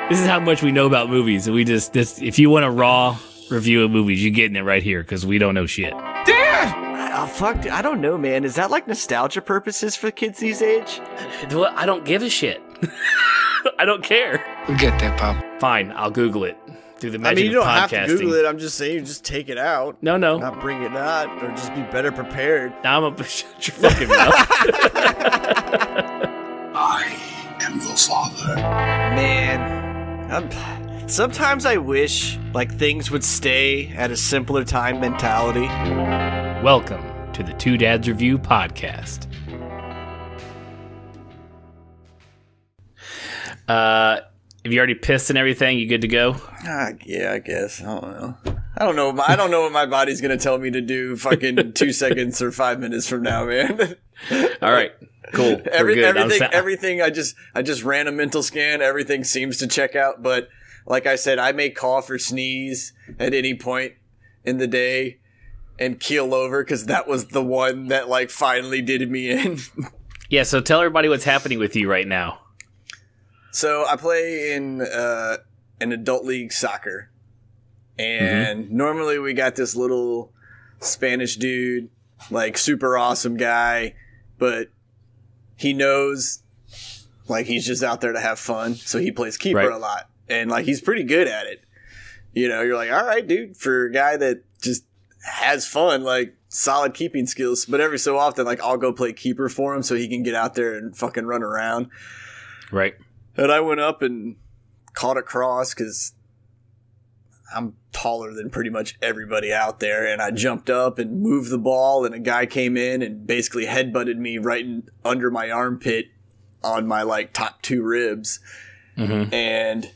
This is how much we know about movies. We just if you want a raw review of movies, you're getting it right here because we don't know shit. Dad! Oh, fuck, I don't know, man. Is that like nostalgia purposes for kids these age? I don't give a shit. I don't care. We get that, Pop. Fine, I'll Google it. Through the magic you don't of podcasting. have to Google it. I'm just saying, you just take it out. No. Not bring it out, or just be better prepared. Shut your fucking mouth. I am your father. Man, sometimes I wish like things would stay at a simpler time mentality. Welcome to the Two Dads Review podcast. Have you already pissed and everything? You good to go? Yeah, I guess. I don't know. I don't know what my body's gonna tell me to do. Fucking 2 seconds or 5 minutes from now, man. All right, cool. Everything. I just ran a mental scan. Everything seems to check out. But like I said, I may cough or sneeze at any point in the day and keel over because that was the one that like finally did me in. Yeah. So tell everybody what's happening with you right now. So I play in an adult league soccer, and normally we got this little Spanish dude, like super awesome guy, but he knows like he's just out there to have fun, so he plays keeper a lot, and like he's pretty good at it. You know, you're like, all right, dude, for a guy that just has fun, like solid keeping skills. But every so often, like I'll go play keeper for him so he can get out there and fucking run around. Right. And I went up and caught a cross because I'm taller than pretty much everybody out there. And I jumped up and moved the ball, and a guy came in and basically headbutted me right under my armpit on my like top 2 ribs. And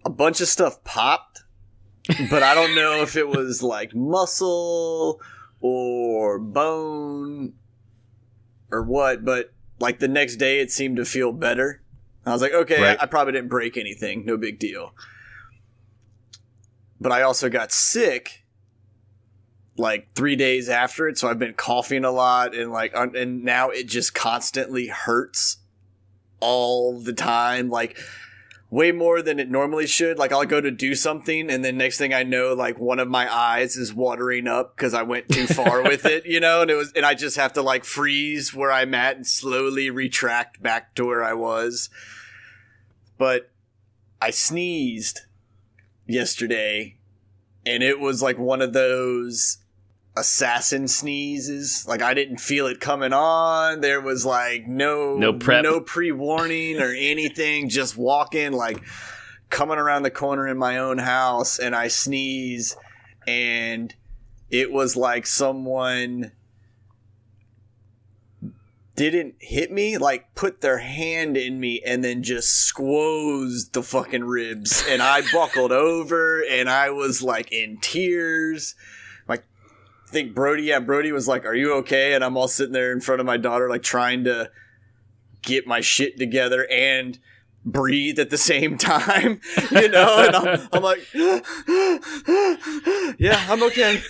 a bunch of stuff popped, but I don't know if it was like muscle or bone or what, but like the next day it seemed to feel better. I was like, okay, I probably didn't break anything. No big deal. But I also got sick like 3 days after it. So I've been coughing a lot and now it just constantly hurts all the time. Like way more than it normally should. Like I'll go to do something and then next thing I know, like one of my eyes is watering up because I went too far with it, you know, and I just have to like freeze where I'm at and slowly retract back to where I was. But I sneezed yesterday and it was like one of those assassin sneezes. Like I didn't feel it coming on. There was like no prep, no pre-warning or anything. Just walking, like coming around the corner in my own house, and I sneeze, and it was like someone didn't hit me, like put their hand in me and then just squozed the fucking ribs, and I buckled over and I was like in tears. I think Brody was like, are you okay? And I'm all sitting there in front of my daughter, like trying to get my shit together and breathe at the same time, you know? And I'm like, yeah, I'm okay.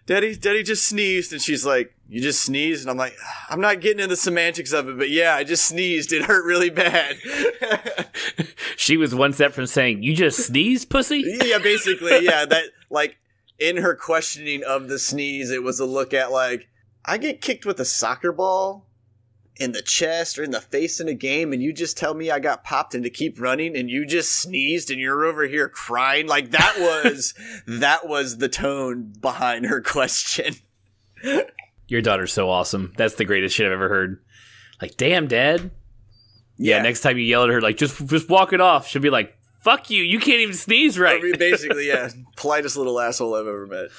Daddy just sneezed. And she's like, you just sneezed? And I'm like, I'm not getting into the semantics of it, but yeah, I just sneezed. It hurt really bad. She was one step from saying, you just sneezed, pussy? Yeah, basically. Yeah. That like, in her questioning of the sneeze, it was a look at like, I get kicked with a soccer ball in the chest or in the face in a game, and you just tell me I got popped and to keep running, and you just sneezed and you're over here crying. Like that was the tone behind her question. Your daughter's so awesome. That's the greatest shit I've ever heard. Like, damn, Dad. Yeah. Next time you yell at her, like, just walk it off. She'll be like, fuck you. You can't even sneeze right. I mean, basically, yeah. Politest little asshole I've ever met.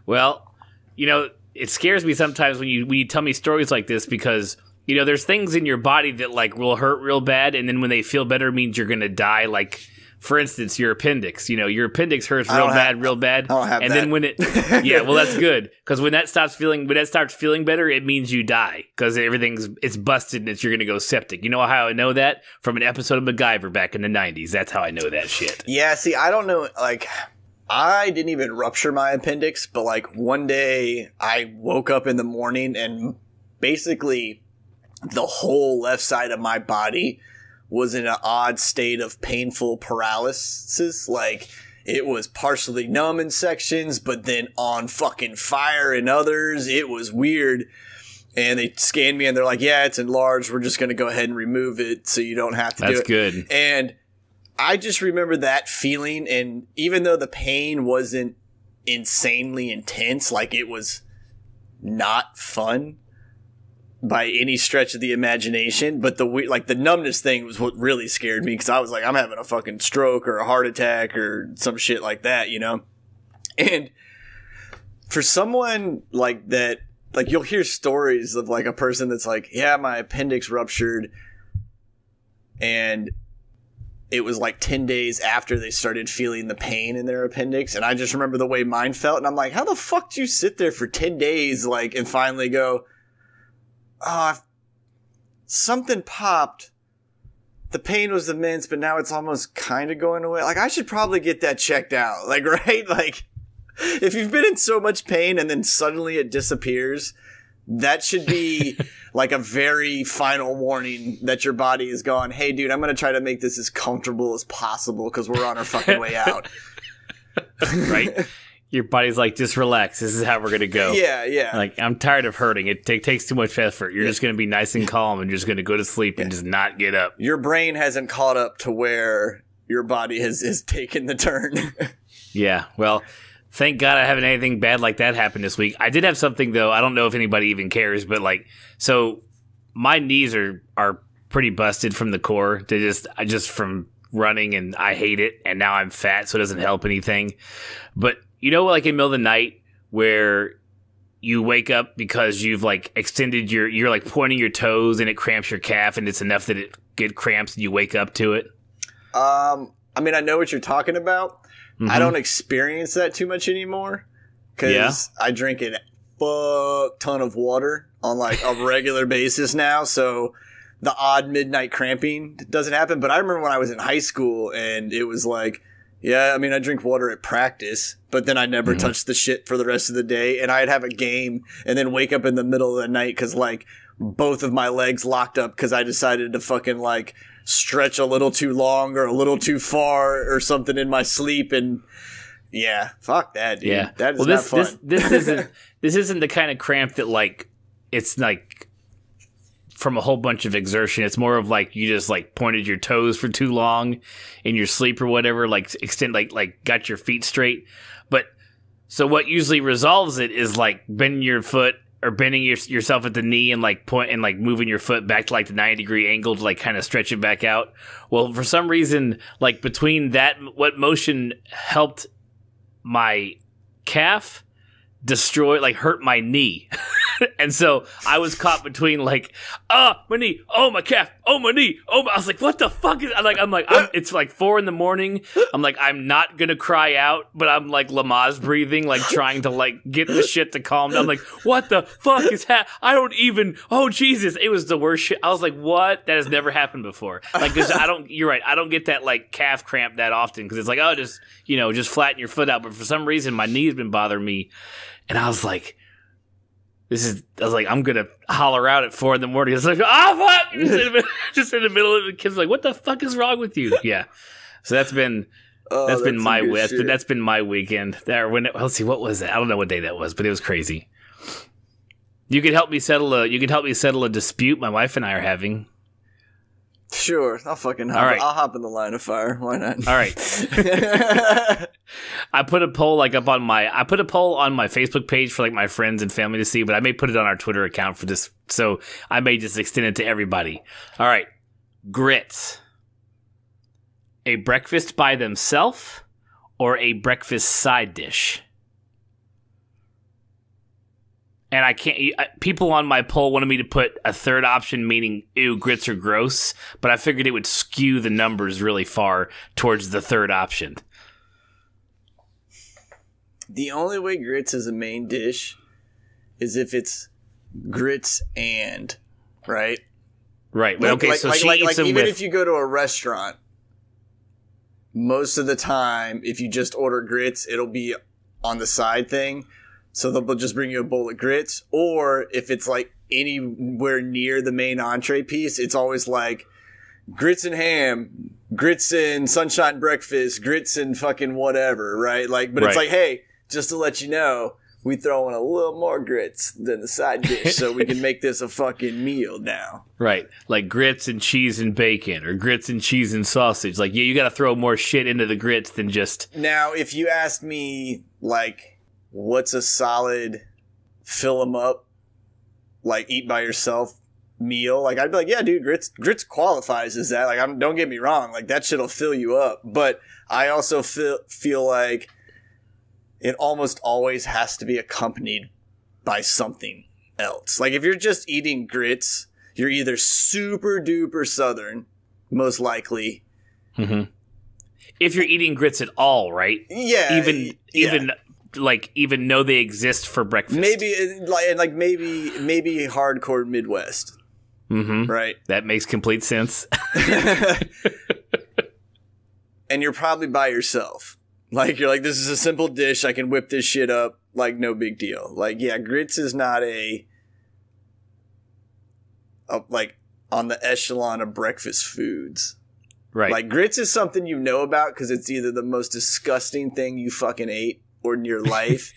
Well, you know, it scares me sometimes when you tell me stories like this because, you know, there's things in your body that, like, will hurt real bad, and then when they feel better means you're going to die. Like, for instance, your appendix. You know, your appendix hurts real bad. I don't have and that. then when it... Yeah, well, that's good. Because when that starts feeling better, it means you die. Because it's busted and you're going to go septic. You know how I know that? From an episode of MacGyver back in the 90s. That's how I know that shit. Yeah, see, I don't know, like... I didn't even rupture my appendix, but like one day I woke up in the morning and basically the whole left side of my body was in an odd state of painful paralysis. Like, it was partially numb in sections, but then on fucking fire in others. It was weird. And they scanned me and they're like, yeah, it's enlarged. We're just going to go ahead and remove it so you don't have to do it. That's good. And I just remember that feeling. And even though the pain wasn't insanely intense, like, it was not fun by any stretch of the imagination, but the numbness thing was what really scared me, because I was like, I'm having a fucking stroke or a heart attack or some shit like that, you know? And for someone like that, like, you'll hear stories of like a person that's like, yeah, my appendix ruptured, and it was like 10 days after they started feeling the pain in their appendix. And I just remember the way mine felt. And I'm like, how the fuck do you sit there for 10 days, like, and finally go, something popped. The pain was immense, but now it's almost kind of going away. Like, I should probably get that checked out. Like, right? Like, if you've been in so much pain and then suddenly it disappears, that should be like a very final warning that your body is going, hey, dude, I'm going to try to make this as comfortable as possible because we're on our fucking way out. Right? Your body's like, just relax. This is how we're going to go. Yeah. Like, I'm tired of hurting. It takes too much effort. You're just going to be nice and calm and just going to go to sleep and just not get up. Your brain hasn't caught up to where your body has taken the turn. Yeah, well, thank God I haven't had anything bad like that happen this week. I did have something, though. I don't know if anybody even cares, but like, so my knees are pretty busted from the core. I just from running, and I hate it. And now I'm fat, so it doesn't help anything. But you know, like in the middle of the night where you wake up because you've like extended you're like pointing your toes and it cramps your calf, and it's enough that it get cramps and you wake up to it. I mean, I know what you're talking about. Mm-hmm. I don't experience that too much anymore because I drink a fuck ton of water on like a regular basis now. So the odd midnight cramping doesn't happen. But I remember when I was in high school and it was like, yeah, I mean, I drink water at practice, but then I never touched the shit for the rest of the day. And I'd have a game and then wake up in the middle of the night because like both of my legs locked up because I decided to fucking like stretch a little too long or a little too far or something in my sleep. And yeah, fuck that, dude. Yeah. That is not fun. This isn't the kind of cramp that like, it's like from a whole bunch of exertion. It's more of like you just like pointed your toes for too long in your sleep or whatever, like extend, like got your feet straight. But so what usually resolves it is like bending your foot or bending yourself at the knee and like point and like moving your foot back to like the 90-degree angle to like kind of stretch it back out. Well, for some reason, like between that, what motion helped my calf hurt my knee. And so I was caught between like, my knee, oh my calf, oh my knee, I was like, what the fuck is, it's like 4 a.m. I'm like, I'm not gonna cry out, but I'm like Lamaze breathing, like trying to like get the shit to calm down. I'm like, what the fuck is oh Jesus, it was the worst shit. I was like, what? That has never happened before. Like, cause you're right, I don't get that like calf cramp that often, cause it's like, just flatten your foot out. But for some reason, my knee's been bothering me. And I was like, I'm going to holler out at 4 a.m. It's like, fuck! Just in the middle of it. The kid's like, what the fuck is wrong with you? Yeah. So that's been my weekend. Let's see, what was that? I don't know what day that was, but it was crazy. You could help me settle a dispute my wife and I are having. Sure, I'll fucking hop. Right. I'll hop in the line of fire. Why not? All right. I put a poll on my Facebook page for like my friends and family to see, but I may put it on our Twitter account for this, so I may just extend it to everybody. All right. Grits. A breakfast by themselves or a breakfast side dish? And I can't. People on my poll wanted me to put a third option, meaning ew, grits are gross. But I figured it would skew the numbers really far towards the third option. The only way grits is a main dish is if it's grits and right. Right. Well, okay. So she eats them even if you go to a restaurant, most of the time, if you just order grits, it'll be on the side thing. So they'll just bring you a bowl of grits. Or if it's like anywhere near the main entree piece, it's always like grits and ham, grits and sunshine breakfast, grits and fucking whatever, right? Like, but it's Right. like, hey, just to let you know, we throw in a little more grits than the side dish so we can make this a fucking meal now. Right. Like grits and cheese and bacon or grits and cheese and sausage. Like, yeah, you got to throw more shit into the grits than just... Now, if you asked me, like, what's a solid fill 'em up, like, eat by yourself meal, like, I'd be like, yeah, dude, grits qualifies as that. Like, don't get me wrong. Like, that shit'll fill you up. But I also feel like it almost always has to be accompanied by something else. Like, if you're just eating grits, you're either super duper Southern, most likely. Mm-hmm. If you're eating grits at all, right? Yeah. Even know they exist for breakfast. Maybe hardcore Midwest. Mm-hmm. Right. That makes complete sense. And you're probably by yourself. Like, you're like, this is a simple dish. I can whip this shit up. Like, no big deal. Like, yeah, grits is not like, on the echelon of breakfast foods. Right. Like, grits is something you know about because it's either the most disgusting thing you fucking ate or in your life,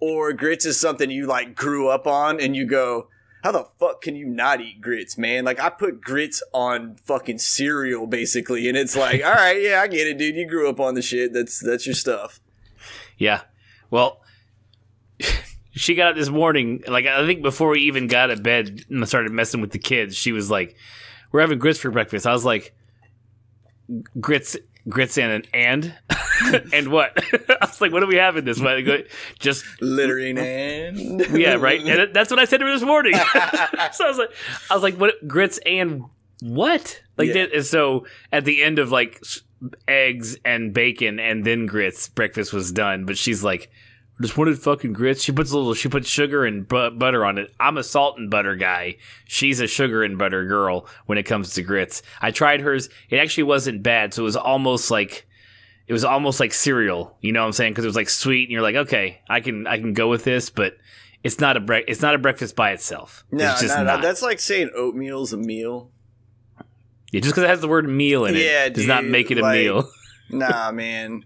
or grits is something you, like, grew up on and you go, how the fuck can you not eat grits, man? Like, I put grits on fucking cereal, basically, and it's like, all right, yeah, I get it, dude. You grew up on the shit. That's your stuff. Yeah. Well, she got up this morning, like, I think before we even got out of bed and started messing with the kids, she was like, we're having grits for breakfast. I was like, grits and and what? I was like, what are we having this morning? Just littering and yeah, right. And that's what I said to her this morning. So I was like, what? Grits and what? Like, yeah. and so at the end of like eggs and bacon and then grits, breakfast was done. But she's like, I just wanted fucking grits. She puts sugar and butter on it. I'm a salt and butter guy. She's a sugar and butter girl when it comes to grits. I tried hers. It actually wasn't bad. So it was almost like cereal. You know what I'm saying? Because it was like sweet, and you're like, okay, I can go with this, but it's not a breakfast by itself. No, it's just no. That's like saying oatmeal's a meal. Yeah, just because it has the word meal in it does not make it a meal. Nah, man.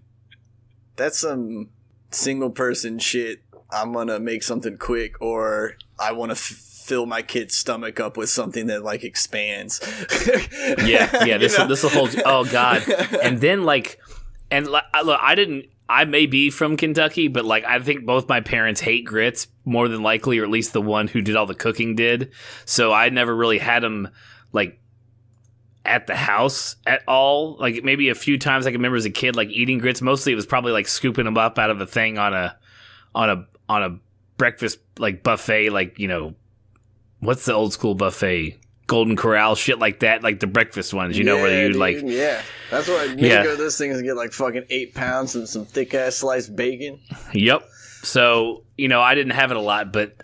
That's some single person shit. I'm gonna make something quick, or I want to fill my kid's stomach up with something that like expands. yeah. This will hold. Oh god. And then look, I may be from Kentucky, but like I think both my parents hate grits more than likely, or at least the one who did all the cooking did. So I never really had them like at the house at all. Like maybe a few times I can remember as a kid like eating grits. Mostly it was probably like scooping them up out of a thing on a breakfast like buffet, like, you know, what's the old school buffet? Golden Corral, shit like that, like the breakfast ones, you know, where you like... Yeah, that's what I need to go to those things and get like fucking 8 pounds and some thick-ass sliced bacon. Yep. So, you know, I didn't have it a lot, but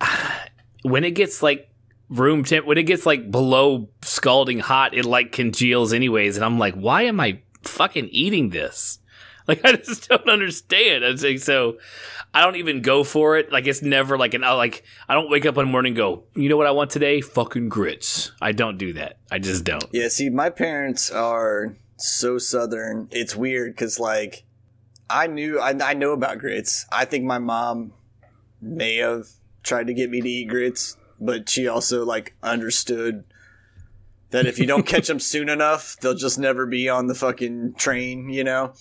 when it gets like room temp, when it gets like below scalding hot, it like congeals anyways, and I'm like, why am I fucking eating this? Like, I just don't understand. I'm saying, so I don't even go for it. Like, it's never like I don't wake up one morning and go, you know what I want today? Fucking grits. I don't do that. I just don't. Yeah, see, my parents are so Southern. It's weird because, like, I know about grits. I think my mom may have tried to get me to eat grits, but she also, like, understood that if you don't catch them soon enough, they'll just never be on the fucking train, you know?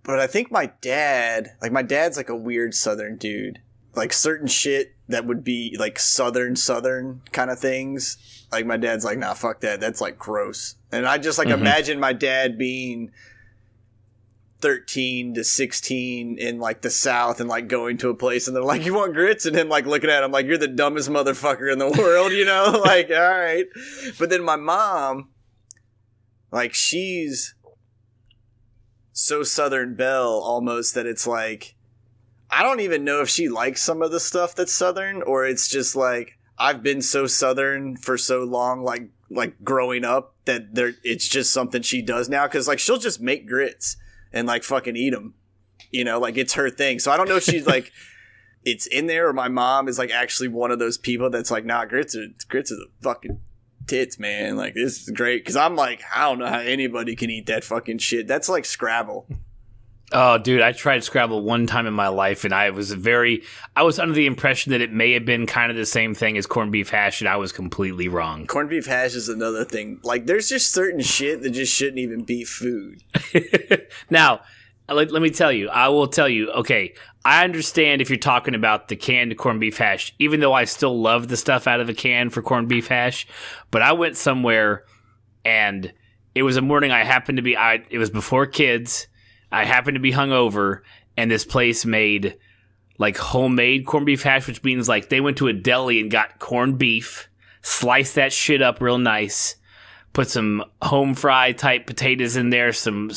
But I think my dad's like a weird Southern dude. Like certain shit that would be like Southern kind of things. Like my dad's like, nah, fuck that. That's like gross. And I just like imagine my dad being 13 to 16 in like the South and like going to a place and they're like, you want grits? And him like looking at him like, you're the dumbest motherfucker in the world, you know? Like, all right. But then my mom, like she's so Southern Belle almost that it's like I don't even know if she likes some of the stuff that's Southern or it's just like I've been so Southern for so long like growing up that it's just something she does now because like she'll just make grits and like fucking eat them, you know, like it's her thing. So I don't know if she's like it's in there or my mom is like actually one of those people that's like, nah, grits are the fucking tits, man. Like, this is great. Because I'm like, I don't know how anybody can eat that fucking shit. That's like Scrabble. Oh, dude, I tried Scrabble one time in my life, and I was under the impression that it may have been kind of the same thing as corned beef hash, and I was completely wrong. Corned beef hash is another thing. Like, there's just certain shit that just shouldn't even be food. Now, let me tell you, I will tell you, okay, I understand if you're talking about the canned corned beef hash, even though I still love the stuff out of a can for corned beef hash, but I went somewhere, and it was a morning it was before kids. I happened to be hungover, and this place made like homemade corned beef hash, which means like they went to a deli and got corned beef, sliced that shit up real nice, put some home fry type potatoes in there, some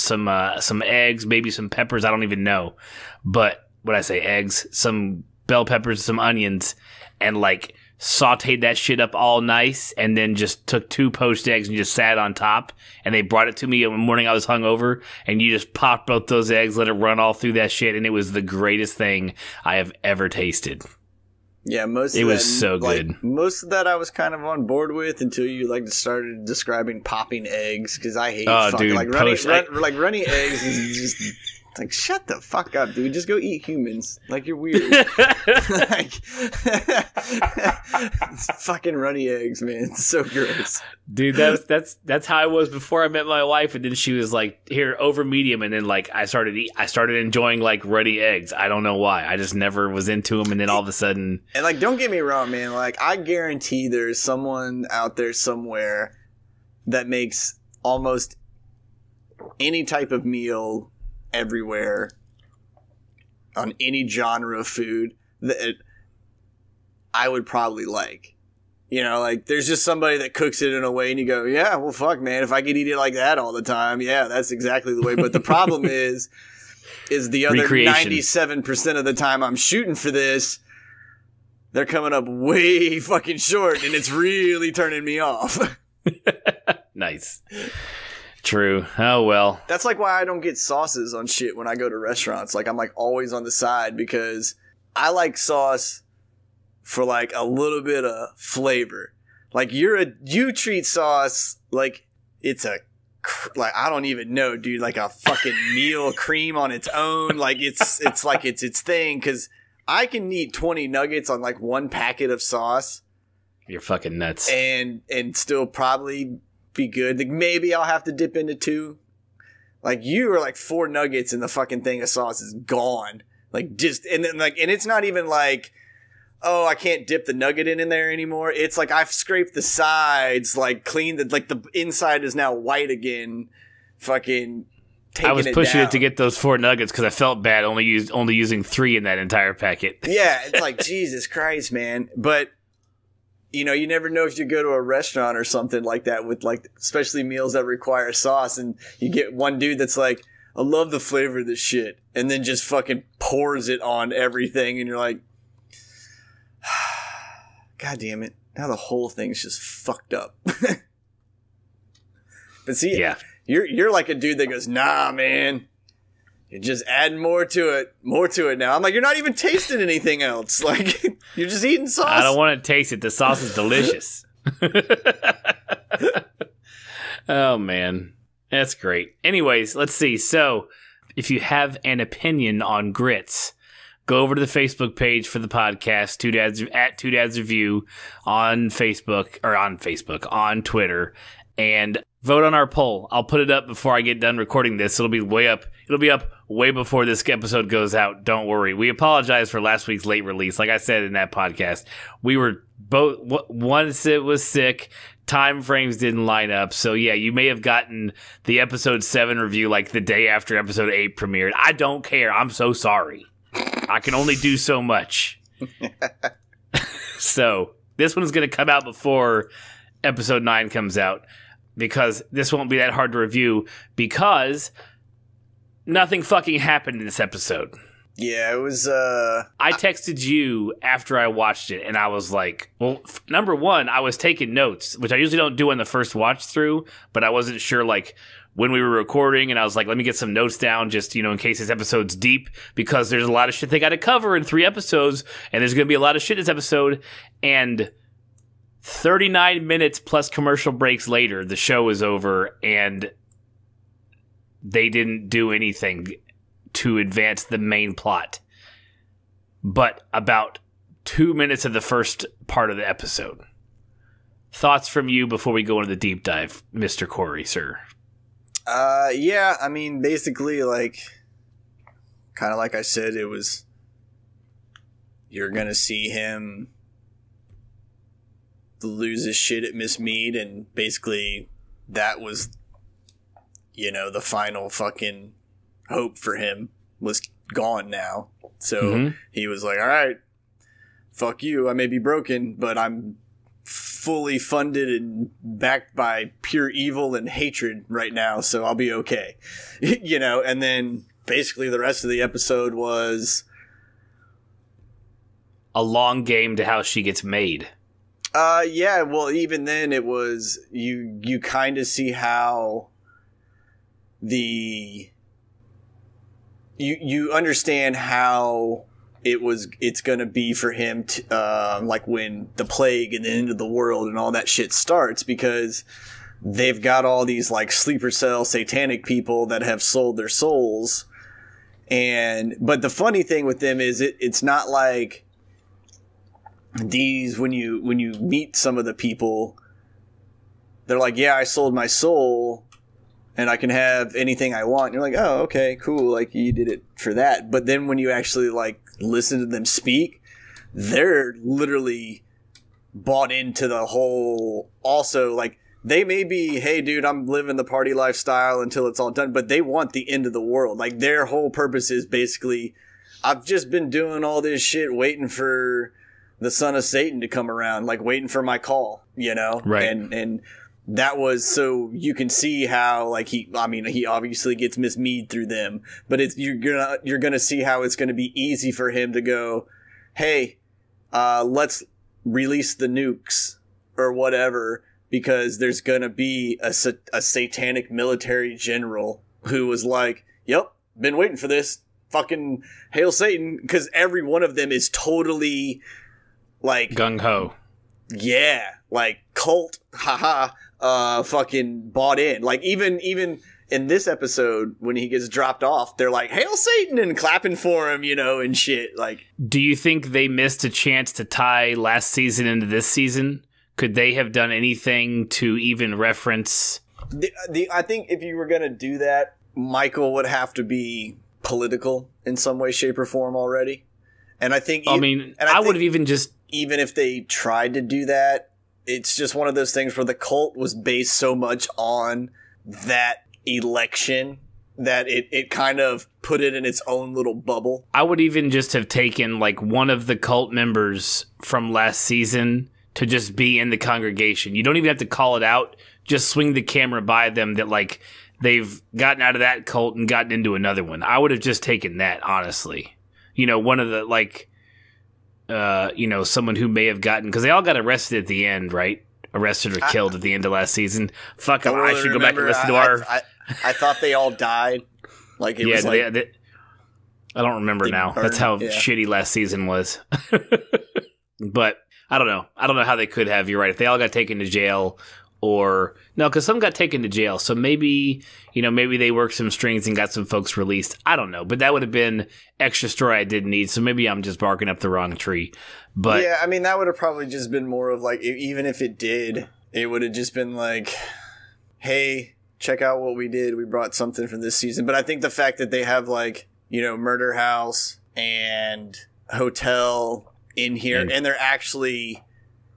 eggs, maybe some peppers. I don't even know, but what I say, eggs, some bell peppers, some onions, and like sauteed that shit up all nice, and then just took 2 poached eggs and just sat on top, and they brought it to me in the morning I was hungover, and you just popped both those eggs, let it run all through that shit, and it was the greatest thing I have ever tasted. Yeah, it was so good. Most of that I was kind of on board with until you like started describing popping eggs, because I hate dude, like runny eggs is just like, shut the fuck up, dude. Just go eat humans. Like, you're weird. Like, it's fucking runny eggs, man. It's so gross. Dude, that's how I was before I met my wife, and then she was like, here, over medium, and then like I started enjoying like runny eggs. I don't know why. I just never was into them, and then all of a sudden. And like, don't get me wrong, man. Like, I guarantee there's someone out there somewhere that makes almost any type of meal everywhere on any genre of food that I would probably like. You know, like, there's just somebody that cooks it in a way and you go, yeah, well, fuck, man, if I could eat it like that all the time, yeah, that's exactly the way. But the problem is the other 97% of the time I'm shooting for this, they're coming up way fucking short, and it's really turning me off. Nice. True. Oh, well. That's like why I don't get sauces on shit when I go to restaurants. Like, I'm like always on the side, because I like sauce for like a little bit of flavor. Like, you treat sauce like it's like, I don't even know, dude, like a fucking meal cream on its own. Like, it's like it's its thing, because I can eat 20 nuggets on like one packet of sauce. You're fucking nuts. And still probably be good. Like, maybe I'll have to dip into 2. Like, you are like 4 nuggets and the fucking thing of sauce is gone. Like, just, and then like, and it's not even like, oh, I can't dip the nugget in there anymore. It's like I've scraped the sides, like cleaned it, like the inside is now white again. Fucking taking it down. I was pushing it to get those 4 nuggets because I felt bad only using 3 in that entire packet. Yeah, it's like, Jesus Christ, man. But you know, you never know if you go to a restaurant or something like that with like, especially meals that require sauce, and you get one dude that's like, I love the flavor of this shit, and then just fucking pours it on everything, and you're like, God damn it. Now the whole thing's just fucked up. But see, yeah, you're like a dude that goes, nah, man, you're just adding more to it now. I'm like, you're not even tasting anything else. Like, you're just eating sauce. I don't want to taste it. The sauce is delicious. Oh, man. That's great. Anyways, let's see. So, if you have an opinion on grits, go over to the Facebook page for the podcast, Two Dads Review on Twitter, and vote on our poll. I'll put it up before I get done recording this. It'll be up way before this episode goes out. Don't worry. We apologize for last week's late release. Like I said in that podcast, we were both, one was sick. Time frames didn't line up. So yeah, you may have gotten the episode 7 review like the day after episode 8 premiered. I don't care. I'm so sorry. I can only do so much. So this one's going to come out before episode 9 comes out, because this won't be that hard to review, because nothing fucking happened in this episode. Yeah, it was, I texted you after I watched it, and I was like, well, number one, I was taking notes, which I usually don't do on the first watch through, but I wasn't sure, like, when we were recording, and I was like, let me get some notes down just, you know, in case this episode's deep, because there's a lot of shit they got to cover in 3 episodes, and there's going to be a lot of shit this episode, and 39 minutes plus commercial breaks later, the show is over, and they didn't do anything to advance the main plot. But about 2 minutes of the first part of the episode. Thoughts from you before we go into the deep dive, Mr. Corey, sir? Yeah, I mean, basically, like, kind of like I said, it was, you're gonna see him lose his shit at Miss Mead, and basically that was, you know, the final fucking hope for him was gone now. So he was like, all right, fuck you, I may be broken, but I'm fully funded and backed by pure evil and hatred right now, so I'll be okay. You know, and then basically the rest of the episode was a long game to how she gets made. Yeah, well, even then it was, you kind of see how you understand how it's going to be for him to, like when the plague and the end of the world and all that shit starts, because they've got all these like sleeper cell satanic people that have sold their souls. But the funny thing with them is it's not like these, when you meet some of the people, they're like, yeah, I sold my soul and I can have anything I want. And you're like, oh, okay, cool. Like, you did it for that. But then when you actually like listen to them speak, they're literally bought into the whole, also like, they may be, hey dude, I'm living the party lifestyle until it's all done, but they want the end of the world. Like, their whole purpose is basically, I've just been doing all this shit waiting for the son of Satan to come around, like waiting for my call, you know? Right. And that was, so you can see how, like, he obviously gets Miss Mead through them, but you're gonna see how it's gonna be easy for him to go, hey, let's release the nukes or whatever, because there's gonna be a satanic military general who was like, yep, been waiting for this, fucking hail Satan, because every one of them is totally like gung-ho. Yeah, like cult, haha, fucking bought in. Like, even in this episode, when he gets dropped off, they're like, hail Satan, and clapping for him, you know, and shit. Like, do you think they missed a chance to tie last season into this season? Could they have done anything to even reference? I think if you were going to do that, Michael would have to be political in some way, shape, or form already. And I think, I would have even if they tried to do that, it's just one of those things where the cult was based so much on that election that it kind of put it in its own little bubble. I would even just have taken like one of the cult members from last season to just be in the congregation. You don't even have to call it out. Just swing the camera by them that like they've gotten out of that cult and gotten into another one. I would have just taken that, honestly. You know, one of the like, you know, someone who may have gotten, because they all got arrested at the end, right? Arrested or killed at the end of last season. Fuck, I should go back and listen to our... I thought they all died. Like, it was like... I don't remember now. That's how shitty last season was. But I don't know. I don't know how they could have. You're right. If they all got taken to jail, or... No, because some got taken to jail. So maybe, you know, maybe they worked some strings and got some folks released. I don't know. But that would have been extra story I didn't need. So maybe I'm just barking up the wrong tree. But yeah, I mean, that would have probably just been more of like, even if it did, it would have just been like, hey, check out what we did. We brought something from this season. But I think the fact that they have like, you know, Murder House and Hotel in here, and they're actually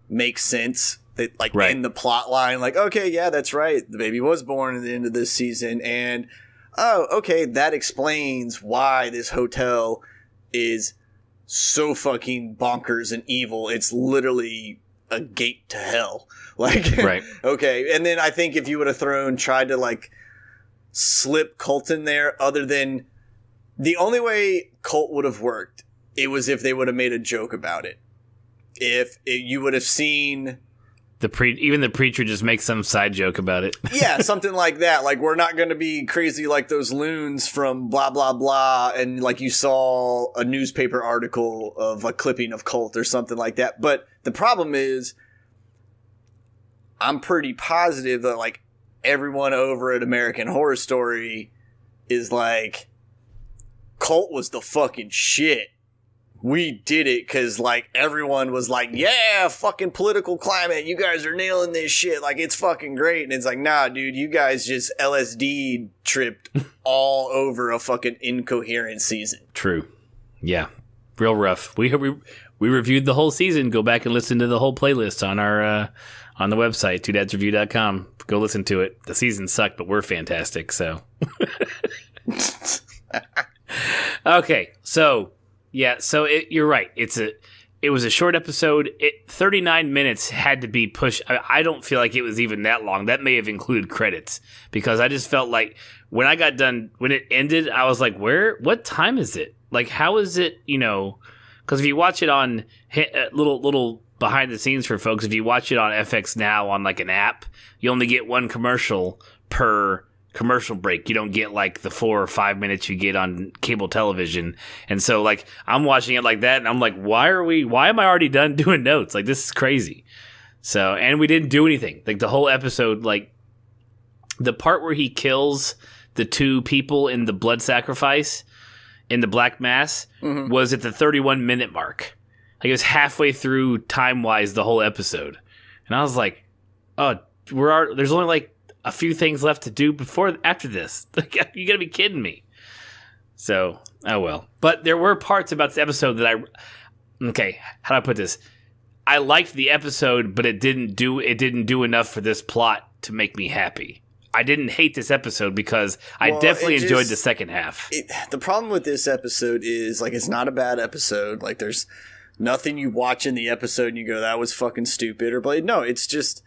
make sense. That, like, right. In the plot line, like, okay, yeah, that's right. The baby was born at the end of this season. And, oh, okay, that explains why this hotel is so fucking bonkers and evil. It's literally a gate to hell. Like, right. Okay. And then I think if you would have tried to, like, slip Cult in there, other than the only way Cult would have worked, it was if they would have made a joke about it. You would have seen... Even the preacher just makes some side joke about it. Yeah, something like that. Like, we're not going to be crazy like those loons from blah, blah, blah. And like you saw a newspaper article of a clipping of Cult or something like that. But the problem is I'm pretty positive that like everyone over at American Horror Story is like, Cult was the fucking shit. We did it because like everyone was like, yeah, fucking political climate, you guys are nailing this shit, like it's fucking great. And it's like, nah, dude, you guys just LSD tripped all over a fucking incoherent season. True. Yeah. Real rough. We reviewed the whole season. Go back and listen to the whole playlist on our on the website, twodadsreview.com. Go listen to it. The season sucked, but we're fantastic, so. Okay, so yeah, so you're right. It was a short episode. 39 minutes had to be pushed. I don't feel like it was even that long. That may have included credits because I just felt like when I got done, when it ended, I was like, what time is it? Like, how is it, because if you watch it on little behind the scenes for folks, if you watch it on FX Now on like an app, you only get one commercial per commercial break. You don't get like the 4 or 5 minutes you get on cable television. And so like I'm watching it like that and I'm like, why am I already done doing notes? Like this is crazy. So, and we didn't do anything. Like the whole episode, like the part where he kills the 2 people in the blood sacrifice in the Black Mass was at the 31-minute mark. Like it was halfway through time-wise the whole episode. And I was like, oh, there's only like a few things left to do after this. Like, you gotta be kidding me. So, oh well. But there were parts about this episode that okay, how do I put this? I liked the episode, but it didn't do enough for this plot to make me happy. I didn't hate this episode because I definitely enjoyed the second half. The problem with this episode is like it's not a bad episode. Like there's nothing you watch in the episode and you go, that was fucking stupid or blah. No, it's just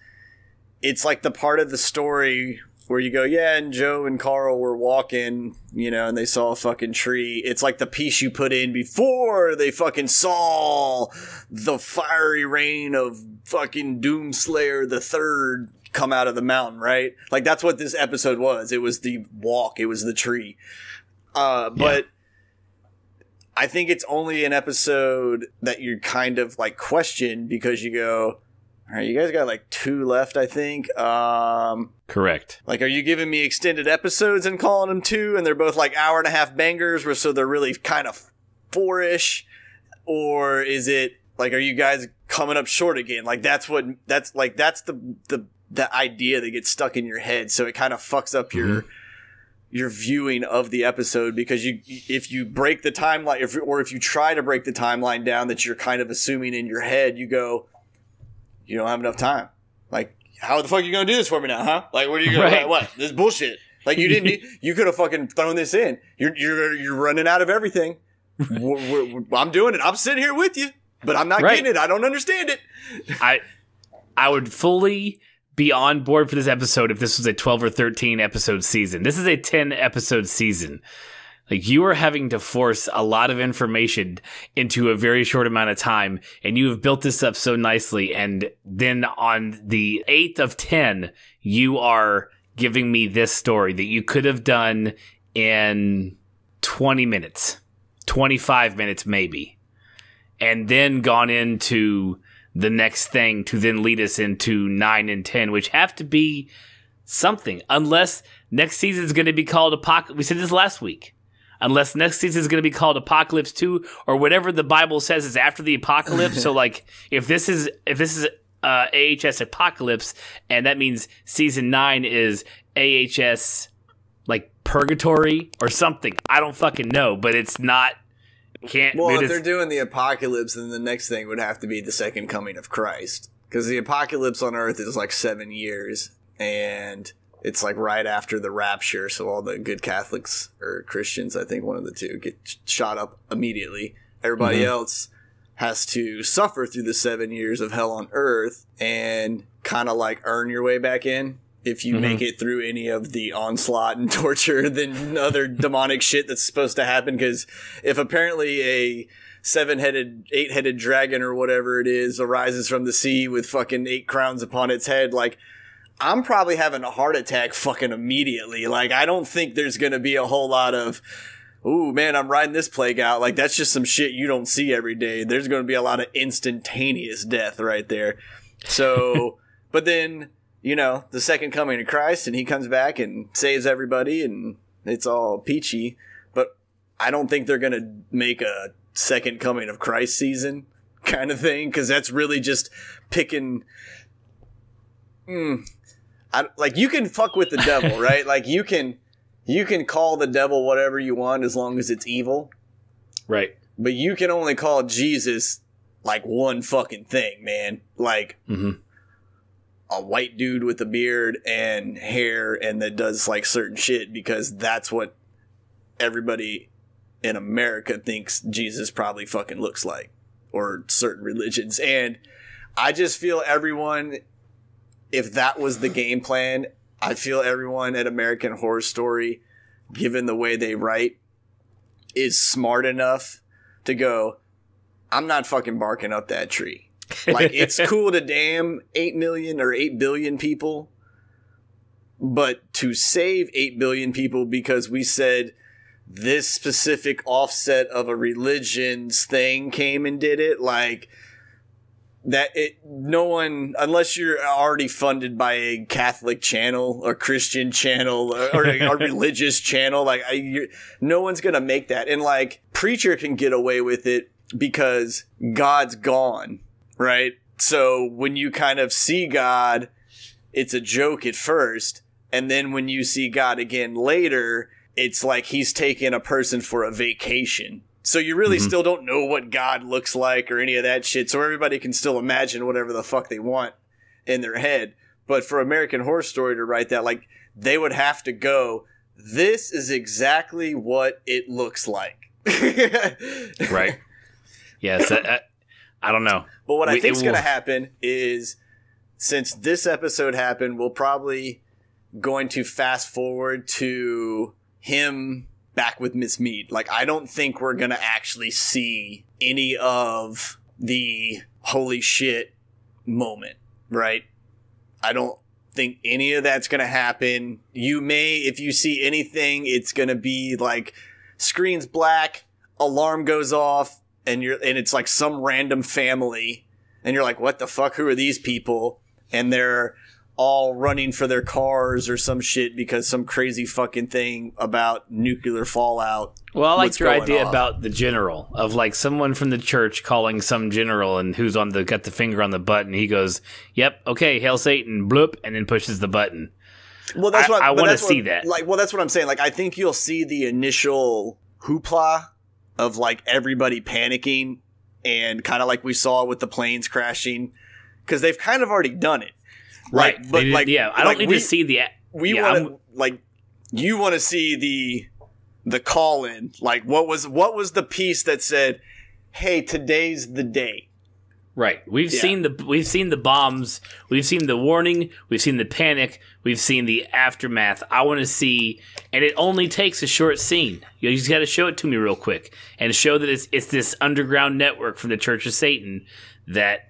it's like the part of the story where you go, yeah, and Joe and Carl were walking, and they saw a fucking tree. It's like the piece you put in before they fucking saw the fiery rain of fucking Doomslayer the Third come out of the mountain, right? Like that's what this episode was. It was the walk. It was the tree. But I think it's only an episode that you kind of like question because you go, all right, you guys got like 2 left, I think. Correct. Like, are you giving me extended episodes and calling them 2? And they're both like hour-and-a-half bangers, so they're really kind of 4-ish? Or is it like, are you guys coming up short again? Like, that's the idea that gets stuck in your head. So it kind of fucks up your viewing of the episode because if you break the timeline, if you try to break the timeline down that you're kind of assuming in your head, you go, you don't have enough time. Like, how the fuck are you gonna do this for me now, huh? Like, what are you gonna right. What? This is bullshit. Like, you didn't. You could have fucking thrown this in. You're running out of everything. I'm doing it. I'm sitting here with you, but I'm not getting it. I don't understand it. I would fully be on board for this episode if this was a 12 or 13 episode season. This is a 10 episode season. Like, you are having to force a lot of information into a very short amount of time, and you have built this up so nicely, and then on the 8th of 10, you are giving me this story that you could have done in 20 minutes, 25 minutes maybe, and then gone into the next thing to then lead us into 9 and 10, which have to be something, unless next season is going to be called Apocalypse. We said this last week. Unless next season is going to be called Apocalypse 2 or whatever the Bible says is after the apocalypse. So like if this is AHS Apocalypse and that means season 9 is AHS like Purgatory or something. I don't fucking know, but it's not if they're doing the apocalypse, then the next thing would have to be the second coming of Christ. Because the apocalypse on Earth is like 7 years and it's like right after the rapture, so all the good Catholics or Christians, I think one of the two, get shot up immediately. Everybody else has to suffer through the 7 years of hell on earth and kind of like earn your way back in. If you make it through any of the onslaught and torture, then other demonic shit that's supposed to happen. Because if apparently a 8-headed dragon or whatever it is arises from the sea with fucking 8 crowns upon its head, like, I'm probably having a heart attack fucking immediately. Like, I don't think there's going to be a whole lot of, ooh, man, I'm riding this plague out. Like, that's just some shit you don't see every day. There's going to be a lot of instantaneous death right there. So, but then you know, the second coming of Christ, and he comes back and saves everybody, and it's all peachy. But I don't think they're going to make a second coming of Christ season kind of thing, because that's really just picking. Like, you can fuck with the devil, right? Like, you can call the devil whatever you want as long as it's evil. Right. But you can only call Jesus, like, one fucking thing, man. Like, a white dude with a beard and hair and that does, like, certain shit, because that's what everybody in America thinks Jesus probably fucking looks like, or certain religions. And I just feel everyone, if that was the game plan, I feel everyone at American Horror Story, given the way they write, is smart enough to go, I'm not fucking barking up that tree. Like, it's cool to damn 8 million or 8 billion people, but to save 8 billion people because we said this specific offset of a religion's thing came and did it, like, that no one, unless you're already funded by a Catholic channel or Christian channel or a religious channel, like, no one's gonna make that. And, like, Preacher can get away with it because God's gone, right? So when you kind of see God, it's a joke at first, and then when you see God again later, it's like he's taking a person for a vacation. So you really still don't know what God looks like or any of that shit. So everybody can still imagine whatever the fuck they want in their head. But for American Horror Story to write that, like, they would have to go, this is exactly what it looks like. Right. Yes. I don't know. But what I think is going to happen is, since this episode happened, we'll probably going to fast forward to him back with Miss Mead. Like, I don't think we're going to actually see any of the holy shit moment, right? I don't think any of that's going to happen. You may, if you see anything, it's going to be like screen's black, alarm goes off, and it's like some random family, and you're like, what the fuck? Who are these people? And they're all running for their cars or some shit because some crazy fucking thing about nuclear fallout. Well, I liked your idea about the general, of like someone from the church calling some general and who's got the finger on the button. He goes, yep, okay, hail Satan, bloop, and then pushes the button. Well, that's what I want to see that. Like, well, that's what I'm saying. Like, I think you'll see the initial hoopla of like everybody panicking, and kind of like we saw with the planes crashing, because they've kind of already done it. Right. Like, but like, yeah, I don't need to see the. We want to, like, you want to see the call in. Like, what was the piece that said, "Hey, today's the day." Right. We've seen the bombs. We've seen the warning. We've seen the panic. We've seen the aftermath. I want to see, and it only takes a short scene. You just got to show it to me real quick and show that it's this underground network from the Church of Satan that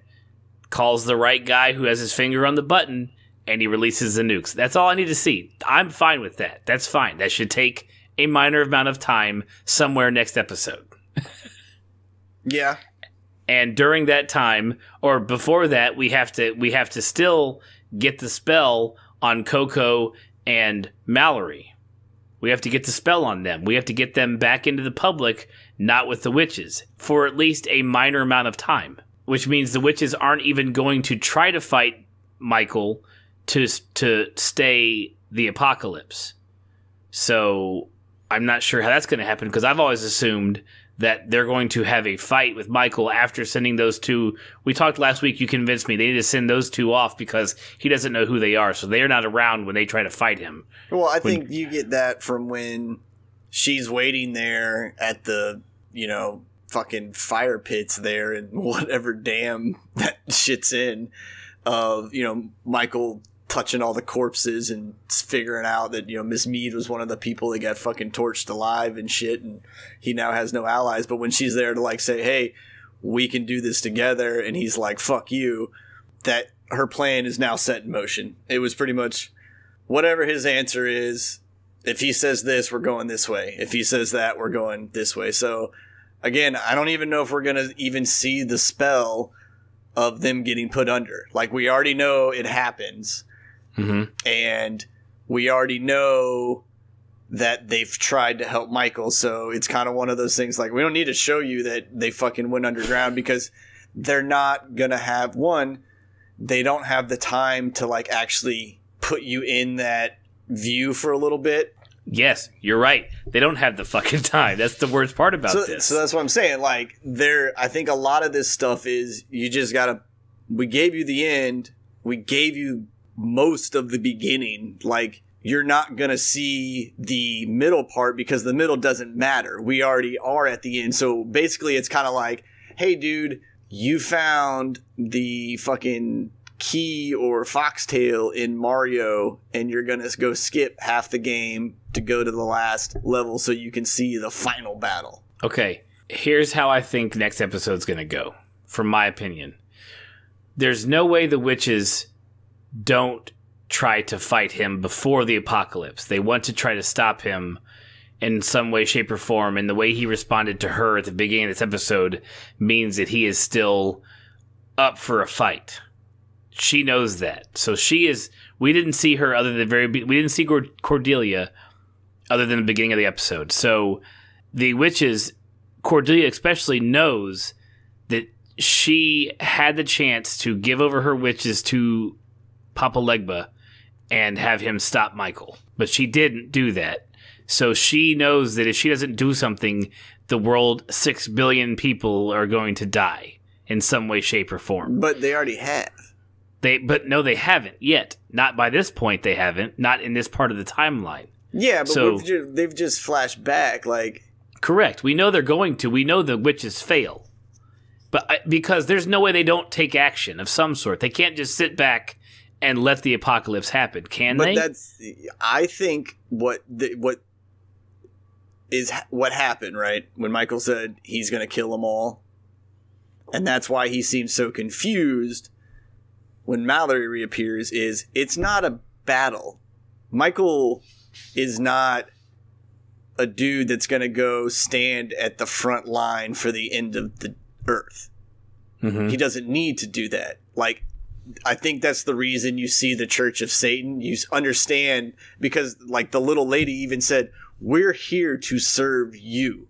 calls the right guy who has his finger on the button, and he releases the nukes. That's all I need to see. I'm fine with that. That's fine. That should take a minor amount of time somewhere next episode. Yeah. And during that time, or before that, we have to still get the spell on Coco and Mallory. We have to get the spell on them. We have to get them back into the public, not with the witches, for at least a minor amount of time. Which means the witches aren't even going to try to fight Michael to stay the apocalypse. So I'm not sure how that's going to happen, because I've always assumed that they're going to have a fight with Michael after sending those two. We talked last week, you convinced me, they need to send those two off because he doesn't know who they are, so they're not around when they try to fight him. Well, I think you get that from when she's waiting there at the, fucking fire pits there and whatever dam that shit's in, of, Michael touching all the corpses and figuring out that, Miss Mead was one of the people that got fucking torched alive and shit, and he now has no allies. But when she's there to, like, say, hey, we can do this together, and he's like, fuck you, that her plan is now set in motion. It was pretty much whatever his answer is. If he says this, we're going this way. If he says that, we're going this way. So again, I don't even know if we're going to even see the spell of them getting put under. Like, we already know it happens. And we already know that they've tried to help Michael, so it's kind of one of those things like, we don't need to show you that they fucking went underground, because they're not gonna have they don't have the time to like actually put you in that view for a little bit. Yes, you're right. They don't have the fucking time. That's the worst part about this. So that's what I'm saying. Like, I think a lot of this stuff is, you just gotta, we gave you the end, we gave you most of the beginning. Like, you're not going to see the middle part because the middle doesn't matter. We already are at the end. So basically it's kind of like, hey dude, you found the fucking key or foxtail in Mario and you're going to go skip half the game to go to the last level so you can see the final battle. Okay, here's how I think next episode's going to go, from my opinion. There's no way the witches don't try to fight him before the apocalypse. They want to try to stop him in some way, shape, or form, and the way he responded to her at the beginning of this episode means that he is still up for a fight. She knows that. So she is... We didn't see her other than we didn't see Cordelia other than the beginning of the episode. So the witches, Cordelia especially, knows that she had the chance to give over her witches to Papa Legba and have him stop Michael. But she didn't do that. So she knows that if she doesn't do something, the world, 6 billion people are going to die in some way, shape, or form. But they already have. But no, they haven't yet. Not by this point, they haven't. Not in this part of the timeline. Yeah, but they've just flashed back, like... Correct. We know they're going to. We know the witches fail. But because there's no way they don't take action of some sort. They can't just sit back and let the apocalypse happen, can they? But I think what happened, right? When Michael said he's going to kill them all. And that's why he seems so confused when Mallory reappears, is it's not a battle. Michael is not a dude that's going to go stand at the front line for the end of the earth. Mm-hmm. He doesn't need to do that. Like, I think that's the reason you see the Church of Satan. You understand, because like the little lady even said, we're here to serve you.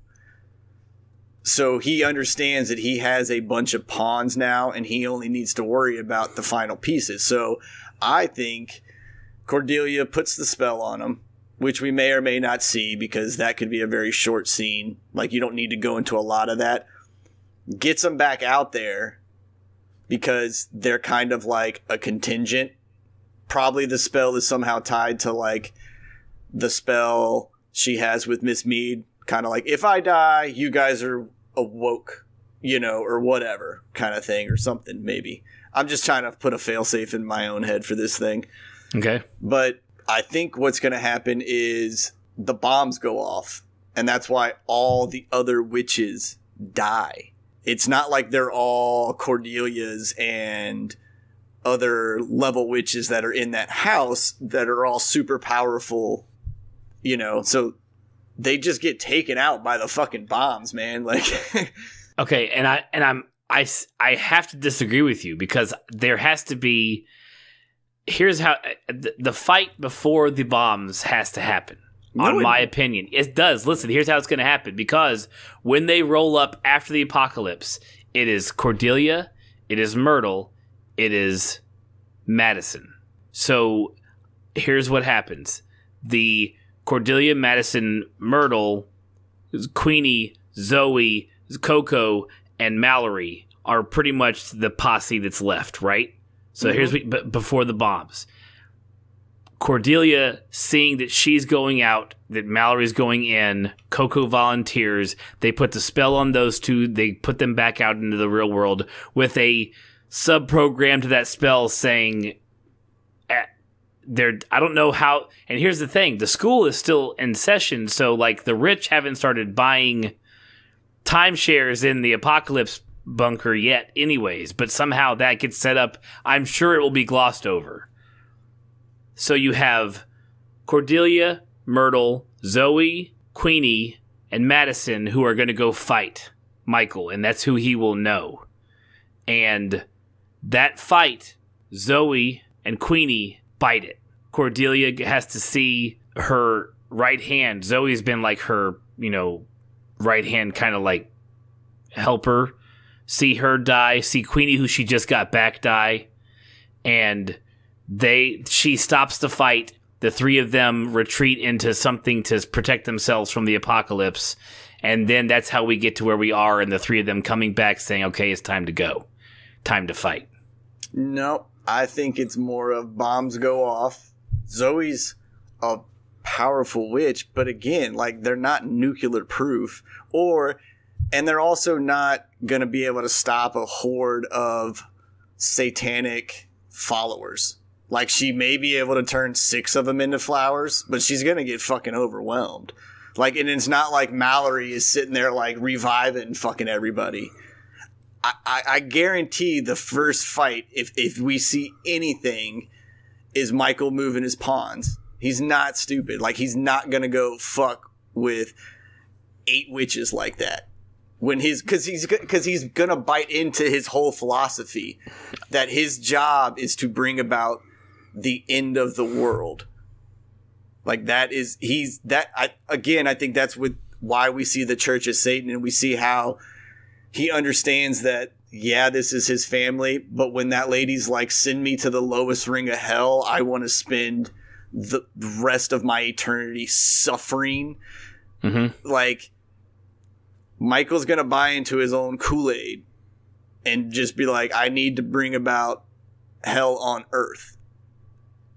So he understands that he has a bunch of pawns now and he only needs to worry about the final pieces. So I think Cordelia puts the spell on him, which we may or may not see because that could be a very short scene. Like, you don't need to go into a lot of that. Gets them back out there because they're kind of like a contingent. Probably the spell is somehow tied to like the spell she has with Miss Mead. Kind of like, if I die, you guys are awoke, you know, or whatever kind of thing, or something, maybe. I'm just trying to put a failsafe in my own head for this thing. Okay. But I think what's going to happen is the bombs go off, and that's why all the other witches die. It's not like they're all Cordelia's and other level witches that are in that house that are all super powerful, you know, so they just get taken out by the fucking bombs, man. Like, okay, I have to disagree with you because there has to be. Here's how the fight before the bombs has to happen. My opinion, it does. Listen, here's how it's going to happen, because when they roll up after the apocalypse, it is Cordelia, it is Myrtle, it is Madison. So here's what happens: the Cordelia, Madison, Myrtle, Queenie, Zoe, Coco, and Mallory are pretty much the posse that's left, right? So here's before the bombs. Cordelia, seeing that she's going out, that Mallory's going in, Coco volunteers, they put the spell on those two, they put them back out into the real world with a sub-program to that spell saying... I don't know how, and here's the thing, the school is still in session, so like the rich haven't started buying timeshares in the apocalypse bunker yet anyways, but somehow that gets set up. I'm sure it will be glossed over. So you have Cordelia, Myrtle, Zoe, Queenie, and Madison who are going to go fight Michael, and that's who he will know. And that fight, Zoe and Queenie bite it. Cordelia has to see her right hand. Zoe's been like her, right hand kind of like helper. See her die. See Queenie, who she just got back, die. And she stops the fight. The three of them retreat into something to protect themselves from the apocalypse. And then that's how we get to where we are, and the three of them coming back saying, okay, it's time to go. Time to fight. No, I think it's more of bombs go off. Zoe's a powerful witch, but again, like, they're not nuclear proof, and they're also not going to be able to stop a horde of satanic followers. Like, she may be able to turn 6 of them into flowers, but she's going to get fucking overwhelmed. Like, and it's not like Mallory is sitting there, like, reviving fucking everybody. I guarantee the first fight, if we see anything, is Michael moving his pawns. He's not stupid. Like, he's not going to go fuck with 8 witches like that. Because he's going to bite into his whole philosophy that his job is to bring about the end of the world. Like, I think that's why we see the Church of Satan, and we see how he understands that, yeah, this is his family, but when that lady's like, send me to the lowest ring of hell, I want to spend the rest of my eternity suffering. Mm-hmm. Like, Michael's going to buy into his own Kool-Aid and just be like, I need to bring about hell on earth.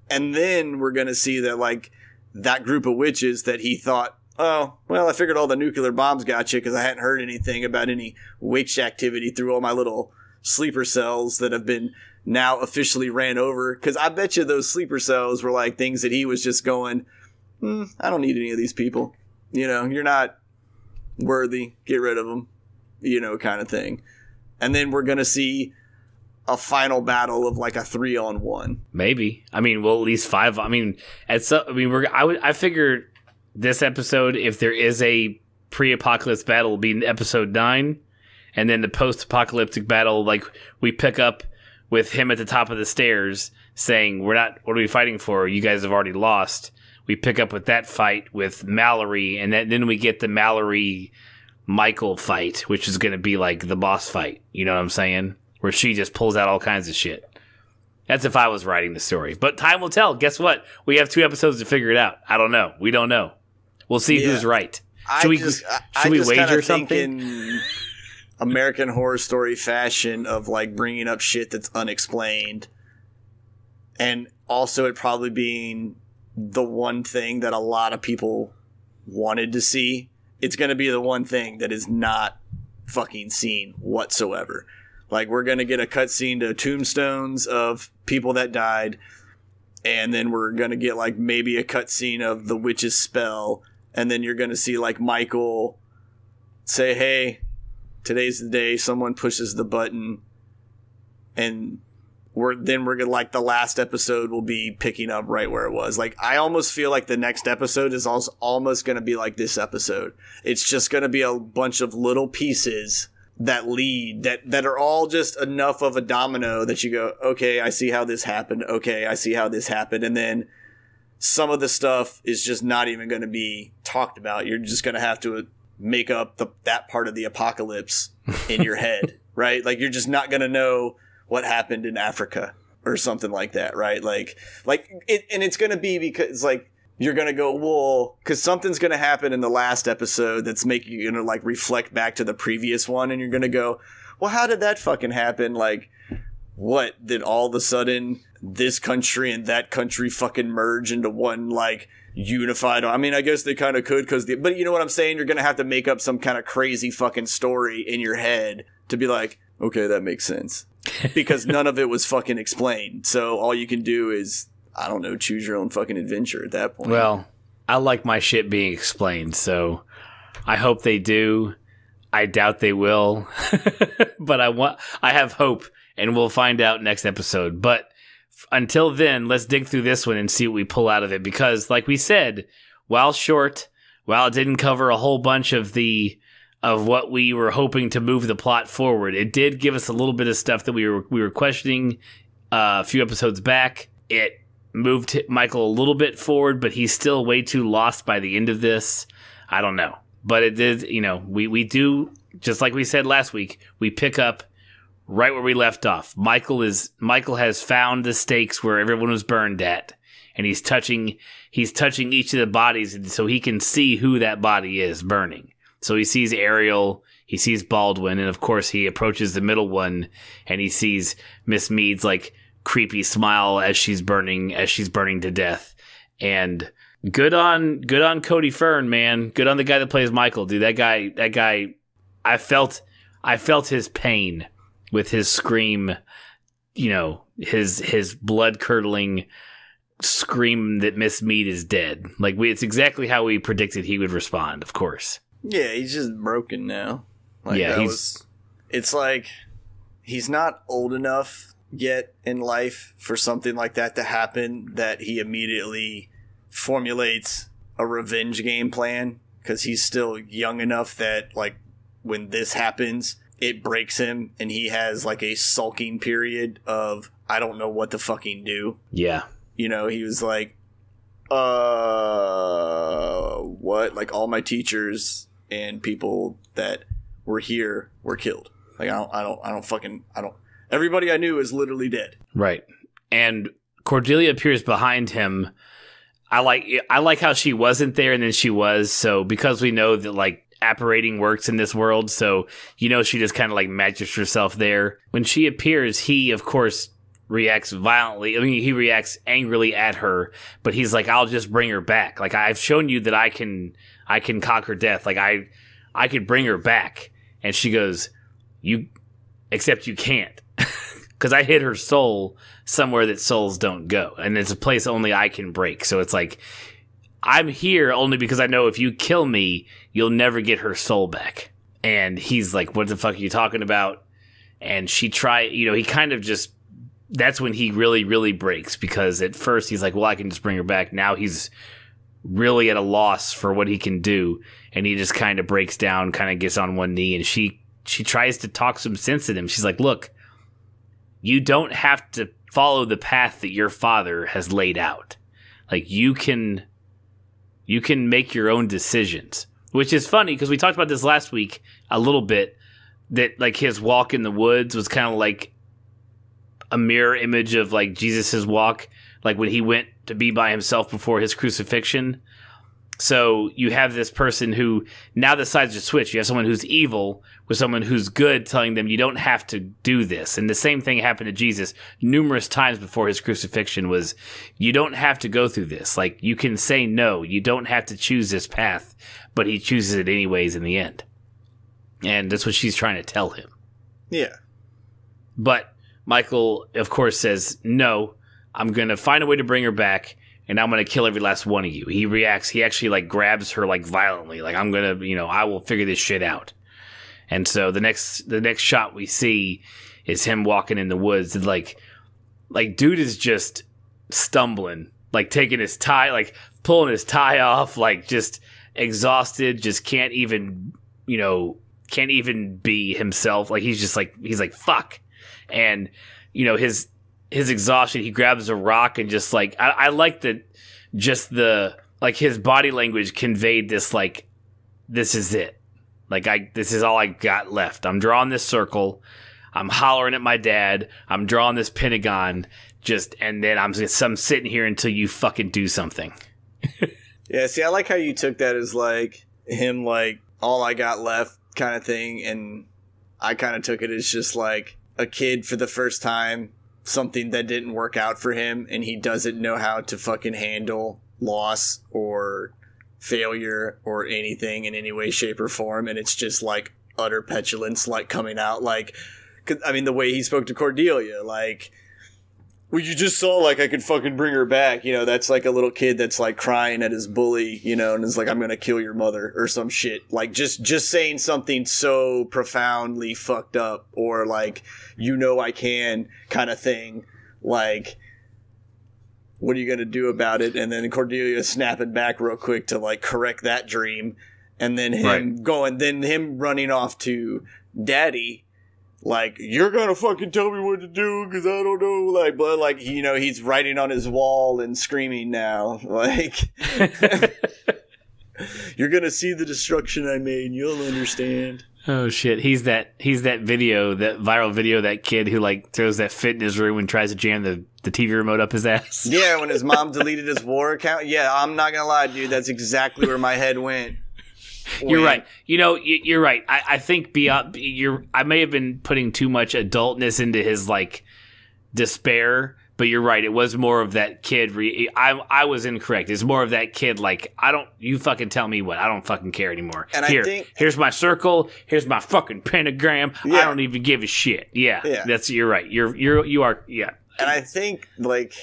And then we're going to see that, like, that group of witches that he thought, oh, well, I figured all the nuclear bombs got you because I hadn't heard anything about any witch activity through all my little sleeper cells that have been now officially ran over. Because I bet you those sleeper cells were like things that he was just going, I don't need any of these people. You're not worthy. Get rid of them, kind of thing. And then we're going to see a final battle of like a 3-on-1. Maybe. I mean, well, at least 5. I mean, I figured this episode, if there is a pre-apocalypse battle, will be in episode 9, and then the post-apocalyptic battle, like, we pick up with him at the top of the stairs saying, what are we fighting for? You guys have already lost. We pick up with that fight with Mallory, and then we get the Mallory-Michael fight, which is going to be like the boss fight. You know what I'm saying? Where she just pulls out all kinds of shit. That's if I was writing the story. But time will tell. Guess what? We have 2 episodes to figure it out. I don't know. We don't know. We'll see who's right. Should we wager something? In American Horror Story fashion of like bringing up shit that's unexplained, and also it probably being the one thing that a lot of people wanted to see. It's going to be the one thing that is not fucking seen whatsoever. Like, we're going to get a cutscene to tombstones of people that died, and then we're going to get like maybe a cutscene of the witch's spell. And then you're going to see, like, Michael say, hey, today's the day someone pushes the button. And we're going to, like, the last episode will be picking up right where it was. Like, I almost feel like the next episode is also almost going to be like this episode. It's just going to be a bunch of little pieces that lead, that are all just enough of a domino that you go, okay, I see how this happened. Okay, I see how this happened. And then some of the stuff is just not even going to be talked about. You're just going to have to make up that part of the apocalypse in your head, right? Like, you're just not going to know what happened in Africa or something like that, right? Like and it's going to be because, like, you're going to go, well, because something's going to happen in the last episode that's making you going to, like, reflect back to the previous one, and you're going to go, well, how did that fucking happen? Like, what, did all of a sudden this country and that country fucking merge into one, like, unified? I mean, I guess they kind of could, but you know what I'm saying? You're going to have to make up some kind of crazy fucking story in your head to be like, okay, that makes sense. Because none of it was fucking explained. So all you can do is, I don't know, choose your own fucking adventure at that point. Well, I like my shit being explained, so I hope they do. I doubt they will. But I have hope, and we'll find out next episode. But until then, let's dig through this one and see what we pull out of it. Because, like we said, while short, while it didn't cover a whole bunch of what we were hoping to move the plot forward, it did give us a little bit of stuff that we were questioning a few episodes back. It moved Michael a little bit forward, but he's still way too lost by the end of this. I don't know. But it did, we do, just like we said last week, we pick up right where we left off. Michael has found the stakes where everyone was burned at, and he's touching each of the bodies so he can see who that body is burning. So he sees Ariel, he sees Baldwin, and of course he approaches the middle one, and he sees Miss Mead's like creepy smile as she's burning to death. And good on Cody Fern, man. Good on the guy that plays Michael, dude. That guy I felt his pain with his scream, his blood-curdling scream that Miss Mead is dead. Like, it's exactly how we predicted he would respond, of course. Yeah, he's just broken now. Like, yeah, it's like he's not old enough yet in life for something like that to happen, that he immediately formulates a revenge game plan, because he's still young enough that, like, when this happens, it breaks him, and he has, like, a sulking period of, I don't know what to fucking do. Yeah. He was like, what? Like, all my teachers and people that were here were killed. Like, everybody I knew is literally dead. Right. And Cordelia appears behind him. I like how she wasn't there and then she was. So because we know that, like, apparating works in this world, so she just kind of like matches herself there. When she appears, he of course reacts violently. I mean, he reacts angrily at her, but he's like, I'll just bring her back. Like, I've shown you that I can conquer death. Like, I could bring her back. And she goes, except you can't. Because I hid her soul somewhere that souls don't go. And it's a place only I can break. So it's like, I'm here only because I know if you kill me, you'll never get her soul back. And he's like, what the fuck are you talking about? And he kind of just, that's when he really, really breaks. Because at first he's like, well, I can just bring her back. Now he's really at a loss for what he can do. And he just kind of breaks down, kind of gets on one knee. And she tries to talk some sense in him. She's like, look, you don't have to follow the path that your father has laid out. Like, you can make your own decisions, which is funny because we talked about this last week a little bit, that like his walk in the woods was kind of like a mirror image of like Jesus's walk, like when he went to be by himself before his crucifixion. So you have this person who now decides to switch. You have someone who's evil with someone who's good telling them you don't have to do this. And the same thing happened to Jesus numerous times before his crucifixion was, you don't have to go through this. Like, you can say no. You don't have to choose this path. But he chooses it anyways in the end. And that's what she's trying to tell him. Yeah. But Michael, of course, says, no, I'm going to find a way to bring her back. And I'm going to kill every last one of you. He reacts. He actually like grabs her like violently. Like, I'm going to, I will figure this shit out. And so the next shot we see is him walking in the woods. And like dude is just stumbling, like taking his tie, like pulling his tie off, like just exhausted, just can't even be himself. Like, he's like, fuck. And, his exhaustion, he grabs a rock and just like, I like that, just the, like, his body language conveyed this, like, this is it. Like, this is all I got left. I'm drawing this circle. I'm hollering at my dad. I'm drawing this pentagon. And then I'm sitting here until you fucking do something. Yeah, see, I like how you took that as like him, like, all I got left kind of thing. And I kind of took it as just like a kid for the first time, something that didn't work out for him, and he doesn't know how to fucking handle loss or failure or anything in any way, shape, or form. And it's just like utter petulance, like, coming out. Like, I mean, the way he spoke to Cordelia, like, well, you just saw, like, I could fucking bring her back. That's like a little kid that's like crying at his bully, and is like, I'm gonna kill your mother or some shit. Like, just saying something so profoundly fucked up, or like, I can kind of thing. Like, what are you gonna do about it? And then Cordelia snapping back real quick to like correct that dream, and then him running off to Daddy, like, you're gonna fucking tell me what to do because I don't know. Like, but like, you know, he's writing on his wall and screaming now. Like, you're gonna see the destruction I made. You'll understand. Oh shit, he's that video, that viral video, that kid who like throws that fit in his room and tries to jam the TV remote up his ass. Yeah, when his mom deleted his war account. Yeah, I'm not gonna lie, dude, that's exactly where my head went. You're right. You know, you're right. I think I may have been putting too much adultness into his like despair, but you're right. It was more of that kid. I was incorrect. It's more of that kid. Like, you fucking tell me what. I don't fucking care anymore. And here's my circle. Here's my fucking pentagram. Yeah. I don't even give a shit. Yeah. You're right. You are. Yeah. And I think like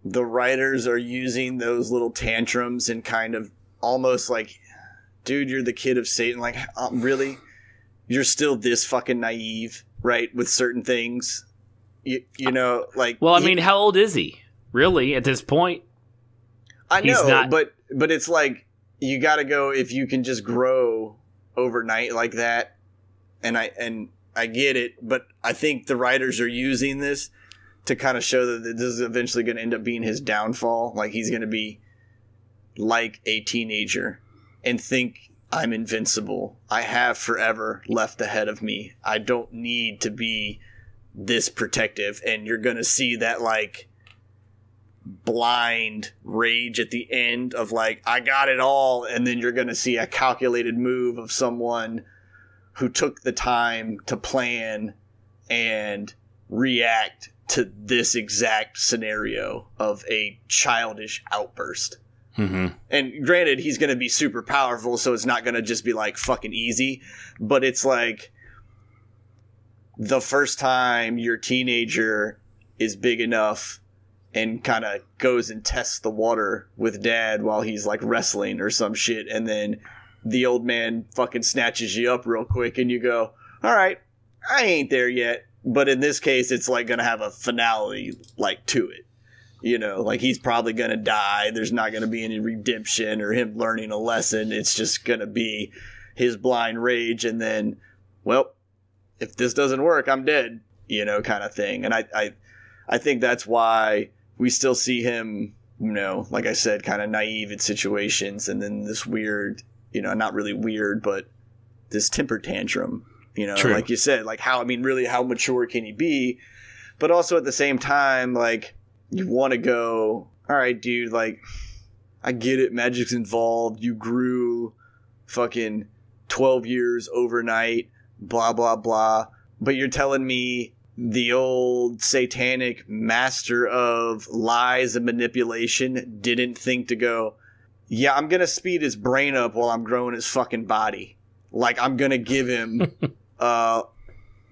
the writers are using those little tantrums and kind of almost like, dude, you're the kid of Satan. Like, really? You're still this fucking naive, right? With certain things. You know, like... Well, I mean, how old is he? Really, at this point? I know, but it's like, you gotta go, if you can just grow overnight like that, and I get it, but I think the writers are using this to kind of show that this is eventually going to end up being his downfall. Like, he's going to be like a teenager and think, I'm invincible. I have forever left ahead of me. I don't need to be this protective. And you're going to see that, like, blind rage at the end of, like, I got it all. And then you're going to see a calculated move of someone who took the time to plan and react to this exact scenario of a childish outburst. Mm-hmm. And granted, he's going to be super powerful, so it's not going to just be like fucking easy, but it's like the first time your teenager is big enough and kind of goes and tests the water with dad while he's like wrestling or some shit, and then the old man fucking snatches you up real quick and you go, all right, I ain't there yet. But in this case, it's like going to have a finality like to it. You know, like he's probably going to die. There's not going to be any redemption or him learning a lesson. It's just going to be his blind rage. And then, well, if this doesn't work, I'm dead, you know, kind of thing. And I think that's why we still see him, you know, like I said, kind of naive in situations. And then this weird, you know, not really weird, but this temper tantrum. You know, True. Like you said, like really how mature can he be? But also at the same time, like, you want to go, all right, dude, like, I get it. Magic's involved. You grew fucking 12 years overnight, blah, blah, blah. But you're telling me the old satanic master of lies and manipulation didn't think to go, yeah, I'm going to speed his brain up while I'm growing his fucking body. Like, I'm going to give him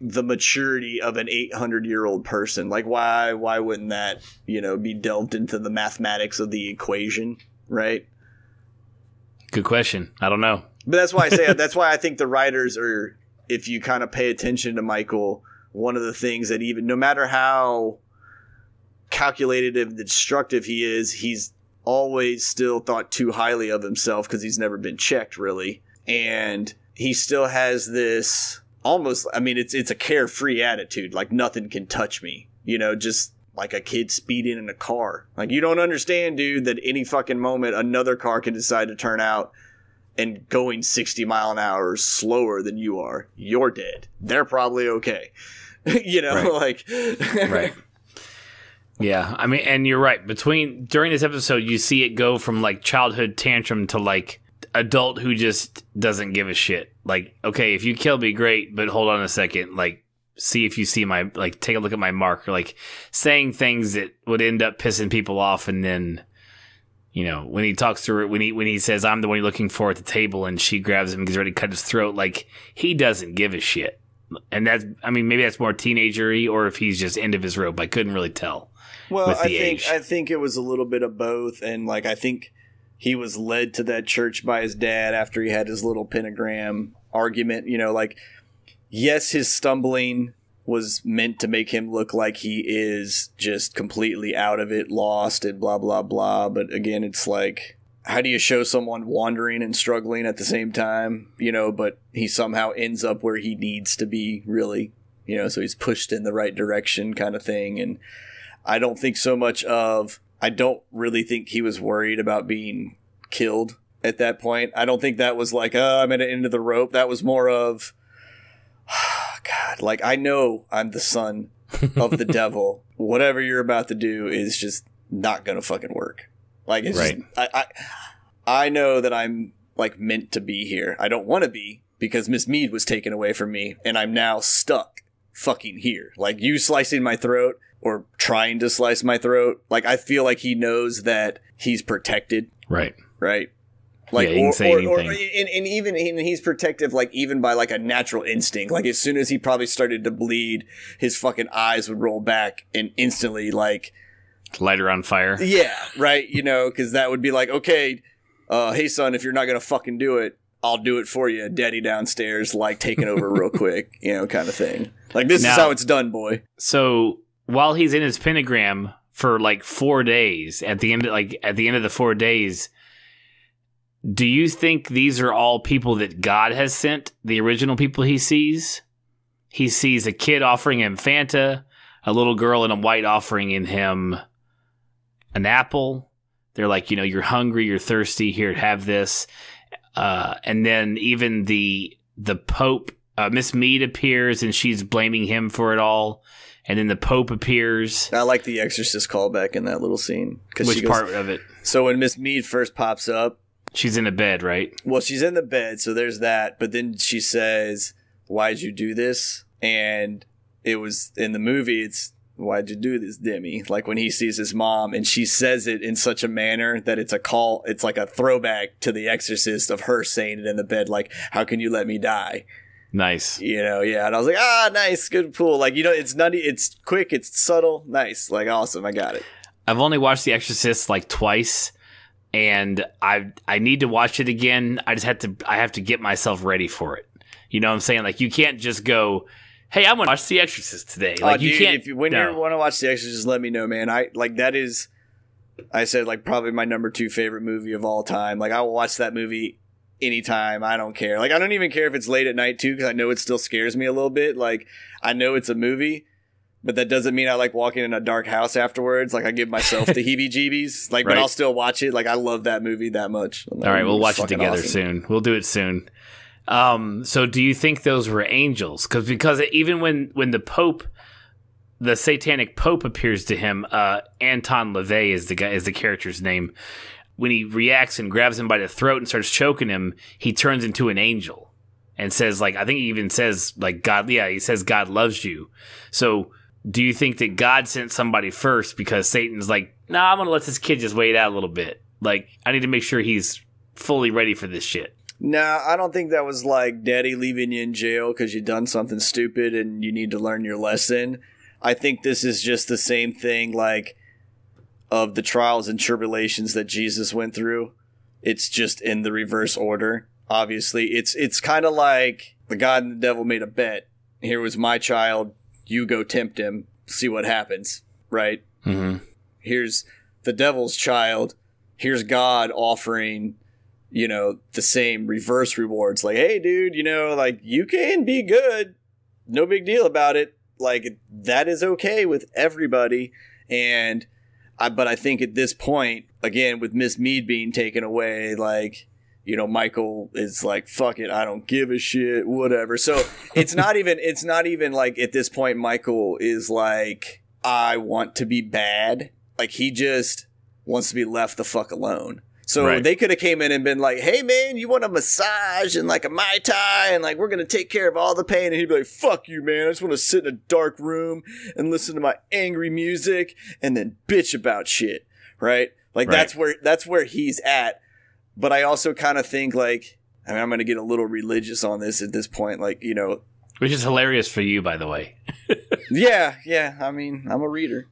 the maturity of an 800-year-old person. Like, why wouldn't that, you know, be delved into the mathematics of the equation, right? Good question. I don't know. But that's why I say that's why I think the writers are, if you kind of pay attention to Michael, one of the things that even, no matter how calculated and destructive he is, he's always still thought too highly of himself because he's never been checked, really. And he still has this almost, I mean, it's a carefree attitude, like nothing can touch me, you know, just like a kid speeding in a car. Like, you don't understand, dude, that any fucking moment another car can decide to turn out and going 60 mile an hour slower than you are. You're dead. They're probably okay. You know, right. Like Right. Yeah, I mean, and you're right. During this episode, you see it go from like childhood tantrum to like adult who just doesn't give a shit. Like, okay, if you kill me, great, but hold on a second. Like, see if you see my, like, take a look at my mark. Or like saying things that would end up pissing people off. And then, you know, when he talks to her, when he says, I'm the one you're looking for at the table, and she grabs him and gets ready to cut his throat, like, he doesn't give a shit. And that's, I mean, maybe that's more teenager-y, or if he's just end of his rope. I couldn't really tell. Well, I think it was a little bit of both. And like, I think he was led to that church by his dad after he had his little pentagram argument. You know, like, yes, his stumbling was meant to make him look like he is just completely out of it, lost, and blah, blah, blah. But again, it's like, how do you show someone wandering and struggling at the same time? You know, but he somehow ends up where he needs to be, really. so he's pushed in the right direction kind of thing. And I don't think so much of, I don't really think he was worried about being killed at that point. I don't think that was like, I'm at the end of the rope. That was more of, God, like, I know I'm the son of the devil. Whatever you're about to do is just not going to fucking work. Like, it's right. just, I know that I'm like meant to be here. I don't want to be, because Miss Mead was taken away from me and I'm now stuck fucking here. Like, you slicing my throat or trying to slice my throat. Like, I feel like he knows that he's protected. Right. Right. Like, yeah, he can say anything. And even he's protective, like, even by like a natural instinct. Like, as soon as he probably started to bleed, his fucking eyes would roll back and instantly, like, light her on fire. Yeah. Right. Because that would be like, okay, hey son, if you're not going to fucking do it, I'll do it for you. Daddy downstairs, like, taking over real quick, kind of thing. Like, this is how it's done, boy. So while he's in his pentagram for like 4 days, at the end of the 4 days, do you think these are all people that God has sent? The original people he sees? He sees a kid offering him Fanta, a little girl in a white offering in him an apple. They're like, you're hungry, you're thirsty, here, have this. And then even the Pope, Miss Mead appears and she's blaming him for it all. And then the Pope appears. I like the Exorcist callback in that little scene. Which part of it? So when Miss Mead first pops up. She's in a bed, right? Well, she's in the bed, so there's that. But then she says, why'd you do this? And it was, in the movie, it's, why'd you do this, Demi? Like, when he sees his mom, and she says it in such a manner that it's it's like a throwback to the Exorcist of her saying it in the bed, like, how can you let me die? Nice. Yeah. And I was like, nice, good, cool. Like, it's nutty, it's quick, it's subtle, nice, like, awesome, I got it. I've only watched The Exorcist like twice, and I need to watch it again. I have to get myself ready for it. You know what I'm saying? Like, you can't just go, hey, I'm going to watch The Exorcist today. Like, you can't. When you want to watch The Exorcist, just let me know, man. That is, I said, like, probably my number 2 favorite movie of all time. Like, I will watch that movie anytime. I don't care. Like, I don't even care if it's late at night, too, because I know it still scares me a little bit. Like, I know it's a movie, but that doesn't mean I like walking in a dark house afterwards. Like, I give myself the heebie-jeebies. Like, right. But I'll still watch it. Like, I love that movie that much. All right, we'll watch it together soon. We'll do it soon. So do you think those were angels? Because even when the Pope, the satanic Pope, appears to him, Anton LaVey is the character's name. When he reacts and grabs him by the throat and starts choking him, he turns into an angel and says, like, I think he even says, like, God, yeah, he says God loves you. So do you think that God sent somebody first because Satan's like, I'm going to let this kid just wait out a little bit. Like, I need to make sure he's fully ready for this shit. No, I don't think that was like daddy leaving you in jail because you done something stupid and you need to learn your lesson. I think this is just the same thing, like, of the trials and tribulations that Jesus went through. It's just in the reverse order. Obviously, it's kind of like the God and the devil made a bet. Here was my child. You go tempt him. See what happens, right? Mm-hmm. Here's the devil's child. Here's God offering, the same reverse rewards. Like, hey, dude, like, you can be good. No big deal about it. Like, that is okay with everybody. But I think at this point, again, with Miss Mead being taken away, like, Michael is like, fuck it, I don't give a shit, whatever. So it's not even like at this point, Michael is like, I want to be bad. Like, he just wants to be left the fuck alone. So right. They could have came in and been like, hey, man, you want a massage and like a Mai Tai and like we're going to take care of all the pain. And he'd be like, fuck you, man. I just want to sit in a dark room and listen to my angry music and then bitch about shit. Right? Like right. That's where he's at. But I also kind of think like, I'm going to get a little religious on this at this point. Like, which is hilarious for you, by the way. Yeah. I mean, I'm a reader.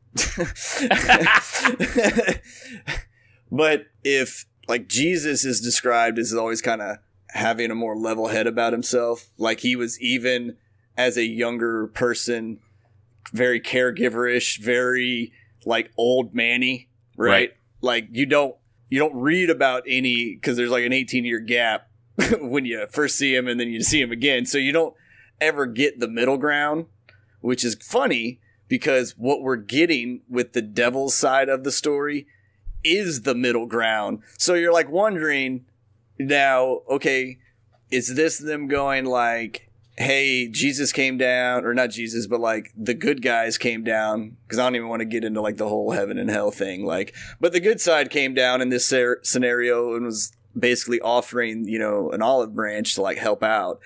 But if, like, Jesus is described as always kind of having a more level head about himself, like he was, even as a younger person, very caregiverish, very, like, old manny, right? Like, you don't read about any, because there's like an 18-year gap when you first see him and then you see him again. So you don't ever get the middle ground which is funny because what we're getting with the devil's side of the story is the middle ground. So you're like wondering now, okay, is this them going like, hey, Jesus came down, or not Jesus, but like the good guys came down, because I don't even want to get into like the whole heaven and hell thing, like, but the good side came down in this scenario and was basically offering, you know, an olive branch to like help out.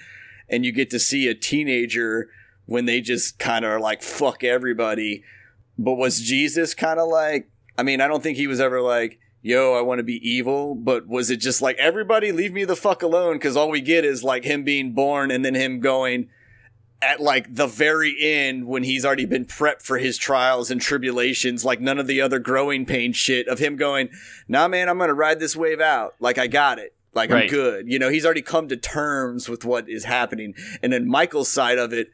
And you get to see a teenager when they just kind of are like, fuck everybody. But was Jesus kind of like, I mean, I don't think he was ever like, yo, I want to be evil. But was it just like, everybody leave me the fuck alone? Because all we get is like him being born and then him going at like the very end when he's already been prepped for his trials and tribulations, like none of the other growing pain shit of him going, nah, man, I'm going to ride this wave out. Like, I got it. Like, right. I'm good. You know, he's already come to terms with what is happening. And then Michael's side of it,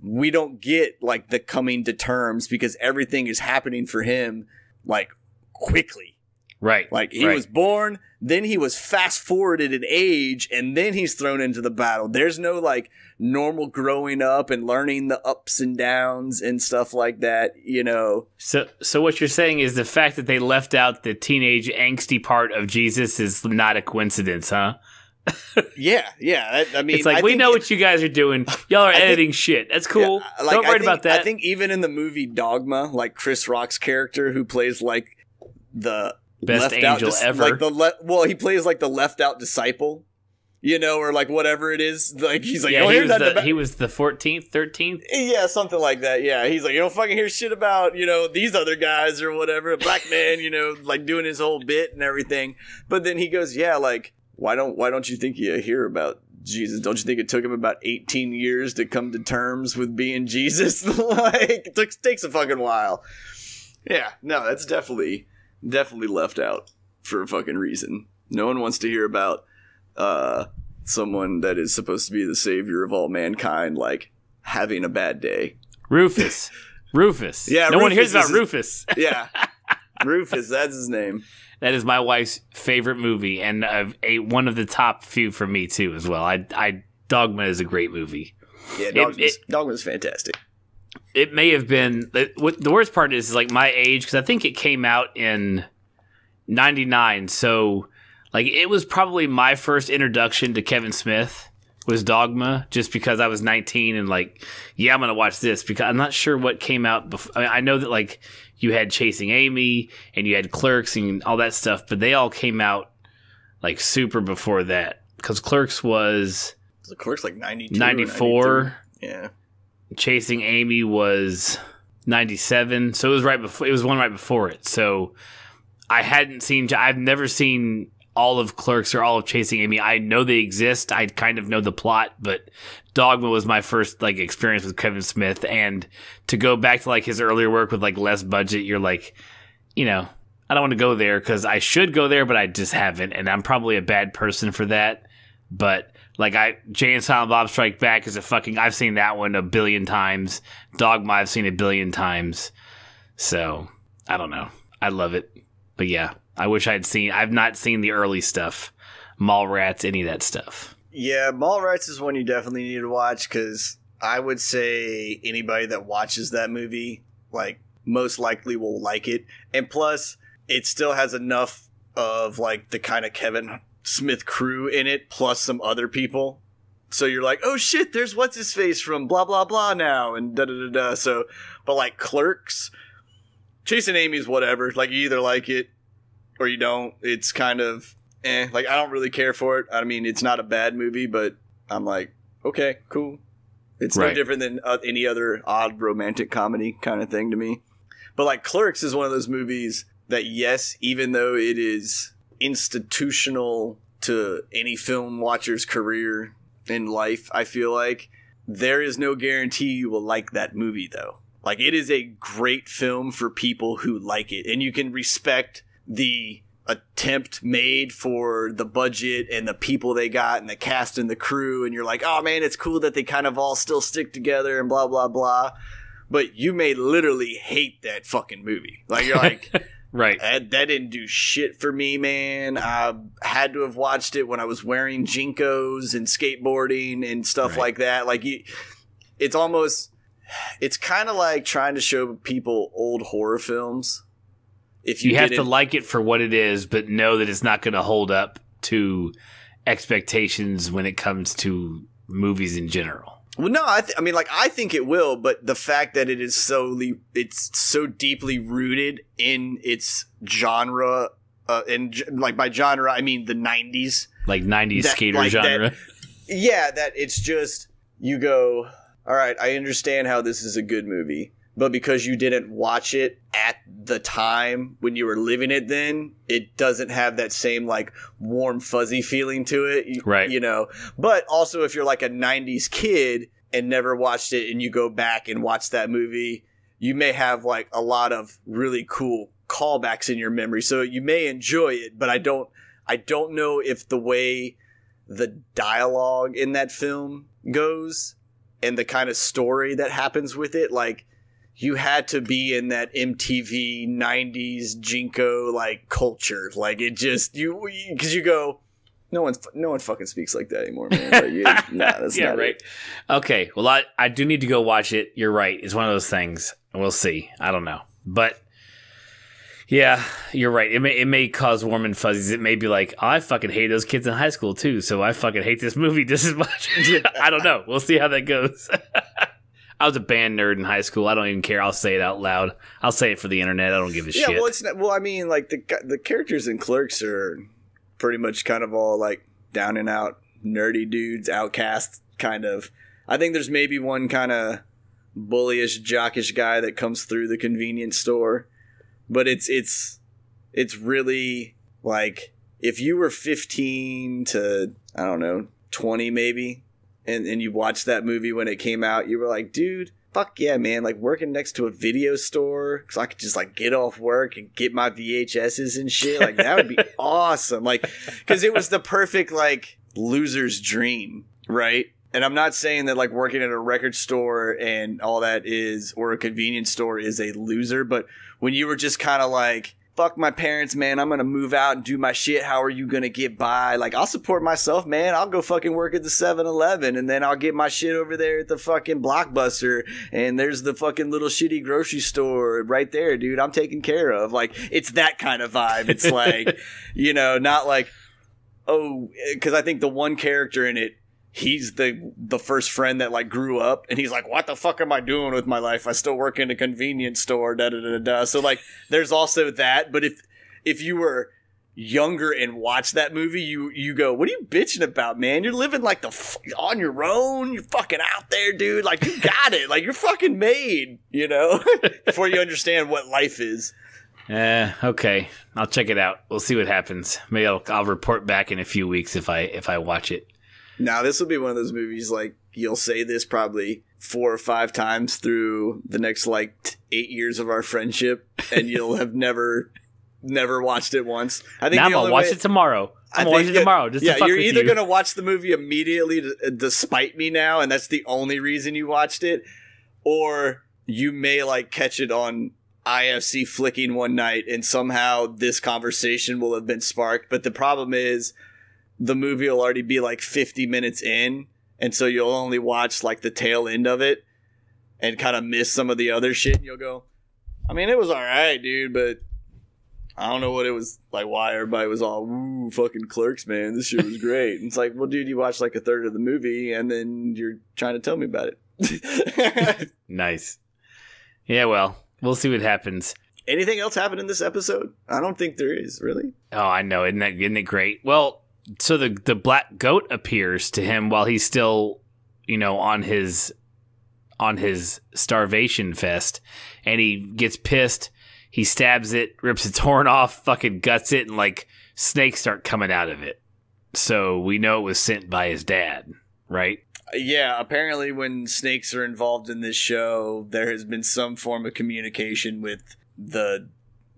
we don't get like the coming to terms because everything is happening for him like quickly. Right. Like he was born, then he was fast forwarded in age, and then he's thrown into the battle. There's no like normal growing up and learning the ups and downs and stuff like that, you know. So what you're saying is the fact that they left out the teenage angsty part of Jesus is not a coincidence, huh? Yeah. I mean, it's like, we know what you guys are doing. Y'all are editing shit. That's cool. Yeah, like, don't worry about that. I think even in the movie Dogma, like Chris Rock's character who plays like the best angel ever. Like he plays like the left out disciple, you know, or like whatever it is. Like he's like, he was the 14th, 13th. Yeah, something like that. Yeah, he's like, you don't fucking hear shit about, you know, these other guys or whatever. Black man, you know, like doing his whole bit and everything. But then he goes, yeah, like why don't you think you hear about Jesus? Don't you think it took him about 18 years to come to terms with being Jesus? Like it takes a fucking while. Yeah, no, that's definitely left out for a fucking reason. No one wants to hear about someone that is supposed to be the savior of all mankind, like, having a bad day. Rufus. Yeah, no one hears about Rufus. Yeah. Rufus, that's his name. That is my wife's favorite movie, and one of the top few for me, too, as well. Dogma is a great movie. Yeah, Dogma's fantastic. It may have been what the worst part is like my age, because I think it came out in 99. So like it was probably my first introduction to Kevin Smith was Dogma, just because I was 19 and like, yeah, I'm going to watch this, because I'm not sure what came out before. I mean, I know that like you had Chasing Amy and you had Clerks and all that stuff, but they all came out like super before that, because Clerks was like 92, 94. Yeah. Chasing Amy was 97, so it was right before. It was one right before it. So I've never seen all of Clerks or all of Chasing Amy. I know they exist. I kind of know the plot, but Dogma was my first like experience with Kevin Smith. And to go back to like his earlier work with like less budget, you're like, you know, I don't want to go there because I should go there, but I just haven't, and I'm probably a bad person for that. But like Jay and Silent Bob Strike Back is I've seen that one a billion times. Dogma I've seen a billion times. So I don't know. I love it. But yeah, I wish I've not seen the early stuff. Mallrats, any of that stuff. Yeah, Mallrats is one you definitely need to watch, because I would say anybody that watches that movie, like, most likely will like it. And plus, it still has enough of like the kind of Kevin Smith crew in it, plus some other people. So you're like, oh shit, there's what's his face from blah blah blah now, and da da da da. So, but like Clerks, Chasing Amy's whatever. Like you either like it or you don't. It's kind of like I don't really care for it. I mean, it's not a bad movie, but I'm like, okay, cool. It's no different than any other odd romantic comedy kind of thing to me. But like Clerks is one of those movies that, yes, even though it is institutional to any film watcher's career in life, I feel like there is no guarantee you will like that movie, though. Like, it is a great film for people who like it, and you can respect the attempt made for the budget and the people they got and the cast and the crew, and you're like, oh man, it's cool that they kind of all still stick together and blah blah blah. But you may literally hate that fucking movie. Like, you're like, right, that didn't do shit for me, man. I had to have watched it when I was wearing Jinkos and skateboarding and stuff like that. Like, it's almost, it's kind of like trying to show people old horror films. If you have to like it for what it is, but know that it's not going to hold up to expectations when it comes to movies in general. Well, no, I think it will, but the fact that it's so deeply rooted in its genre, and like by genre I mean the 90s, like 90s skater genre. That it's just, you go, all right, I understand how this is a good movie, but because you didn't watch it at the time when you were living it then, it doesn't have that same like warm fuzzy feeling to it. Right. You know, but also if you're like a 90s kid and never watched it and you go back and watch that movie, you may have like a lot of really cool callbacks in your memory. So you may enjoy it, but I don't know if the way the dialogue in that film goes and the kind of story that happens with it, like, you had to be in that MTV 90s Jinko like culture. Like, it just, because you go, no one fucking speaks like that anymore, man. Like, that's not right. it. Okay, well, I do need to go watch it. You're right. It's one of those things. We'll see. I don't know. But yeah, you're right. It may cause warm and fuzzies. It may be like, oh, I fucking hate those kids in high school too, so I fucking hate this movie just as much. I don't know. We'll see how that goes. I was a band nerd in high school. I don't even care. I'll say it out loud. I'll say it for the internet. I don't give a shit. Yeah, well, it's not, well, I mean, like the characters in Clerks are pretty much kind of all like down and out nerdy dudes, outcasts kind of. I think there's maybe one kind of bullyish, jockish guy that comes through the convenience store, but it's really like, if you were 15 to, I don't know, 20 maybe, and you watched that movie when it came out, you were like, dude, fuck yeah, man. Like, working next to a video store so I could just like get off work and get my VHSs and shit. Like, that would be awesome. Like, because it was the perfect like loser's dream, right? And I'm not saying that like working at a record store and all that is, or a convenience store is a loser, but when you were just kind of like, fuck my parents, man, I'm gonna move out and do my shit. How are you gonna get by? Like, I'll support myself, man. I'll go fucking work at the 7-Eleven, and then I'll get my shit over there at the fucking Blockbuster, and there's the fucking little shitty grocery store right there, dude. I'm taken care of. Like, it's that kind of vibe. It's like, you know, not like, oh, because I think the one character in it, he's the first friend that like grew up, and he's like, what the fuck am I doing with my life? I still work in a convenience store, da da da da. So like, there's also that. But if you were younger and watched that movie, you go, what are you bitching about, man? You're living like on your own. You're fucking out there, dude. Like, you got it. Like, you're fucking made, you know, before you understand what life is. Okay. I'll check it out. We'll see what happens. Maybe I'll report back in a few weeks if I watch it. Now, this will be one of those movies, like, you'll say this probably 4 or 5 times through the next, like, 8 years of our friendship, and you'll have never watched it once. I think now I'm going to watch it tomorrow. I'm going to watch it tomorrow. Just to fuck you're with either you. going to watch the movie immediately despite me now, and that's the only reason you watched it, or you may, like, catch it on IFC flicking one night, and somehow this conversation will have been sparked. But the problem is, the movie will already be like 50 minutes in, and so you'll only watch like the tail end of it and kind of miss some of the other shit, and you'll go, I mean, it was alright, dude, but I don't know what it was like, why everybody was all, ooh, fucking Clerks, man, this shit was great. And it's like, well, dude, you watched like a third of the movie, and then you're trying to tell me about it. Nice. Yeah, well, we'll see what happens. Anything else happen in this episode? I don't think there is, really. Oh, I know. Isn't it great? Well, so the black goat appears to him while he's still, you know, on his starvation fest, and he gets pissed. He stabs it, rips its horn off, fucking guts it, and like snakes start coming out of it. So we know it was sent by his dad, right? Yeah, apparently when snakes are involved in this show, there has been some form of communication with the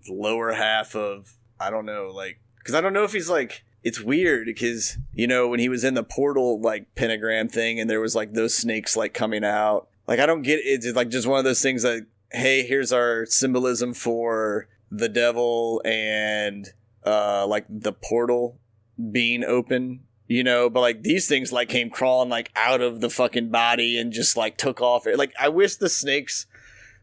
lower half of, I don't know, like, because I don't know if he's like, it's weird because, you know, when he was in the portal, like, pentagram thing, and there was, like, those snakes, like, coming out. Like, I don't get it. It's, like, just one of those things that, hey, here's our symbolism for the devil and, like, the portal being open you know, but like these things like came crawling like out of the fucking body and just like took off. Like I wish the snakes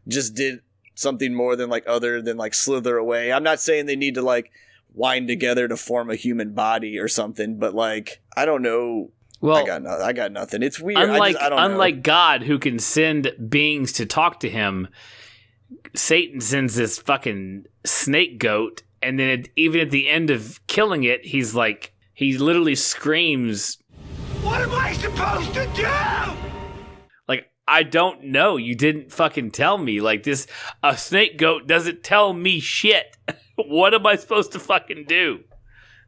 just did something more than like other than like slither away. I'm not saying they need to like wind together to form a human body or something, but like I don't know. Well, I got nothing. It's weird. Unlike I don't know. unlike God, who can send beings to talk to him, Satan sends this fucking snake goat, and then even at the end of killing it, he literally screams, What am I supposed to do? like, I don't know. You didn't fucking tell me. Like a snake goat doesn't tell me shit. What am I supposed to fucking do?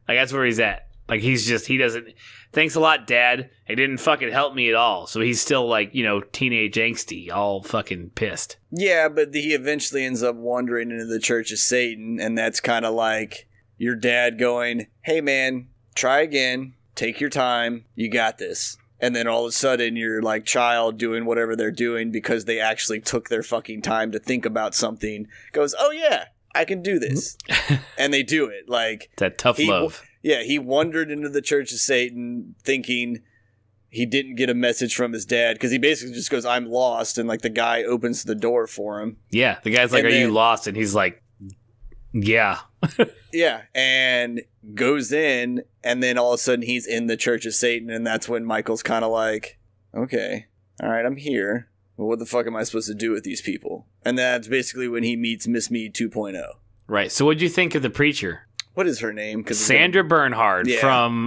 Like, that's where he's at. Like, he doesn't. Thanks a lot, Dad. He didn't fucking help me at all. So he's still like, teenage angsty, all fucking pissed. Yeah, but he eventually ends up wandering into the Church of Satan, and that's kind of like your dad going, hey man, try again, take your time, you got this. And then all of a sudden your like child doing whatever they're doing because they actually took their fucking time to think about something goes, oh yeah, I can do this. And they do it. Like that tough love. Yeah, he wandered into the Church of Satan thinking he didn't get a message from his dad because he basically just goes, I'm lost. And like the guy opens the door for him. Yeah, the guy's like, are you lost? And he's like, yeah. Yeah, and goes in, and then all of a sudden he's in the Church of Satan. And that's when Michael's kind of like, okay, all right, I'm here. Well, what the fuck am I supposed to do with these people? And that's basically when he meets Miss Me 2.0. Right. So what'd you think of the preacher? What is her name? Sandra Bernhard. Yeah.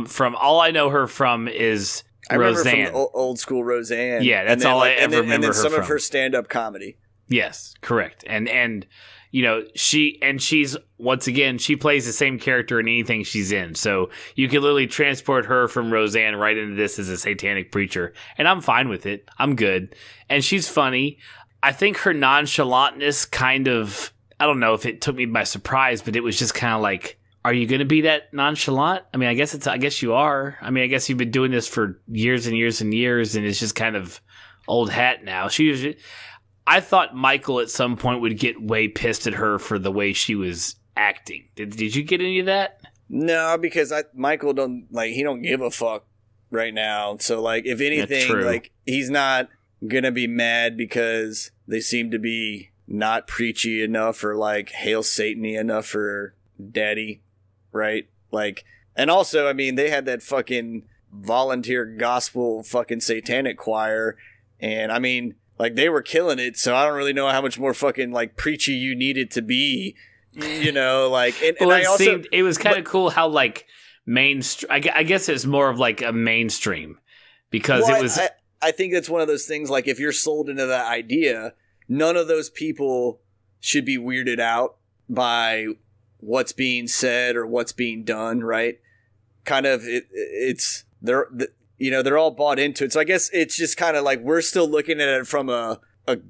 From all I know her from is I Roseanne. Remember from old school Roseanne. Yeah, that's all I ever remember and then her some from. of her stand-up comedy. Yes, correct. And she's once again, she plays the same character in anything she's in. So you can literally transport her from Roseanne right into this as a satanic preacher. And I'm fine with it. I'm good. And she's funny. I think her nonchalantness kind of, I don't know if it took me by surprise, but it was just kind of like, are you going to be that nonchalant? I mean, I guess you are. I mean, I guess you've been doing this for years and years and years, and it's just kind of old hat now. I thought Michael at some point would get way pissed at her for the way she was acting. Did you get any of that? No, because Michael don't give a fuck right now. So like, if anything, like he's not gonna be mad because they seem to be not preachy enough or like hail Satan-y enough for daddy. Right? Like, and also, I mean, they had that fucking volunteer gospel fucking satanic choir, and I mean, like, they were killing it, so I don't really know how much more fucking, like, preachy you needed to be, like, and well, it was kind of cool how, like, mainstream, I guess it's more of, like, a mainstream, because it was... I think that's one of those things, like, if you're sold into that idea, none of those people should be weirded out by what's being said or what's being done, right? Kind of, they're all bought into it. So I guess it's just kind of like we're still looking at it from a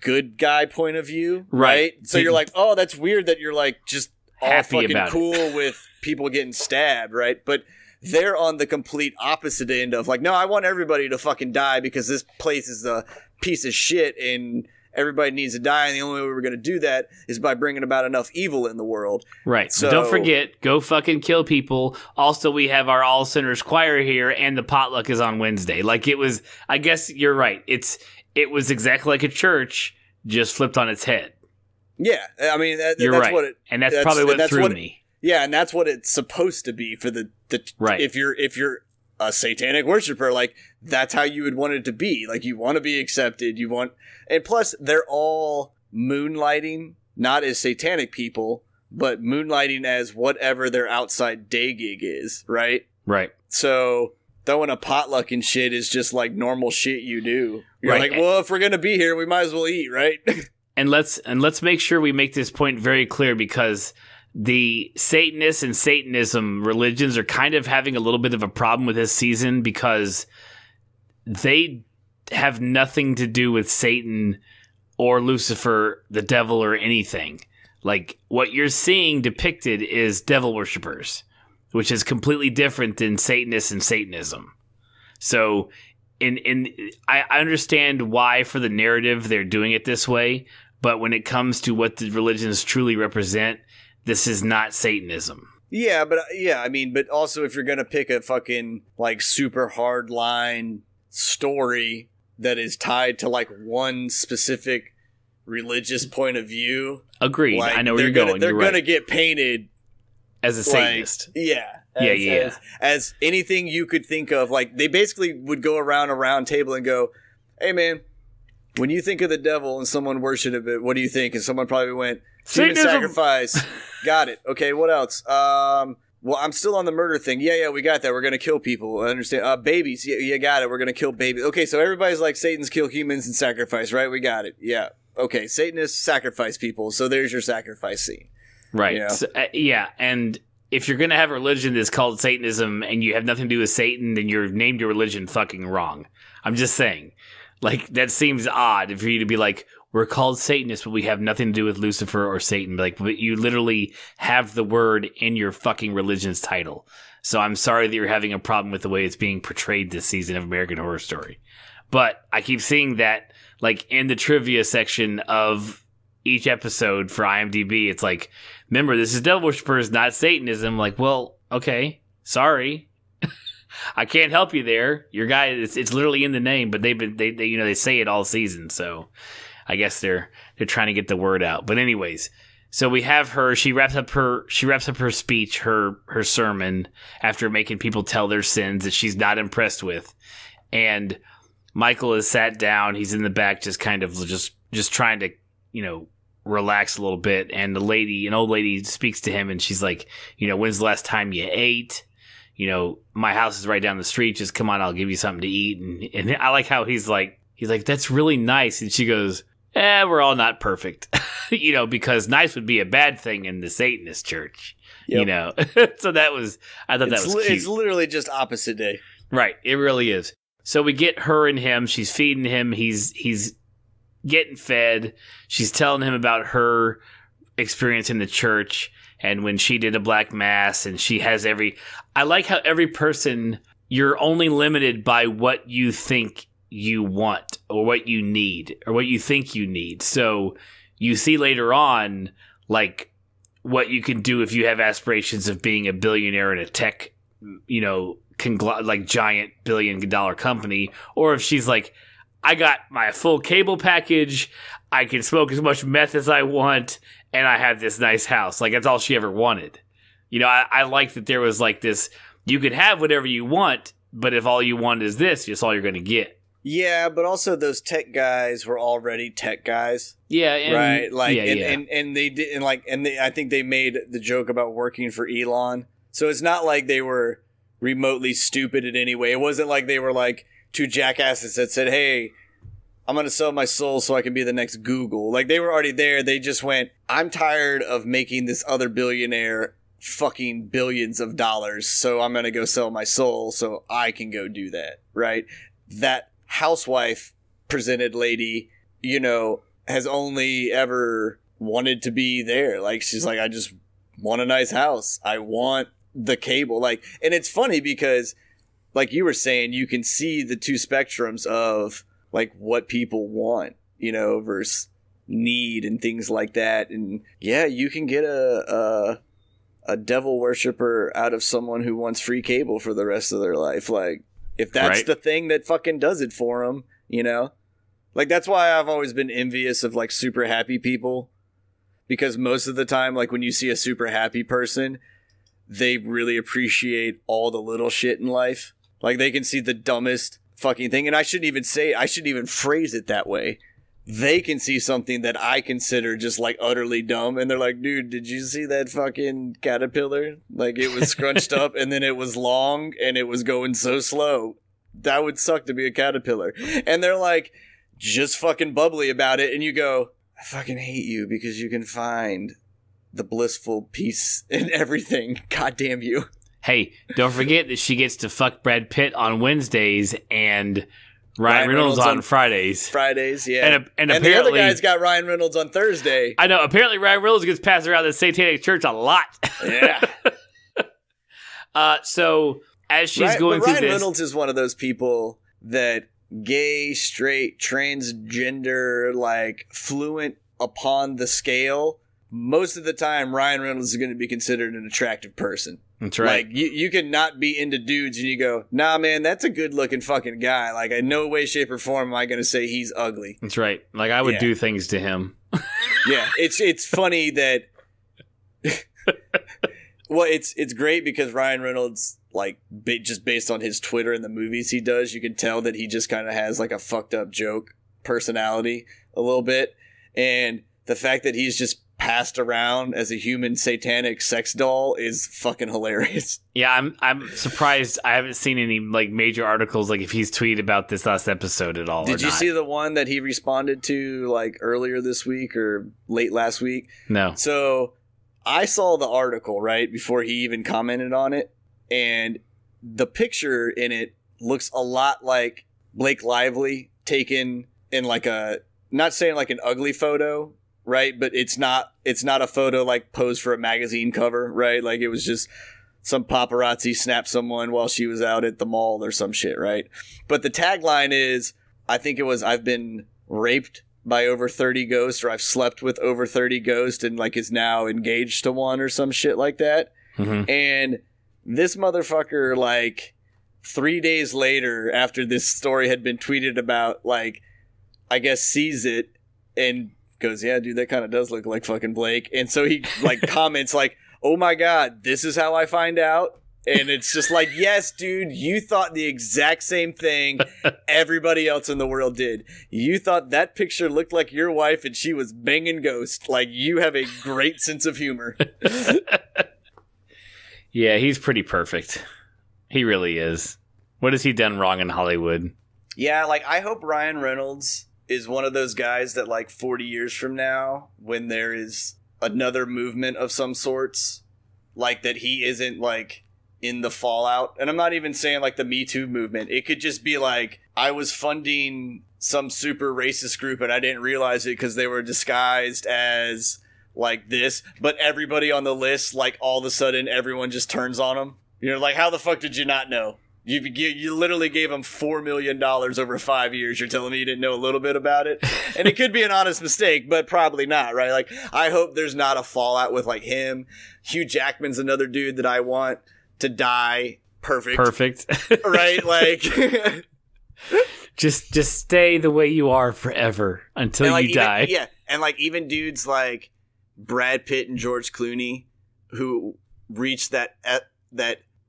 good guy point of view, right? So you're like, oh, that's weird that you're like just all happy fucking cool with people getting stabbed, right? But they're on the complete opposite end of like, no, I want everybody to fucking die because this place is a piece of shit and everybody needs to die, and the only way we're going to do that is by bringing about enough evil in the world. Right. So don't forget, go fucking kill people. Also, we have our All Sinners Choir here, and the potluck is on Wednesday. Like, it was, I guess you're right. It was exactly like a church, just flipped on its head. Yeah. I mean, you're that's right. what it... And that's probably what threw me. Yeah, and that's what it's supposed to be for the right. If you're a satanic worshiper, like, that's how you would want it to be. Like, you want to be accepted, and plus they're all moonlighting not as satanic people, but moonlighting as whatever their outside day gig is, right? So throwing a potluck and shit is just like normal shit you do. You're like, well, if we're gonna be here, we might as well eat, right? and let's make sure we make this point very clear, because the Satanists and Satanism religions are kind of having a little bit of a problem with this season, because they have nothing to do with Satan or Lucifer, the devil, or anything. Like, what you're seeing depicted is devil worshippers, which is completely different than Satanists and Satanism. So I understand why for the narrative they're doing it this way, but when it comes to what the religions truly represent, this is not Satanism. Yeah, but I mean, but also if you're gonna pick a fucking like super hard line story that is tied to like one specific religious point of view, agreed. like, I know where you're going. They're You're gonna right. get painted As a Satanist. As anything you could think of. Like they basically would go around a round table and go, "Hey man, when you think of the devil and someone worship it, what do you think?" And someone probably went, "Human sacrifice." Got it. Okay, what else? Well, I'm still on the murder thing. Yeah, we got that. We're gonna kill people. I understand. Babies. Yeah, you got it. We're gonna kill babies. Okay, so everybody's like, Satan's kill humans and sacrifice, right? We got it. Yeah. Okay, Satanists sacrifice people. So there's your sacrifice scene. Right. Yeah. So, and if you're gonna have a religion that's called Satanism and you have nothing to do with Satan, then you're named your religion fucking wrong. I'm just saying. Like, that seems odd for you to be like, we're called Satanists, but we have nothing to do with Lucifer or Satan. Like, but you literally have the word in your fucking religion's title. So I'm sorry that you're having a problem with the way it's being portrayed this season of American Horror Story. But I keep seeing that, like, in the trivia section of each episode for IMDb, it's like, remember, this is Devil Worshippers, not Satanism. Like, well, okay, sorry. I can't help you there. Your guy, it's literally in the name, but they say it all season, so I guess they're trying to get the word out. But anyways, so we have her. She wraps up her speech, her sermon, after making people tell their sins that she's not impressed with. And Michael is sat down. He's in the back, just kind of just trying to, relax a little bit. And an old lady speaks to him, and she's like, when's the last time you ate? My house is right down the street. Just come on, I'll give you something to eat. And I like how he's like, that's really nice. And she goes, we're all not perfect, because nice would be a bad thing in the Satanist church, So I thought that was cute. It's literally just opposite day. Right. It really is. So we get her and him. She's feeding him. He's getting fed. She's telling him about her experience in the church and when she did a black mass, and she has I like how every person, you're only limited by what you think you want or what you need or what you think you need. So you see later on, like, what you can do if you have aspirations of being a billionaire in a tech, like giant $1 billion company, or if she's like, I got my full cable package, I can smoke as much meth as I want, and I have this nice house. Like, that's all she ever wanted. I like that there was like this, you could have whatever you want, but if all you want is this, just all you're going to get. Yeah, but also those tech guys were already tech guys. Yeah, right. Like, and they did, and I think they made the joke about working for Elon. So it's not like they were remotely stupid in any way. It wasn't like they were like two jackasses that said, "Hey, I'm going to sell my soul so I can be the next Google." Like, they were already there. They just went, "I'm tired of making this other billionaire fucking billions of dollars, so I'm going to go sell my soul so I can go do that." Right? That housewife presented lady, has only ever wanted to be there. Like, she's like, I just want a nice house. I want the cable. Like, and it's funny because, like you were saying, you can see the two spectrums of like what people want, versus need and things like that. And yeah, you can get a devil worshiper out of someone who wants free cable for the rest of their life. Like, if that's right. The thing that fucking does it for them, like, that's why I've always been envious of like super happy people, because most of the time, like, when you see a super happy person, they really appreciate all the little shit in life. Like, they can see the dumbest fucking thing. And I shouldn't even phrase it that way. They can see something that I consider just like utterly dumb, and they're like, "Dude, did you see that fucking caterpillar? Like, it was scrunched up and then it was long and it was going so slow. That would suck to be a caterpillar." And they're like, just fucking bubbly about it. And you go, "I fucking hate you because you can find the blissful peace in everything. God damn you." Hey, don't forget that she gets to fuck Brad Pitt on Wednesdays and Ryan Reynolds on Fridays. Fridays, yeah. And apparently, the other guy's got Ryan Reynolds on Thursday. I know. Apparently, Ryan Reynolds gets passed around the Satanic Church a lot. Yeah. So, as she's going through Ryan this... Reynolds is one of those people that gay, straight, transgender, like, fluent upon the scale, most of the time Ryan Reynolds is going to be considered an attractive person. That's right. Like, you can not be into dudes and you go, nah, man, that's a good-looking fucking guy. Like, in no way, shape, or form am I going to say he's ugly. That's right. Like, I would do things to him. Yeah, it's funny that... Well, it's great because Ryan Reynolds, like, just based on his Twitter and the movies he does, you can tell that he just kind of has, like, a fucked-up joke personality a little bit. And the fact that he's just passed around as a human satanic sex doll is fucking hilarious. Yeah, I'm surprised I haven't seen any like major articles like if he's tweeted about this last episode at all. Did you see the one that he responded to like earlier this week or late last week? No. So I saw the article right before he even commented on it, and the picture in it looks a lot like Blake Lively taken in like a, not saying like an ugly photo, right? But it's not a photo like posed for a magazine cover, right? Like it was just some paparazzi snapped someone while she was out at the mall or some shit, right? But the tagline is, I think it was, I've been raped by over 30 ghosts, or I've slept with over 30 ghosts and like is now engaged to one or some shit like that. Mm-hmm. And this motherfucker, like 3 days later after this story had been tweeted about, like, I guess sees it and goes, yeah, dude, that kind of does look like fucking Blake. And so he like comments like, oh my God, this is how I find out. And it's just like, yes, dude, you thought the exact same thing everybody else in the world did. You thought that picture looked like your wife and she was banging ghosts. Like, you have a great sense of humor. Yeah, he's pretty perfect. He really is. What has he done wrong in Hollywood? Yeah, like, I hope Ryan Reynolds is one of those guys that like 40 years from now, when there is another movement of some sorts, like that he isn't like in the fallout. And I'm not even saying like the Me Too movement. It could just be like, I was funding some super racist group and I didn't realize it because they were disguised as like this, but everybody on the list, like all of a sudden everyone just turns on them. You're like, how the fuck did you not know? You literally gave him $4 million over 5 years. You're telling me you didn't know a little bit about it? And it could be an honest mistake, but probably not, right? Like, I hope there's not a fallout with, like, him. Hugh Jackman's another dude that I want to die perfect. Right? Like... just stay the way you are forever until you die. Yeah, and, like, even dudes like Brad Pitt and George Clooney, who reached that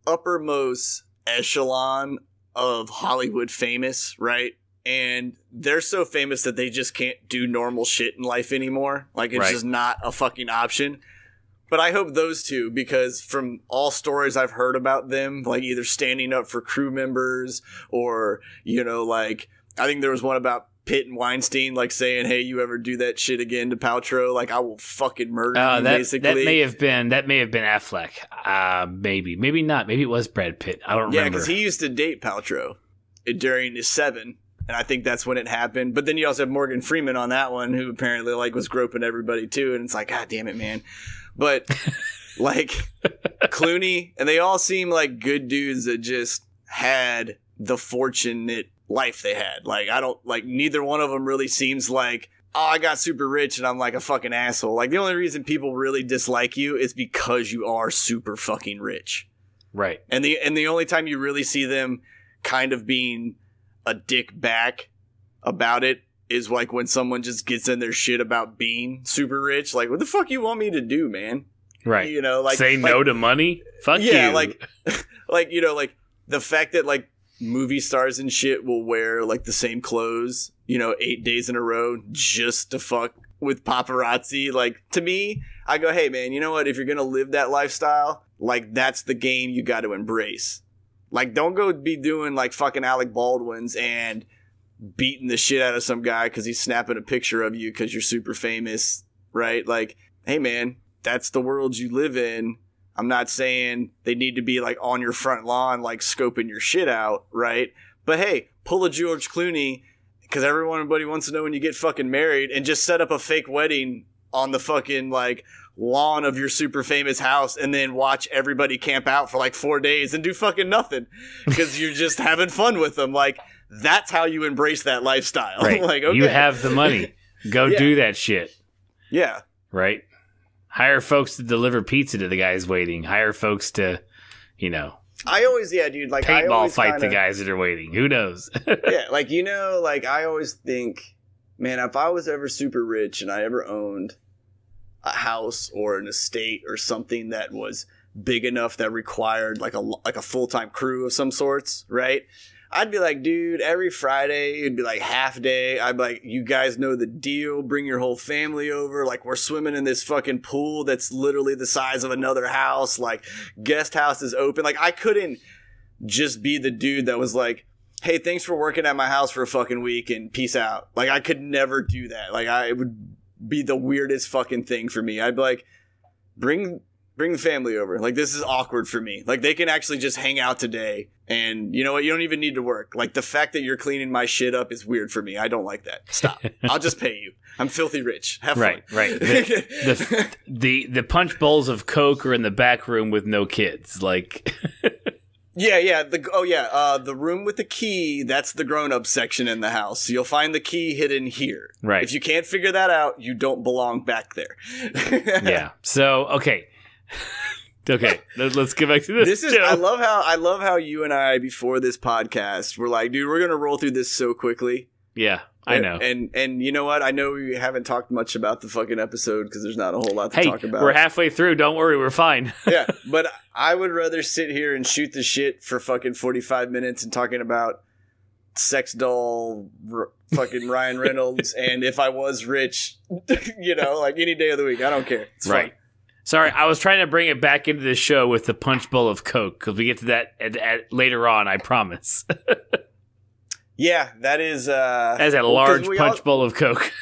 uppermost echelon of Hollywood famous, right? And they're so famous that they just can't do normal shit in life anymore. Like, it's just not a fucking option. But I hope those two, because from all stories I've heard about them, like either standing up for crew members or, you know, like, I think there was one about Pitt and Weinstein, like saying, hey, you ever do that shit again to Paltrow, like I will fucking murder you, basically. That may have been Affleck. Maybe not. Maybe it was Brad Pitt. I don't remember. Yeah, because he used to date Paltrow during his Seven, and I think that's when it happened. But then you also have Morgan Freeman on that one, who apparently like was groping everybody too, and it's like, God damn it, man. But like Clooney, and they all seem like good dudes that just had the fortunate life they had. Like, I don't, like, neither one of them really seems like, oh, I got super rich and I'm like a fucking asshole. Like, the only reason people really dislike you is because you are super fucking rich. Right. And the only time you really see them kind of being a dick back about it is like when someone just gets in their shit about being super rich. Like, what the fuck you want me to do, man? Right. You know, like, say no to money? Fuck you. Yeah, like, you know, like the fact that like movie stars and shit will wear like the same clothes, you know, 8 days in a row just to fuck with paparazzi. Like, to me, I go, hey man, you know what? If you're gonna live that lifestyle, like, that's the game you got to embrace. Like, don't go be doing like fucking Alec Baldwin's and beating the shit out of some guy because he's snapping a picture of you because you're super famous, right? Like, hey man, that's the world you live in. I'm not saying they need to be like on your front lawn, like scoping your shit out, right? But hey, pull a George Clooney, because everybody wants to know when you get fucking married, and just set up a fake wedding on the fucking like lawn of your super famous house, and then watch everybody camp out for like 4 days and do fucking nothing because you're just having fun with them. Like, that's how you embrace that lifestyle. Right. Like, okay, you have the money, go do that shit. Yeah. Right. Hire folks to deliver pizza to the guys waiting. Hire folks to, I always, dude, like I paintball always fight the guys that are waiting. Who knows? Yeah, like, I always think, man, if I was ever super rich and I ever owned a house or an estate or something that was big enough that required like a full-time crew of some sorts, right? I'd be like, dude, every Friday it'd be like half day. I'd be like, you guys know the deal. Bring your whole family over. Like, we're swimming in this fucking pool that's literally the size of another house. Like, guest house is open. Like, I couldn't just be the dude that was like, hey, thanks for working at my house for a fucking week and peace out. Like, I could never do that. Like, it would be the weirdest fucking thing for me. I'd be like, bring the family over. Like, this is awkward for me. Like, they can actually just hang out today. And you know what? You don't even need to work. Like, the fact that you're cleaning my shit up is weird for me. I don't like that. Stop. I'll just pay you. I'm filthy rich. Have fun. Right. The punch bowls of Coke are in the back room with no kids. Like, Yeah. The room with the key, that's the grown-up section in the house. So you'll find the key hidden here. Right. If you can't figure that out, you don't belong back there. Yeah. So, okay. Okay, let's get back to this. I love how you and I, before this podcast, were like, dude, we're gonna roll through this so quickly. Yeah, I know. And you know what? I know we haven't talked much about the fucking episode because there's not a whole lot to talk about. We're halfway through. Don't worry, we're fine. Yeah, but I would rather sit here and shoot the shit for fucking 45 minutes and talking about sex doll fucking Ryan Reynolds and if I was rich, like any day of the week. I don't care. It's fine. Sorry, I was trying to bring it back into the show with the punch bowl of Coke because we get to that at later on. I promise. Yeah, that is as a large punch bowl of Coke.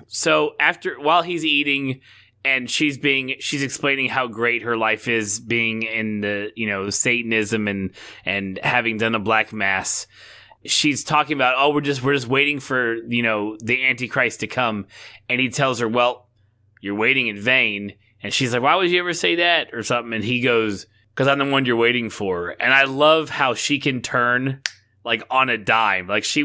So while he's eating, and she's explaining how great her life is being in the Satanism and having done a black mass. She's talking about, we're just waiting for the Antichrist to come, and he tells her, well, you're waiting in vain. And she's like, why would you ever say that? Or something. And he goes, because I'm the one you're waiting for. And I love how she can turn like on a dime. Like she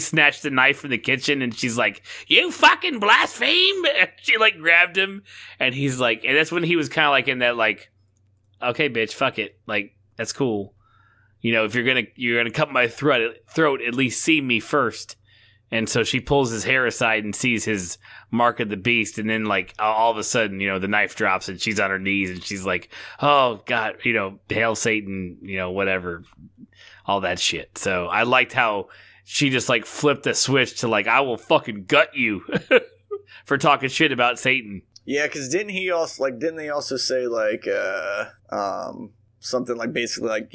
snatched the knife from the kitchen and she's like, you fucking blaspheme. And she like grabbed him. And he's like, and that's when he was kind of like in that like, okay, bitch, fuck it. Like, that's cool. If you're going to cut my throat, at least see me first. And so she pulls his hair aside and sees his mark of the beast. And then, like, all of a sudden, the knife drops and she's on her knees and she's like, oh, God, hail Satan, whatever, all that shit. So I liked how she just, like, flipped the switch to, like, I will fucking gut you for talking shit about Satan. Yeah, because didn't they also say, like, something like basically, like,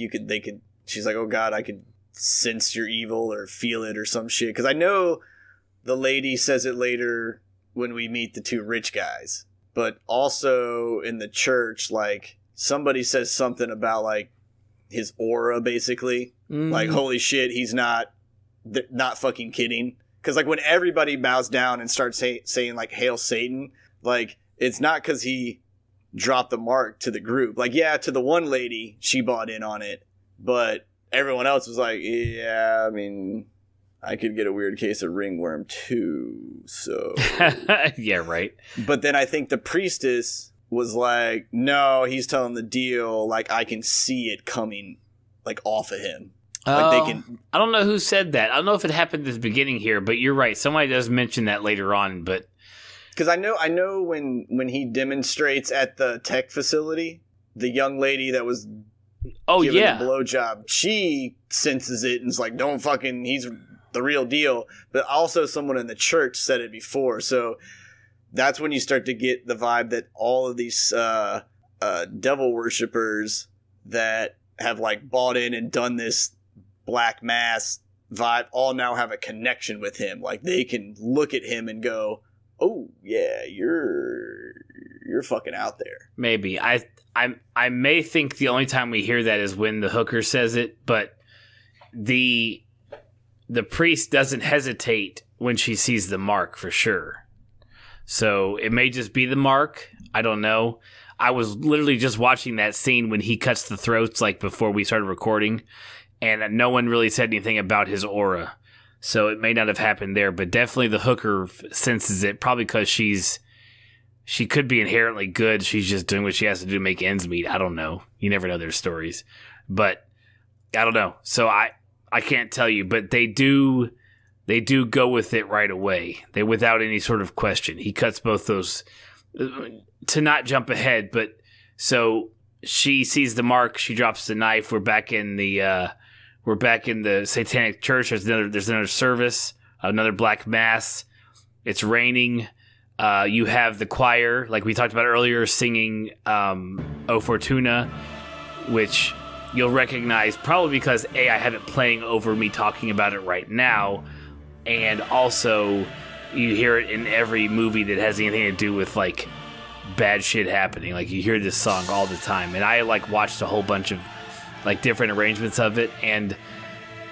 she's like, oh, God, I could sense your evil or feel it or some shit, because I know the lady says it later when we meet the two rich guys, but also in the church, like somebody says something about like his aura, basically like, holy shit, he's not fucking kidding, because like when everybody bows down and starts saying like hail Satan, like it's not because he dropped the mark to the group. Like, yeah, to the one lady, she bought in on it, but everyone else was like, yeah, I mean, I could get a weird case of ringworm too, so. Yeah, right. But then I think the priestess was like, no, he's telling the deal, like, I can see it coming, like, off of him. Like, they can. I don't know who said that. I don't know if it happened at the beginning here, but you're right. Somebody does mention that later on, but. Because I know when he demonstrates at the tech facility, the young lady that was giving a blowjob, she senses it and is like, don't fucking, he's the real deal. But also someone in the church said it before, so that's when you start to get the vibe that all of these devil worshippers that have like bought in and done this black mass vibe all now have a connection with him. Like they can look at him and go, oh yeah, you're fucking out there. Maybe. I may think the only time we hear that is when the hooker says it, but the priest doesn't hesitate when she sees the mark for sure. So it may just be the mark. I don't know. I was literally just watching that scene when he cuts the throats, like before we started recording, and no one really said anything about his aura. So it may not have happened there, but definitely the hooker senses it, probably because she's she could be inherently good. She's just doing what she has to do to make ends meet. I don't know. You never know their stories. But I don't know. So I can't tell you, but they do go with it right away. They without any sort of question. He cuts both those to not jump ahead, but so she sees the mark, she drops the knife. We're back in the Satanic Church. There's another service, another black mass. It's raining. You have the choir, like we talked about earlier, singing O Fortuna, which you'll recognize probably because I have it playing over me talking about it right now, and also you hear it in every movie that has anything to do with like bad shit happening. Like you hear this song all the time, and I like watched a whole bunch of like different arrangements of it, and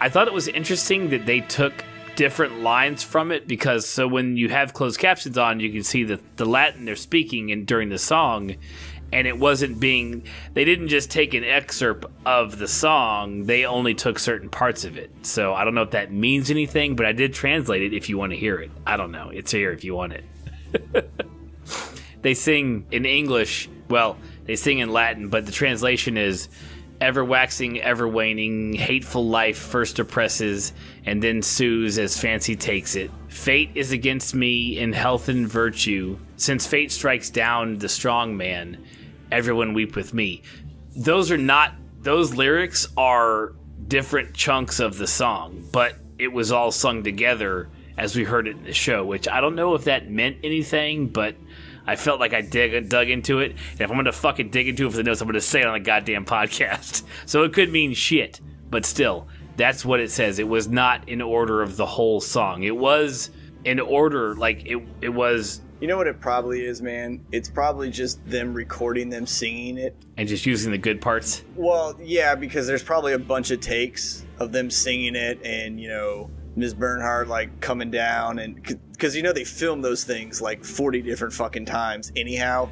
I thought it was interesting that they took different lines from it, because so when you have closed captions on, you can see the Latin they're speaking in during the song, and it wasn't being, they didn't just take an excerpt of the song, they only took certain parts of it. So I don't know if that means anything, but I did translate it if you want to hear it. I don't know. It's here if you want it. They sing in English, well, they sing in Latin, but the translation is, ever waxing, ever waning, hateful life first oppresses, and then sues as fancy takes it. Fate is against me in health and virtue. Since fate strikes down the strong man, everyone weep with me. Those lyrics are different chunks of the song, but it was all sung together as we heard it in the show, which I don't know if that meant anything, but I felt like I dug into it, and if I'm going to fucking dig into it for the notes, I'm going to say it on a goddamn podcast. So it could mean shit, but still, that's what it says. It was not in order of the whole song. It was in order, like, it was... You know what it probably is, man? It's probably just them recording them singing it. And just using the good parts? Well, yeah, because there's probably a bunch of takes of them singing it, and, you know, Ms. Bernhardt, like, coming down, and because, you know, they film those things, like, 40 different fucking times anyhow,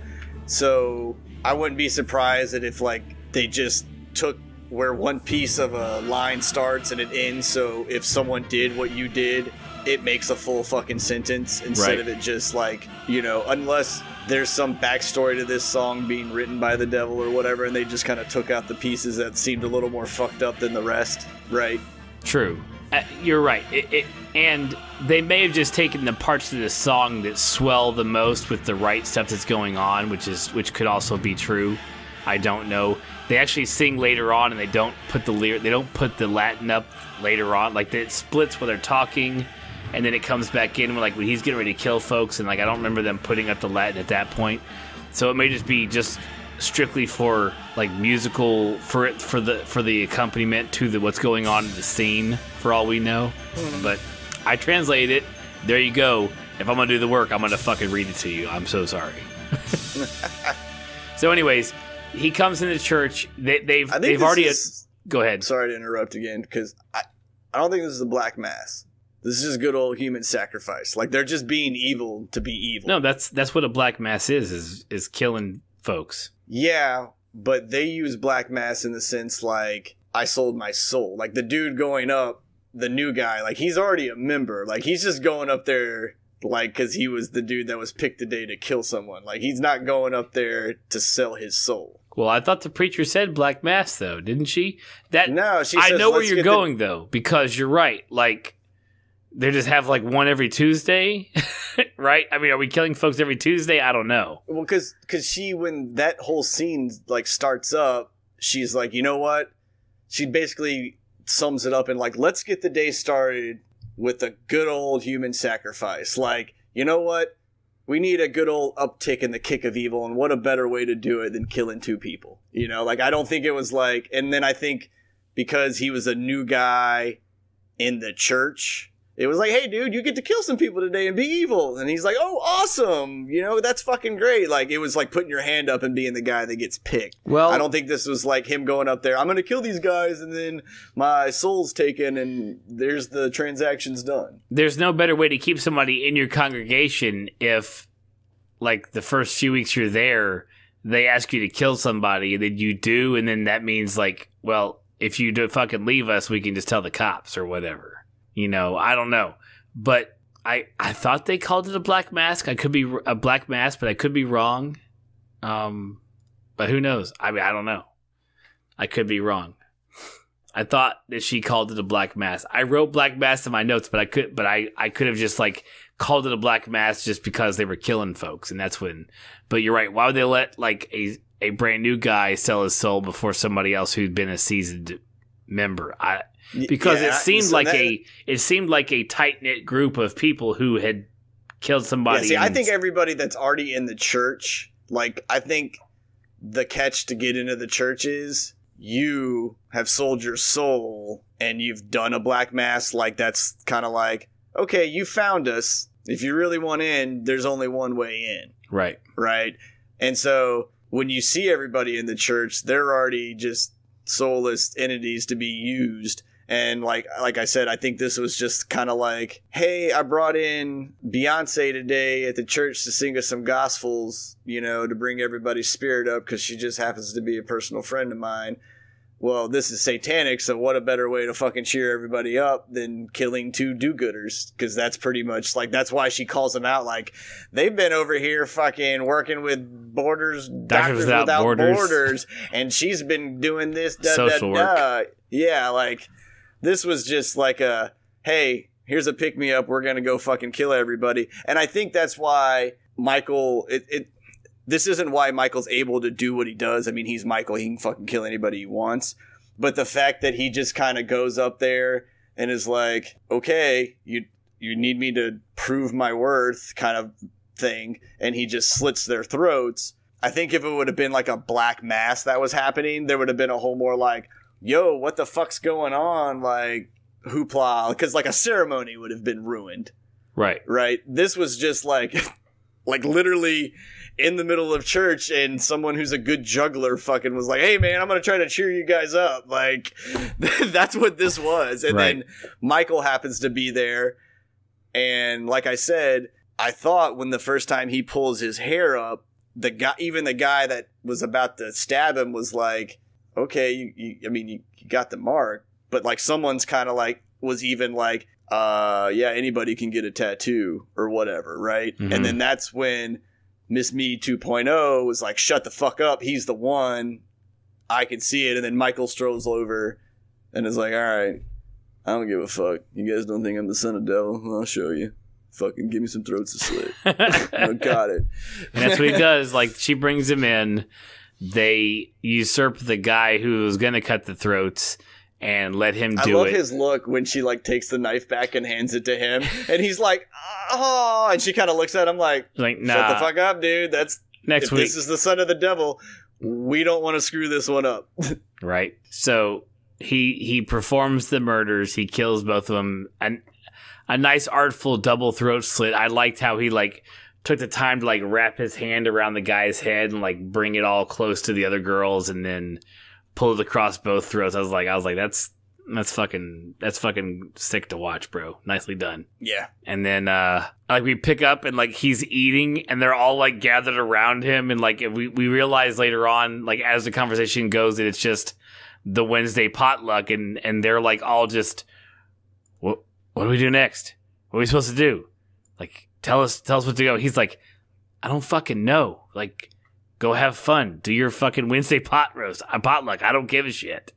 so I wouldn't be surprised that if, like, they just took where one piece of a line starts and it ends, so if someone did what you did, it makes a full fucking sentence, instead of it just, like, you know, unless there's some backstory to this song being written by the devil or whatever, and they just kind of took out the pieces that seemed a little more fucked up than the rest, right? True. You're right. And they may have just taken the parts of the song that swell the most with the right stuff that's going on, which could also be true. I don't know. They actually sing later on, and they don't put the Latin up later on. Like, it splits while they're talking, and then it comes back in when he's getting ready to kill folks, and like I don't remember them putting up the Latin at that point. So it may just be just strictly for like musical for the accompaniment to what's going on in the scene, for all we know. But I translate it. There you go. If I'm gonna do the work, I'm gonna fucking read it to you. I'm so sorry. So anyways, he comes into church. They've already go ahead. Sorry to interrupt again, because I don't think this is a black mass. This is just good old human sacrifice. Like, they're just being evil to be evil. No, that's what a black mass is killing folks. Yeah, but they use black mass in the sense, like, I sold my soul. Like, the dude going up, the new guy, like, he's already a member. Like, he's just going up there, like, because he was the dude that was picked today to kill someone. Like, he's not going up there to sell his soul. Well, I thought the preacher said black mass, though, didn't she? No, she says, I know where you're going, though, because you're right. Like, they just have, like, one every Tuesday, right? I mean, are we killing folks every Tuesday? I don't know. Well, because she, when that whole scene, like, starts up, she's like, you know what? She basically sums it up in, like, let's get the day started with a good old human sacrifice. Like, you know what? We need a good old uptick in the kick of evil, and what a better way to do it than killing two people? You know, like, I don't think it was like, and then I think because he was a new guy in the church, it was like, hey, dude, you get to kill some people today and be evil. And he's like, oh, awesome. You know, that's fucking great. Like, it was like putting your hand up and being the guy that gets picked. Well, I don't think this was like him going up there, I'm going to kill these guys, and then my soul's taken, and there's the transaction's done. There's no better way to keep somebody in your congregation if, like, the first few weeks you're there, they ask you to kill somebody, and then you do, and then that means, like, well, if you do fucking leave us, we can just tell the cops or whatever. You know, I don't know. But I thought they called it a black mask. I could be a black mask, but I could be wrong. But who knows? I mean, I don't know. I could be wrong. I thought that she called it a black mask. I wrote black mask in my notes, but I could have just like called it a black mask just because they were killing folks, and that's when. But you're right. Why would they let like a brand new guy sell his soul before somebody else who'd been a seasoned member? Because it seemed like a tight knit group of people who had killed somebody. Yeah, see, I think everybody that's already in the church, like I think the catch to get into the church is you have sold your soul and you've done a black mass. Like that's kind of like, okay, you found us. If you really want in, there's only one way in. Right. Right. And so when you see everybody in the church, they're already just soulless entities to be used. And like I said, I think this was just kind of like, hey, I brought in Beyonce today at the church to sing us some gospels, you know, to bring everybody's spirit up because she just happens to be a personal friend of mine. Well, this is satanic, so what a better way to fucking cheer everybody up than killing two do-gooders? Because that's pretty much, like, that's why she calls them out. Like, they've been over here fucking working with Doctors Without Borders, and she's been doing this, social work. Yeah, like, this was just like a, hey, here's a pick-me-up, we're gonna go fucking kill everybody. And I think that's why Michael, this isn't why Michael's able to do what he does. I mean, he's Michael. He can fucking kill anybody he wants. But the fact that he just kind of goes up there and is like, okay, you need me to prove my worth kind of thing. And he just slits their throats. I think if it would have been like a black mass that was happening, there would have been a whole more like, yo, what the fuck's going on? Like, hoopla. Because like a ceremony would have been ruined. Right. Right. This was just like literally in the middle of church, and someone who's a good juggler fucking was like, hey man, I'm gonna try to cheer you guys up. Like, that's what this was. And right. Then Michael happens to be there, and like I said, I thought when the first time he pulls his hair up, the guy that was about to stab him was like, okay, you got the mark, but like someone's kind of like was even like, yeah, anybody can get a tattoo or whatever, right? Mm-hmm. And then that's when Miss Me 2.0 was like, shut the fuck up, he's the one, I can see it. And then Michael strolls over and is like, all right, I don't give a fuck, you guys don't think I'm the son of devil, I'll show you, fucking give me some throats to slit. I got it. And that's what he does. Like, she brings him in, they usurp the guy who was gonna cut the throats and let him do it. I love his look when she like takes the knife back and hands it to him, and he's like, oh, and she kind of looks at him like, nah, shut the fuck up, dude, that's next week. This is the son of the devil, we don't want to screw this one up. Right. So he performs the murders, he kills both of them, and a nice artful double throat slit. I liked how he like took the time to like wrap his hand around the guy's head and like bring it all close to the other girls and then pull it across both throats. I was like, that's fucking sick to watch, bro. Nicely done. Yeah. And then like we pick up and like he's eating and they're all like gathered around him, and like we realize later on, like as the conversation goes, that it's just the Wednesday potluck, and they're like all just, what do we do next? What are we supposed to do? Like, tell us what to go. He's like, I don't fucking know. Like, go have fun. Do your fucking Wednesday potluck. I don't give a shit.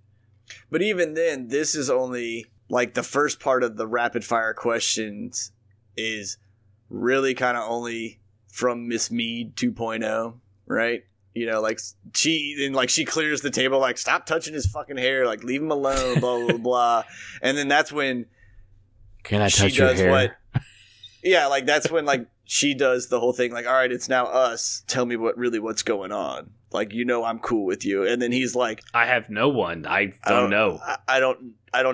But even then, this is only like the first part of the rapid fire questions is really kind of only from Miss Mead 2.0, right? You know, like she clears the table, like, stop touching his fucking hair, like leave him alone, blah blah blah. And then that's when can I touch your hair? Yeah, like that's when like she does the whole thing, like, all right, it's now us. Tell me what's going on. Like, you know, I'm cool with you. And then he's like, I have no one. I don't know. I don't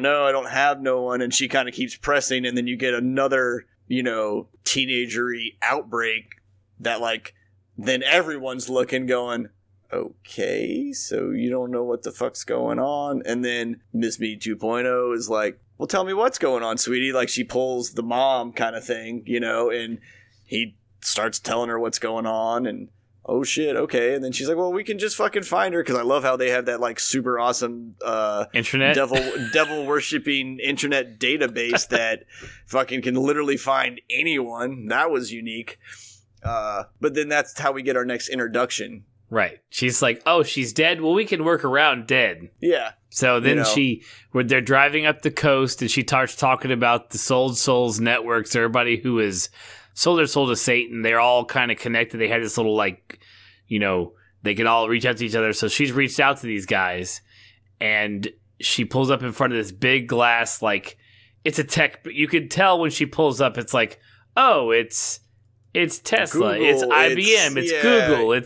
know. I don't have no one. And she kind of keeps pressing. And then you get another, you know, teenagery outbreak that like, then everyone's looking going, okay, so you don't know what the fuck's going on. And then Miss Me 2.0 is like, well, tell me what's going on, sweetie. Like, she pulls the mom kind of thing, you know, and he starts telling her what's going on. And oh shit, okay. And then she's like, well, we can just fucking find her, because I love how they have that like super awesome internet devil worshipping internet database that fucking can literally find anyone. That was unique. But then that's how we get our next introduction. Right. She's like, oh, she's dead? Well, we can work around dead. Yeah. So then they're driving up the coast, and she starts talking about the Sold Souls networks, everybody who is sold their soul to Satan. They're all kind of connected. They had this little, like, they can all reach out to each other. So she's reached out to these guys, and she pulls up in front of this big glass, like, it's a tech, but you could tell when she pulls up, it's like, oh, it's Tesla, Google, it's IBM, it's Google,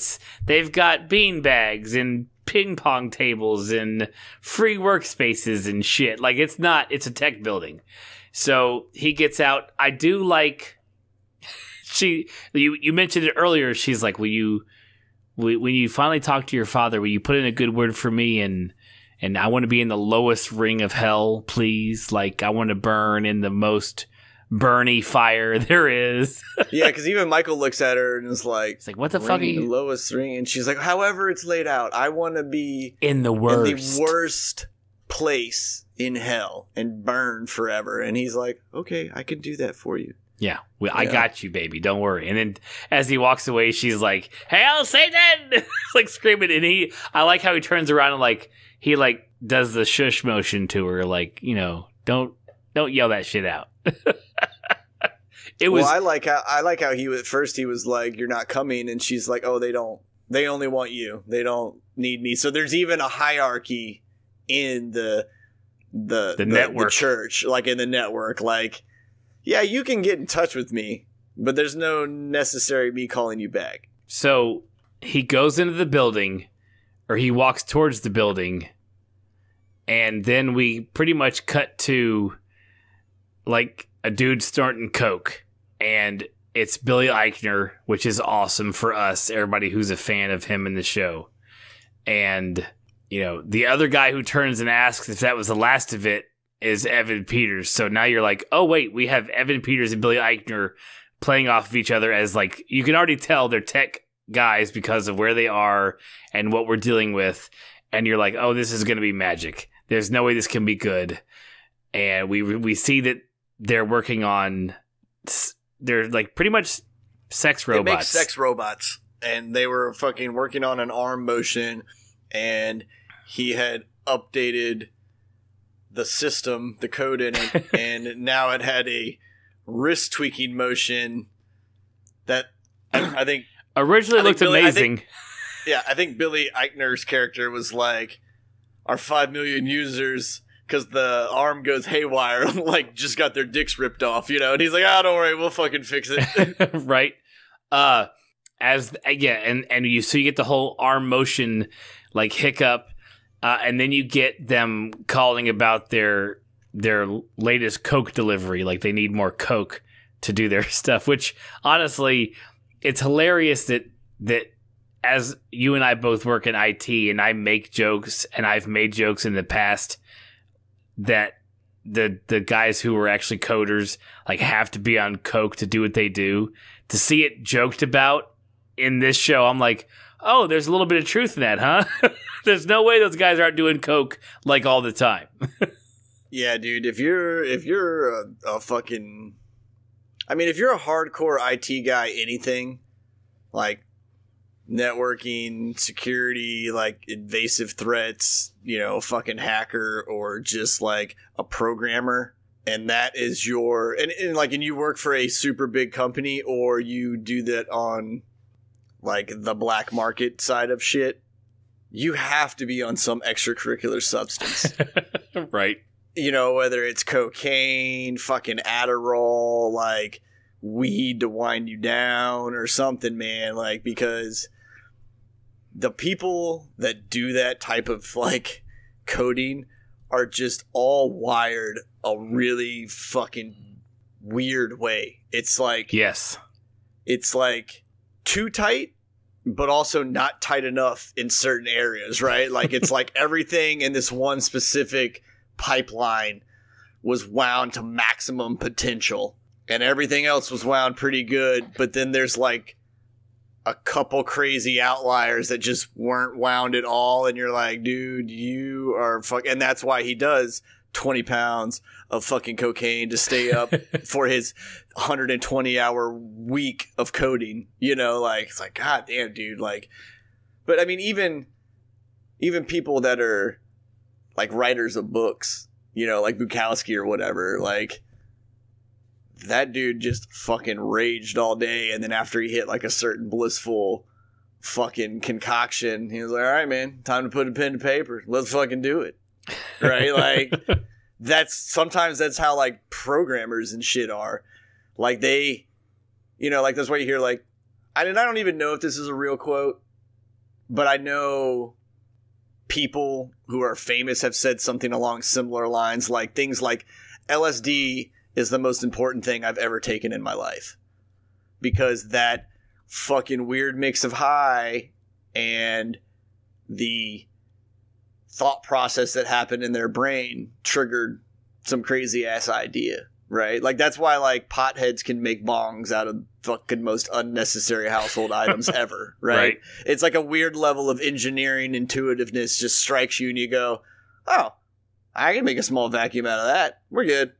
they've got bean bags and ping pong tables and free workspaces and shit. Like, it's a tech building. So he gets out. I do like, you mentioned it earlier. She's like, when you finally talk to your father, will you put in a good word for me? And I want to be in the lowest ring of hell, please. Like, I want to burn in the most Bernie fire there is. Yeah, because even Michael looks at her and is like, it's like, what the fuck are you? The lowest ring. And she's like, however it's laid out, I want to be in the worst place in hell and burn forever. And he's like, okay, I can do that for you. Yeah, I got you, baby. Don't worry. And then as he walks away, she's like, "Hail Satan!" like screaming. And I like how he turns around and like he like does the shush motion to her, like, don't yell that shit out. I like how he at first he was like, "You're not coming," and she's like, "Oh, they only want you. They don't need me." So there's even a hierarchy in the network, the church, like in the network, like, yeah, you can get in touch with me, but there's no necessary me calling you back. So he goes into the building, or he walks towards the building, and then we pretty much cut to like a dude snorting coke, and it's Billy Eichner, which is awesome for us, everybody who's a fan of him in the show. And the other guy who turns and asks if that was the last of it is Evan Peters. So now you're like, oh wait, we have Evan Peters and Billy Eichner playing off of each other as, like, you can already tell they're tech guys because of where they are and what we're dealing with. And you're like, oh, this is going to be magic. There's no way this can be good. And we see that they're working on, they're like pretty much sex robots. They make sex robots. And they were fucking working on an arm motion, and he had updated the system, the code in it, and now it had a wrist tweaking motion that I think originally looked amazing. I think Billy Eichner's character was like, our 5 million users, because the arm goes haywire, like just got their dicks ripped off, and he's like, don't worry, we'll fucking fix it. Right. So you get the whole arm motion like hiccup. And then you get them calling about their latest Coke delivery, like they need more Coke to do their stuff. Which honestly, it's hilarious that as you and I both work in IT, and I make jokes, and I've made jokes in the past that the guys who were actually coders like have to be on Coke to do what they do. To see it joked about in this show, I'm like, oh, there's a little bit of truth in that, huh? There's no way those guys aren't doing Coke like all the time. Yeah, dude. If you're a fucking, if you're a hardcore IT guy, anything like networking, security, like invasive threats, fucking hacker, or just like a programmer, and that is your and you work for a super big company, or you do that on like the black market side of shit, you have to be on some extracurricular substance. Right. Whether it's cocaine, fucking Adderall, like weed to wind you down or something, man. Like, because the people that do that type of like coding are just all wired a really fucking weird way. It's like, yes, it's like too tight, but also not tight enough in certain areas, right? Like, it's like everything in this one specific pipeline was wound to maximum potential, and everything else was wound pretty good, but then there's like a couple crazy outliers that just weren't wound at all, and you're like, dude, you are and that's why he does 20 pounds of fucking cocaine to stay up for his 120-hour week of coding, you know, like, it's like, god damn, dude, like, but I mean, even people that are like writers of books, you know, like Bukowski or whatever, like, that dude just fucking raged all day, and then after he hit like a certain blissful fucking concoction, he was like, all right, man, time to put a pen to paper. Let's fucking do it. Right? Like, sometimes that's how like programmers and shit are. Like, they, you know, like, that's why you hear like, I don't even know if this is a real quote, but I know people who are famous have said something along similar lines, like things like LSD is the most important thing I've ever taken in my life, because that fucking weird mix of high and the thought process that happened in their brain triggered some crazy ass idea, right? Like, that's why like potheads can make bongs out of fucking most unnecessary household items ever, right? It's like a weird level of engineering intuitiveness just strikes you and you go, oh, I can make a small vacuum out of that. We're good.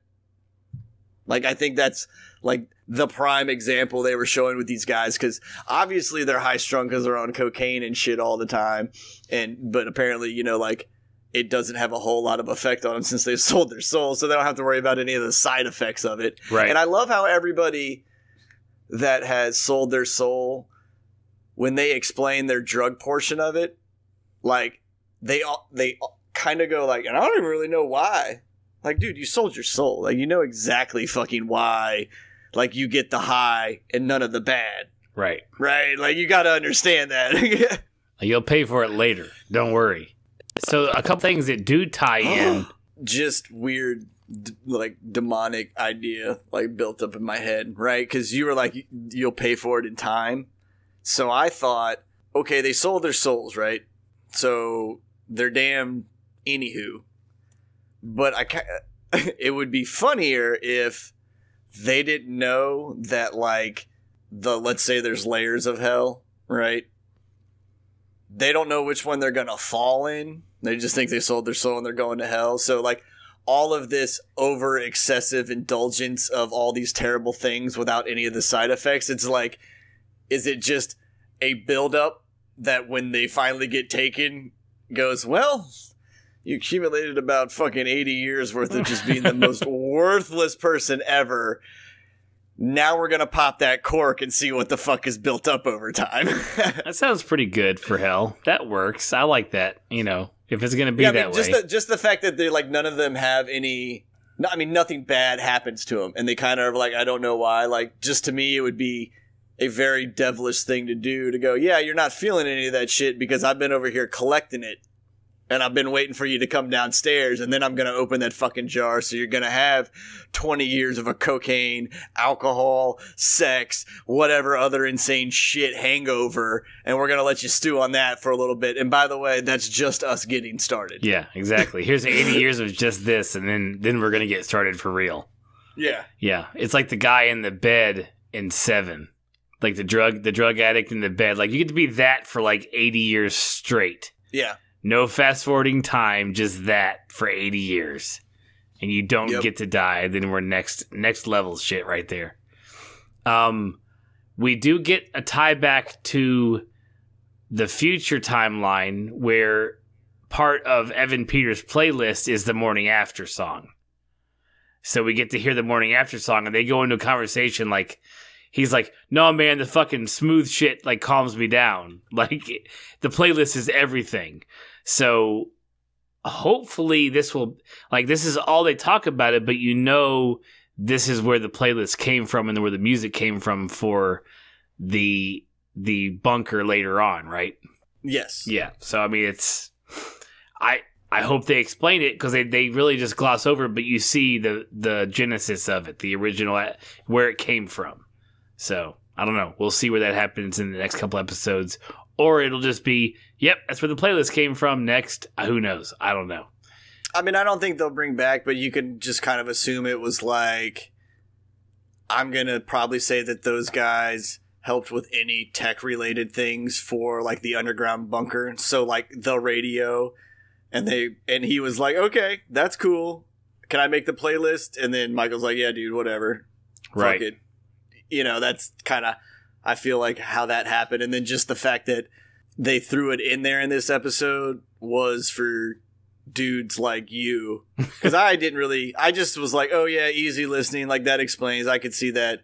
Like, I think that's like the prime example they were showing with these guys, because obviously they're high strung because they're on cocaine and shit all the time, but apparently, you know, like, it doesn't have a whole lot of effect on them since they've sold their soul, so they don't have to worry about any of the side effects of it. Right. And I love how everybody that has sold their soul, when they explain their drug portion of it, like, they kind of go like, and I don't even really know why. Like, dude, you sold your soul. Like, you know exactly fucking why, like, you get the high and none of the bad. Right. Right? Like, you got to understand that. You'll pay for it later. Don't worry. So, a couple things that do tie in. Just weird, like, demonic idea, like, built up in my head, right? Because you were like, you'll pay for it in time. So I thought, okay, they sold their souls, right? So they're damned anywho. But it would be funnier if they didn't know that, like, let's say there's layers of hell, right? They don't know which one they're going to fall in. They just think they sold their soul and they're going to hell. So, like, all of this over excessive indulgence of all these terrible things without any of the side effects, it's like, is it just a buildup that when they finally get taken goes, well, you accumulated about fucking 80 years worth of just being the most worthless person ever. Now we're going to pop that cork and see what the fuck is built up over time. That sounds pretty good for hell. That works. I like that, you know, if it's going to be that way. Just the fact that they're like, none of them have any, I mean, nothing bad happens to them. And they kind of are like, I don't know why. Like, just to me, it would be a very devilish thing to do, to go, yeah, you're not feeling any of that shit because I've been over here collecting it. And I've been waiting for you to come downstairs, and then I'm going to open that fucking jar. So you're going to have 20 years of a cocaine, alcohol, sex, whatever other insane shit hangover. And we're going to let you stew on that for a little bit. And by the way, that's just us getting started. Yeah, exactly. Here's 80 years of just this, and then we're going to get started for real. Yeah. Yeah. It's like the guy in the bed in Seven. Like the drug addict in the bed. Like, you get to be that for like 80 years straight. Yeah. No fast forwarding time, just that for 80 years. And you don't get to die, then we're next level shit right there. We do get a tie back to the future timeline where part of Evan Peters' playlist is the Morning After song. So we get to hear the Morning After song, and they go into a conversation like, he's like, no, man, the fucking smooth shit, like, calms me down. Like, the playlist is everything. So, hopefully this will, like, this is all they talk about it, but you know this is where the playlist came from and where the music came from for the bunker later on, right? Yes. Yeah. So, I mean, it's, I hope they explain it, because they really just gloss over it, but you see the genesis of it, the original, where it came from. So, I don't know. We'll see where that happens in the next couple episodes. Or it'll just be, yep, that's where the playlist came from next. Who knows? I don't know. I mean, I don't think they'll bring back, but you can just kind of assume it was like, I'm going to probably say that those guys helped with any tech related things for like the underground bunker. So like the radio, and he was like, okay, that's cool. Can I make the playlist? And then Michael's like, yeah, dude, whatever. Right. Fuck it. You know, that's kind of, I feel like how that happened. And then just the fact that they threw it in there in this episode was for dudes like you. Because I just was like, oh yeah, easy listening. Like that explains. I could see that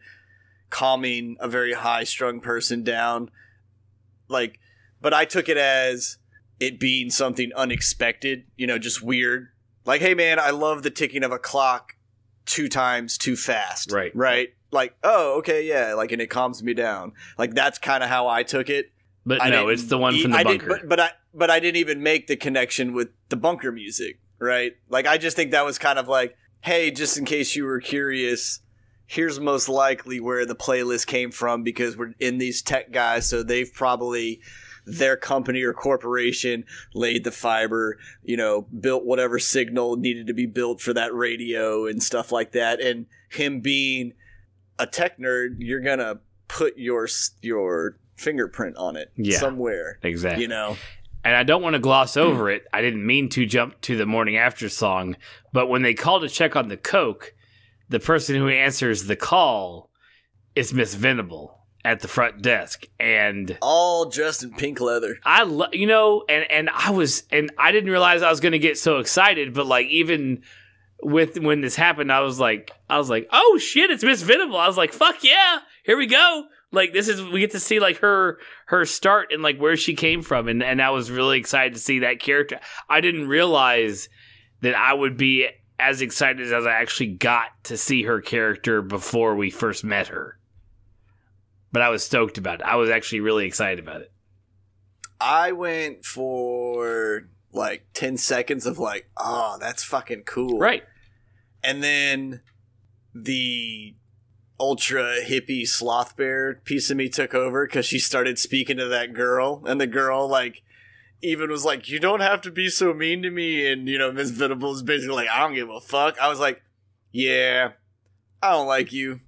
calming a very high strung person down. Like, but I took it as it being something unexpected, you know, just weird. Like, hey man, I love the ticking of a clock 2 times too fast. Right. Like, oh, okay, yeah. Like, and it calms me down. Like, that's kind of how I took it. But no, it's the one from the bunker. But I didn't even make the connection with the bunker music, right? Like, I just think that was kind of like, hey, just in case you were curious, here's most likely where the playlist came from, because we're in these tech guys, so they've probably, their company or corporation laid the fiber, you know, built whatever signal needed to be built for that radio and stuff like that. And him being a tech nerd, you're gonna put your fingerprint on it somewhere. Exactly. You know? And I don't want to gloss over it. I didn't mean to jump to the Morning After song, but when they call to check on the Coke, the person who answers the call is Miss Venable at the front desk, and all dressed in pink leather. You know, and I didn't realize I was going to get so excited, but like even when this happened, I was like, oh shit, it's Miss Venable. I was like, fuck yeah, here we go. Like we get to see like her start and like where she came from, and I was really excited to see that character. I didn't realize that I would be as excited as I actually got to see her character before we first met her. But I was stoked about it. I was actually really excited about it. I went for like 10 seconds of like, oh, that's fucking cool. Right. And then the ultra hippie sloth bear piece of me took over because she started speaking to that girl. And the girl like even was like, you don't have to be so mean to me. And, you know, Miss Venable's basically like, I don't give a fuck. I was like, yeah, I don't like you.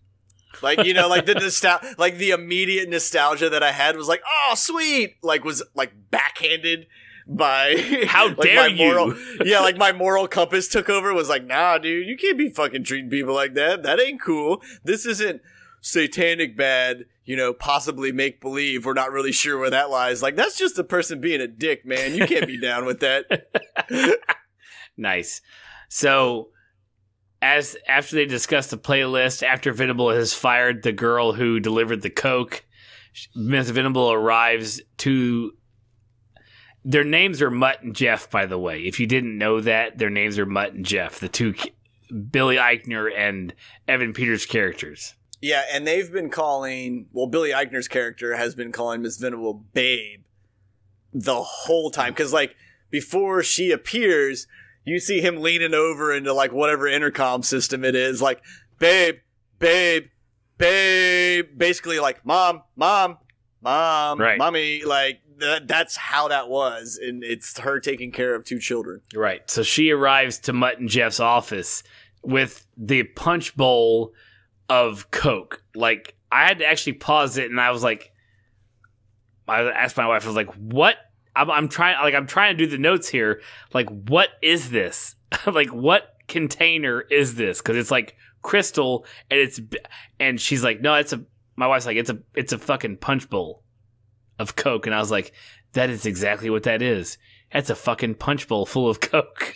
Like, you know, like the immediate nostalgia that I had was like, oh, sweet. Like, was like backhanded by how like dare you? Yeah, like my moral compass took over. Was like, nah, dude, you can't be fucking treating people like that. That ain't cool. This isn't satanic bad, you know, possibly make believe. We're not really sure where that lies. Like, that's just a person being a dick, man. You can't be down with that. Nice. So, after they discuss the playlist, after Venable has fired the girl who delivered the Coke, Miss Venable arrives to... Their names are Mutt and Jeff, by the way. If you didn't know that, their names are Mutt and Jeff, the two Billy Eichner and Evan Peters characters. Yeah, and they've been calling... Well, Billy Eichner's character has been calling Miss Venable Babe the whole time. Because, like, before she appears... You see him leaning over into, like, whatever intercom system it is. Like, babe, basically, like, mom, right. mommy. Like, that's how that was. And it's her taking care of 2 children. Right. So she arrives to Mutt and Jeff's office with the punch bowl of Coke. Like, I had to actually pause it, and I was like... I asked my wife, I was like, what? I'm trying to do the notes here. Like, what is this? Like, what container is this? Because it's like crystal, and she's like, no, my wife's like, it's a fucking punch bowl of Coke, and I was like, that is exactly what that is. That's a fucking punch bowl full of Coke.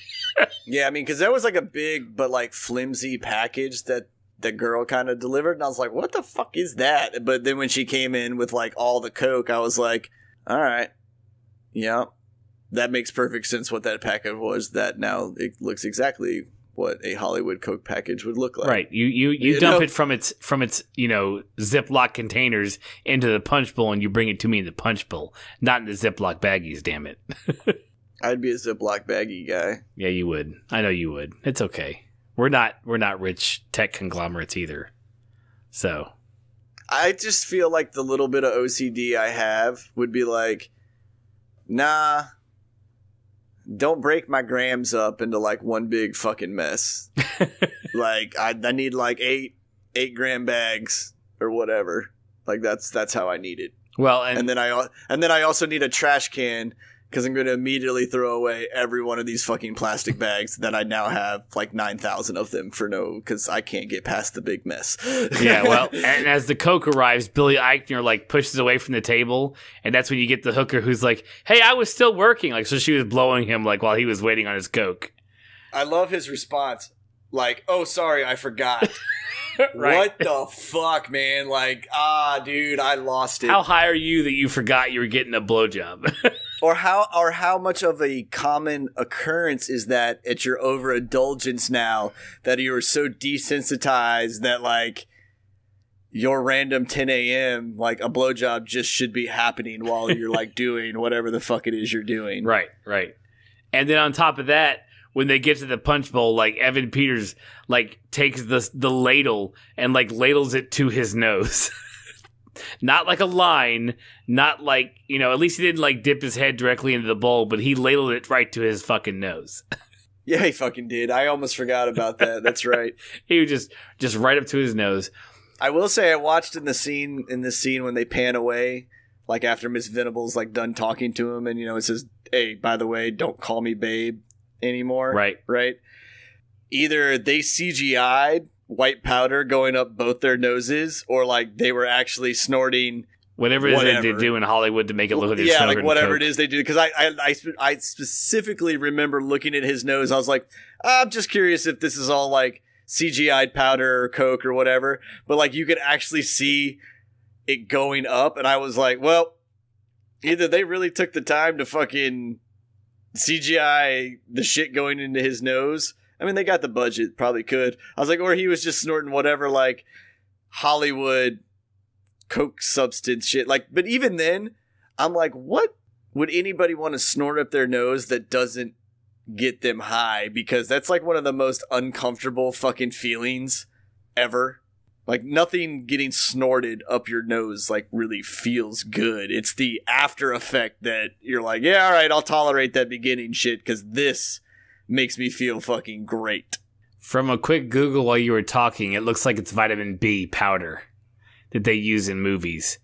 Yeah, I mean, because that was like a big but like flimsy package that the girl kind of delivered, and I was like, what the fuck is that? But then when she came in with like all the Coke, I was like, all right. Yeah, that makes perfect sense what that package was. That now it looks exactly what a Hollywood Coke package would look like. Right. You dump it from its you know, Ziploc containers into the punch bowl, and you bring it to me in the punch bowl, not in the Ziploc baggies, damn it. I'd be a Ziploc baggie guy. Yeah, you would. I know you would. It's okay. We're not rich tech conglomerates either. So I just feel like the little bit of OCD I have would be like, nah, don't break my grams up into like one big fucking mess. Like I need like 8 gram bags or whatever. Like that's how I need it. Well, and then I also need a trash can because I'm going to immediately throw away every one of these fucking plastic bags that I now have like 9,000 of them because I can't get past the big mess. Yeah, well, and as the Coke arrives, Billy Eichner like pushes away from the table, and that's when you get the hooker who's like, "Hey, I was still working." Like, so she was blowing him like while he was waiting on his Coke. I love his response. Like, "Oh, sorry, I forgot." Right. What the fuck, man? Like, dude, I lost it. How high are you that you forgot you were getting a blowjob? Or how much of a common occurrence is that at your overindulgence now that you are so desensitized that like your random 10 a.m. like a blowjob just should be happening while you're like doing whatever the fuck it is you're doing. Right. And then on top of that, when they get to the punch bowl, like Evan Peters like takes the ladle and like ladles it to his nose. Not like a line, not like, at least he didn't like dip his head directly into the bowl, but he ladled it right to his fucking nose. Yeah, he fucking did. I almost forgot about that. That's right. He was just right up to his nose. I will say I watched in this scene when they pan away, like after Miss Venable's like done talking to him and it says, "Hey, by the way, don't call me babe anymore." Right. Either they CGI'd white powder going up both their noses, or like they were actually snorting whatever it is that they do in Hollywood to make it look like they're like whatever it is they do. Because I specifically remember looking at his nose. I was like, I'm just curious if this is all like CGI'd powder or Coke or whatever. But like you could actually see it going up, and I was like, well, either they really took the time to fucking CGI the shit going into his nose. I mean, they got the budget, probably could. I was like, or he was just snorting whatever, like, Hollywood Coke substance shit. Like, but even then, I'm like, what would anybody want to snort up their nose that doesn't get them high? Because that's like one of the most uncomfortable fucking feelings ever. Like, nothing getting snorted up your nose, like, really feels good. It's the after effect that you're like, yeah, all right, I'll tolerate that beginning shit, because this makes me feel fucking great. From a quick Google while you were talking, it looks like it's vitamin B powder that they use in movies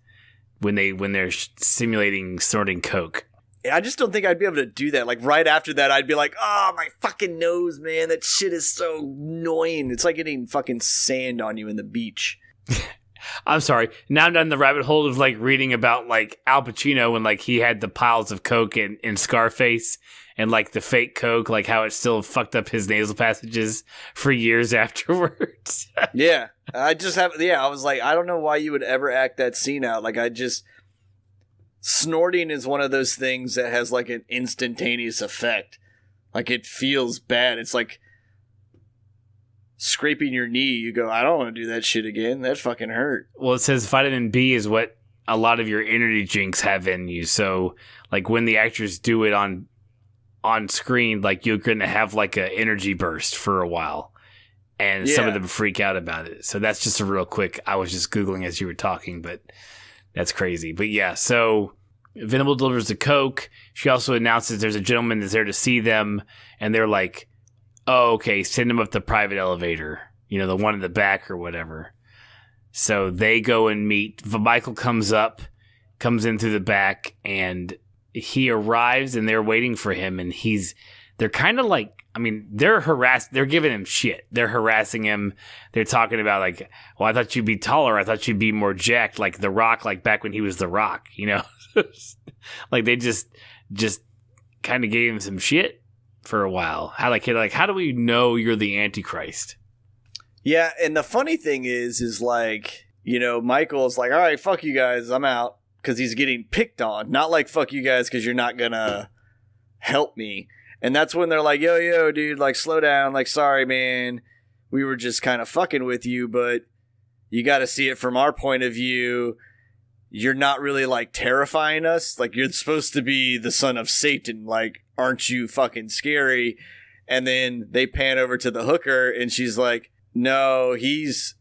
when they're simulating snorting Coke. I just don't think I'd be able to do that. Like right after that, I'd be like, "Oh, my fucking nose, man! That shit is so annoying. It's like getting fucking sand on you in the beach." I'm sorry. Now I'm down the rabbit hole of like reading about like Al Pacino when like he had the piles of Coke in Scarface. And, like, the fake Coke, like, how it still fucked up his nasal passages for years afterwards. Yeah. I was like, I don't know why you would ever act that scene out. Like, snorting is one of those things that has, like, an instantaneous effect. Like, it feels bad. It's like scraping your knee. You go, I don't want to do that shit again. That fucking hurt. Well, it says vitamin B is what a lot of your energy drinks have in you. So, like, when the actors do it on screen, like you're going to have like an energy burst for a while, and some of them freak out about it. So that's just a real quick. I was just Googling as you were talking, but that's crazy. But yeah, so Venable delivers the Coke. She also announces there's a gentleman that's there to see them, and they're like, "Oh, okay, send him up the private elevator, the one in the back or whatever." So they go and meet. Michael comes in through the back, and he arrives and they're waiting for him, and they're kind of like, they're giving him shit. They're harassing him. They're talking about like, well, I thought you'd be taller. I thought you'd be more jacked, like The Rock, like back when he was The Rock, like they just kind of gave him some shit for a while. How do we know you're the Antichrist? Yeah. And the funny thing is like, Michael's like, all right, fuck you guys. I'm out. Because he's getting picked on. Not like, fuck you guys because you're not going to help me. And that's when they're like, yo, dude, like, slow down. Like, sorry, man. We were just kind of fucking with you, but you got to see it from our point of view. You're not really, like, terrifying us. Like, you're supposed to be the son of Satan. Like, aren't you fucking scary? And then they pan over to the hooker, and she's like, no, he's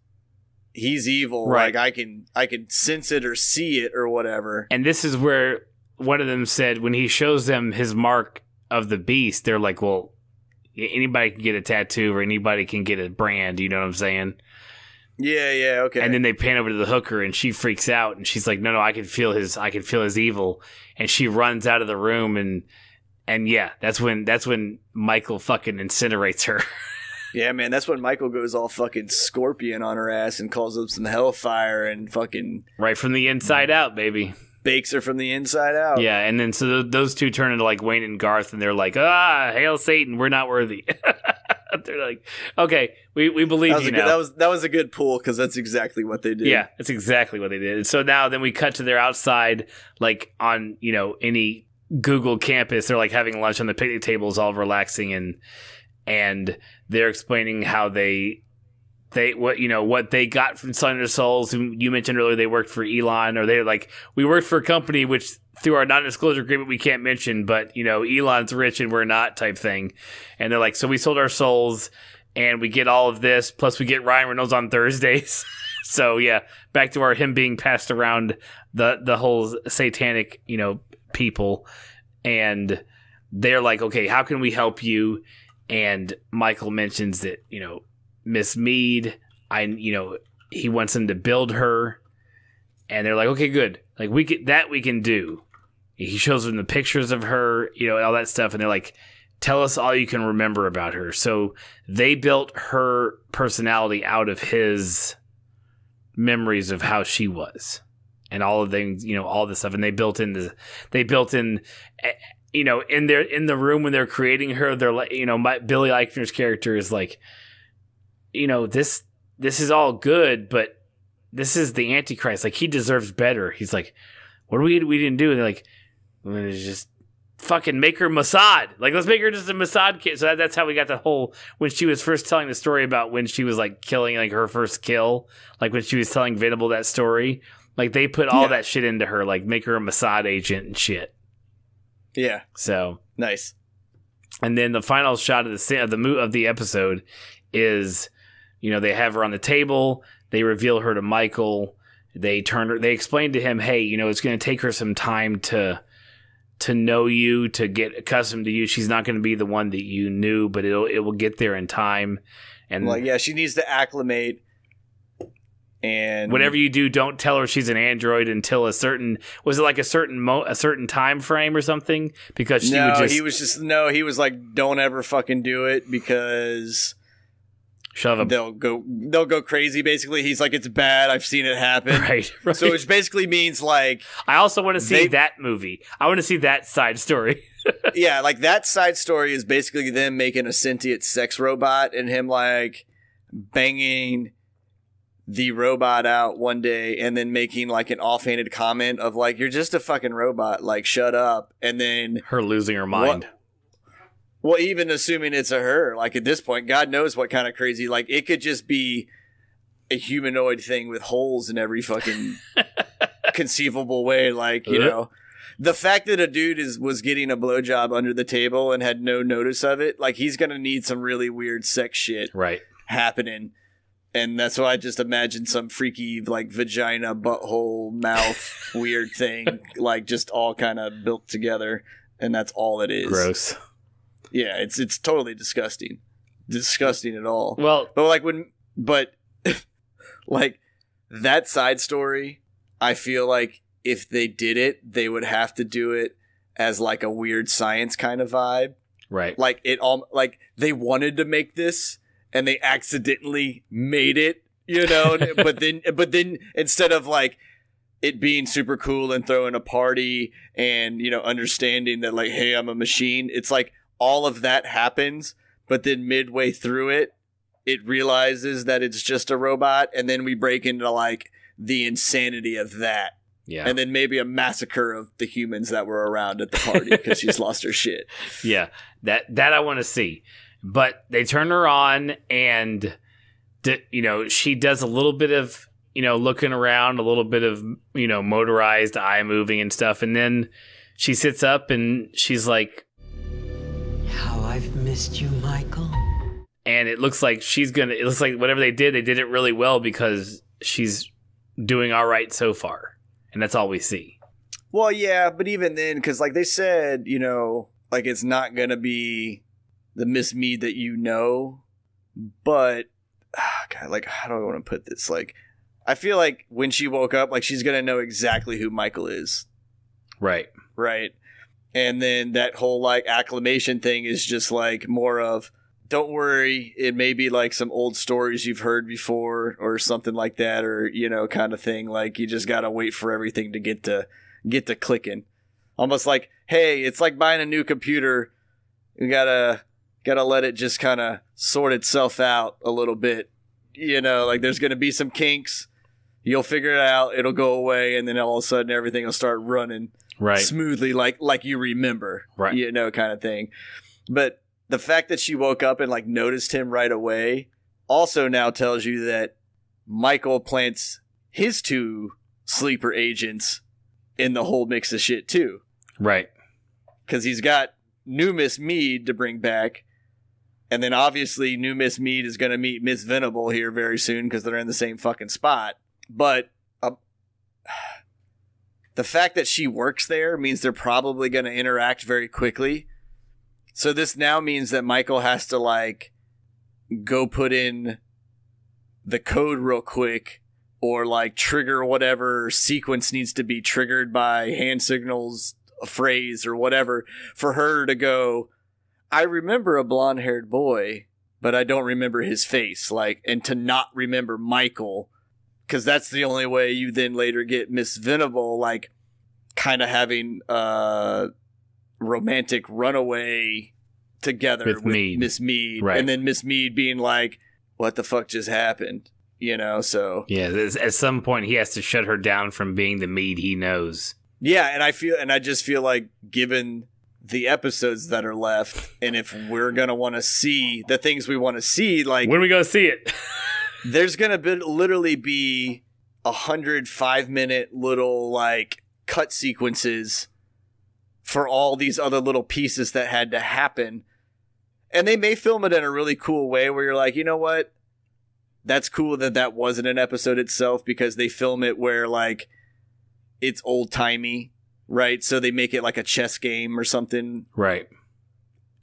evil. Right. Like I can sense it or see it or whatever. And this is where one of them said when he shows them his mark of the beast, they're like, well, anybody can get a tattoo or anybody can get a brand. You know what I'm saying? Yeah, okay. And then they pan over to the hooker, and she freaks out, and she's like, "No, I can feel his evil." And she runs out of the room, and yeah, that's when Michael fucking incinerates her. Yeah, man, that's when Michael goes all fucking scorpion on her ass and calls up some hellfire and fucking right from the inside out, baby. Bakes her from the inside out. Yeah, and then so those two turn into like Wayne and Garth, and they're like, hail Satan, we're not worthy. They're like, okay, we believe you now. That was a good pull, because that's exactly what they did. Yeah, that's exactly what they did. And so now then we cut to their outside, like on, any Google campus. They're like having lunch on the picnic tables, all relaxing, and they're explaining how what they got from Selling Their Souls. You mentioned earlier they worked for Elon, or they're like, we worked for a company which through our non-disclosure agreement we can't mention, but Elon's rich and we're not, type thing. And they're like, so we sold our souls and we get all of this, plus we get Ryan Reynolds on Thursdays. So yeah, back to him being passed around the whole satanic people. And they're like, okay, how can we help you? And Michael mentions that Miss Mead, he wants them to build her, and they're like, okay, good, like we can do. He shows them the pictures of her, all that stuff, and they're like, tell us all you can remember about her. So they built her personality out of his memories of how she was, and all of things, all this stuff, and they built in in the room when they're creating her, they're like, Billy Eichner's character is like, this is all good, but this is the Antichrist. Like, he deserves better. He's like, what we didn't do? And they're like, let's just fucking make her Mossad. Like, let's make her just a Mossad kid. So that's how we got the whole, when she was first telling the story about when she was like killing, like her first kill, like when she was telling Venable that story, like they put all that shit into her, like make her a Mossad agent and shit. Yeah. So nice. And then the final shot of the episode is, they have her on the table. They reveal her to Michael. They explain to him, hey, it's going to take her some time to know you, to get accustomed to you. She's not going to be the one that you knew, but it will get there in time. And she needs to acclimate. And whatever you do, don't tell her she's an android until a certain time frame or something, because he was like, don't ever fucking do it, because they'll go crazy. Basically, he's like, it's bad. I've seen it happen. Right. So which basically means like, I also want to see that movie. I want to see that side story. Yeah, like that side story is basically them making a sentient sex robot and him like banging the robot out one day and then making like an offhanded comment of like, you're just a fucking robot, like shut up. And then her losing her mind. Well, even assuming it's a her, like at this point, God knows what kind of crazy, like it could just be a humanoid thing with holes in every fucking conceivable way. Like, the fact that a dude was getting a blowjob under the table and had no notice of it, like he's going to need some really weird sex shit happening. And that's why I just imagine some freaky, like, vagina, butthole, mouth, weird thing, like, just all kind of built together. And that's all it is. Gross. Yeah, it's totally disgusting. Disgusting at all. Well, but like, that side story, I feel like if they did it, they would have to do it as, like, a weird science kind of vibe. Right. Like, they wanted to make this, and they accidentally made it, but then instead of like it being super cool and throwing a party and, understanding that like, hey, I'm a machine, it's like all of that happens, but then midway through it realizes that it's just a robot, and then we break into like the insanity of that. Yeah. And then maybe a massacre of the humans that were around at the party because she's lost her shit. Yeah. That I want to see. But they turn her on, and she does a little bit of looking around, a little bit of motorized eye moving and stuff, and then she sits up and she's like, "How I've missed you, Michael." And it looks like it looks like whatever they did it really well, because she's doing all right so far, and that's all we see. Well, yeah, but even then, because like they said, like it's not gonna be the Miss Mead that but God, like, how do I want to put this? Like, I feel like when she woke up, like, she's going to know exactly who Michael is. Right. Right. And then that whole, like, acclamation thing is just, like, more of, don't worry, it may be, like, some old stories you've heard before or something like that, or, you know, kind of thing. Like, you just got to wait for everything to get to clicking. Almost like, hey, it's like buying a new computer. You gotta let it just kind of sort itself out a little bit. You know, like, there's going to be some kinks. You'll figure it out. It'll go away. And then all of a sudden everything will start running smoothly, like you remember, you know, kind of thing. But the fact that she woke up and, like, noticed him right away also now tells you that Michael plants his 2 sleeper agents in the whole mix of shit too. Right. Because he's got new Miss Mead to bring back. And then obviously new Miss Mead is going to meet Miss Venable here very soon because they're in the same fucking spot. But the fact that she works there means they're probably going to interact very quickly. So this now means that Michael has to, like, go put in the code real quick or, like, trigger whatever sequence needs to be triggered by hand signals, a phrase, or whatever for her to go, I remember a blonde-haired boy, but I don't remember his face. Like, and to not remember Michael, because that's the only way you then later get Miss Venable, like, kind of having romantic runaway together with Miss Mead. Right. And then Miss Mead being like, what the fuck just happened? You know, so. Yeah, at some point he has to shut her down from being the Mead he knows. Yeah, and I just feel like, given the episodes that are left, and if we're going to want to see the things we want to see, like. When are we going to see it? There's going to literally be 105-minute little, like, cut sequences for all these other little pieces that had to happen. And they may film it in a really cool way where you're like, you know what? That's cool that wasn't an episode itself, because they film it where, like, it's old-timey, right? So they make it like a chess game or something. Right.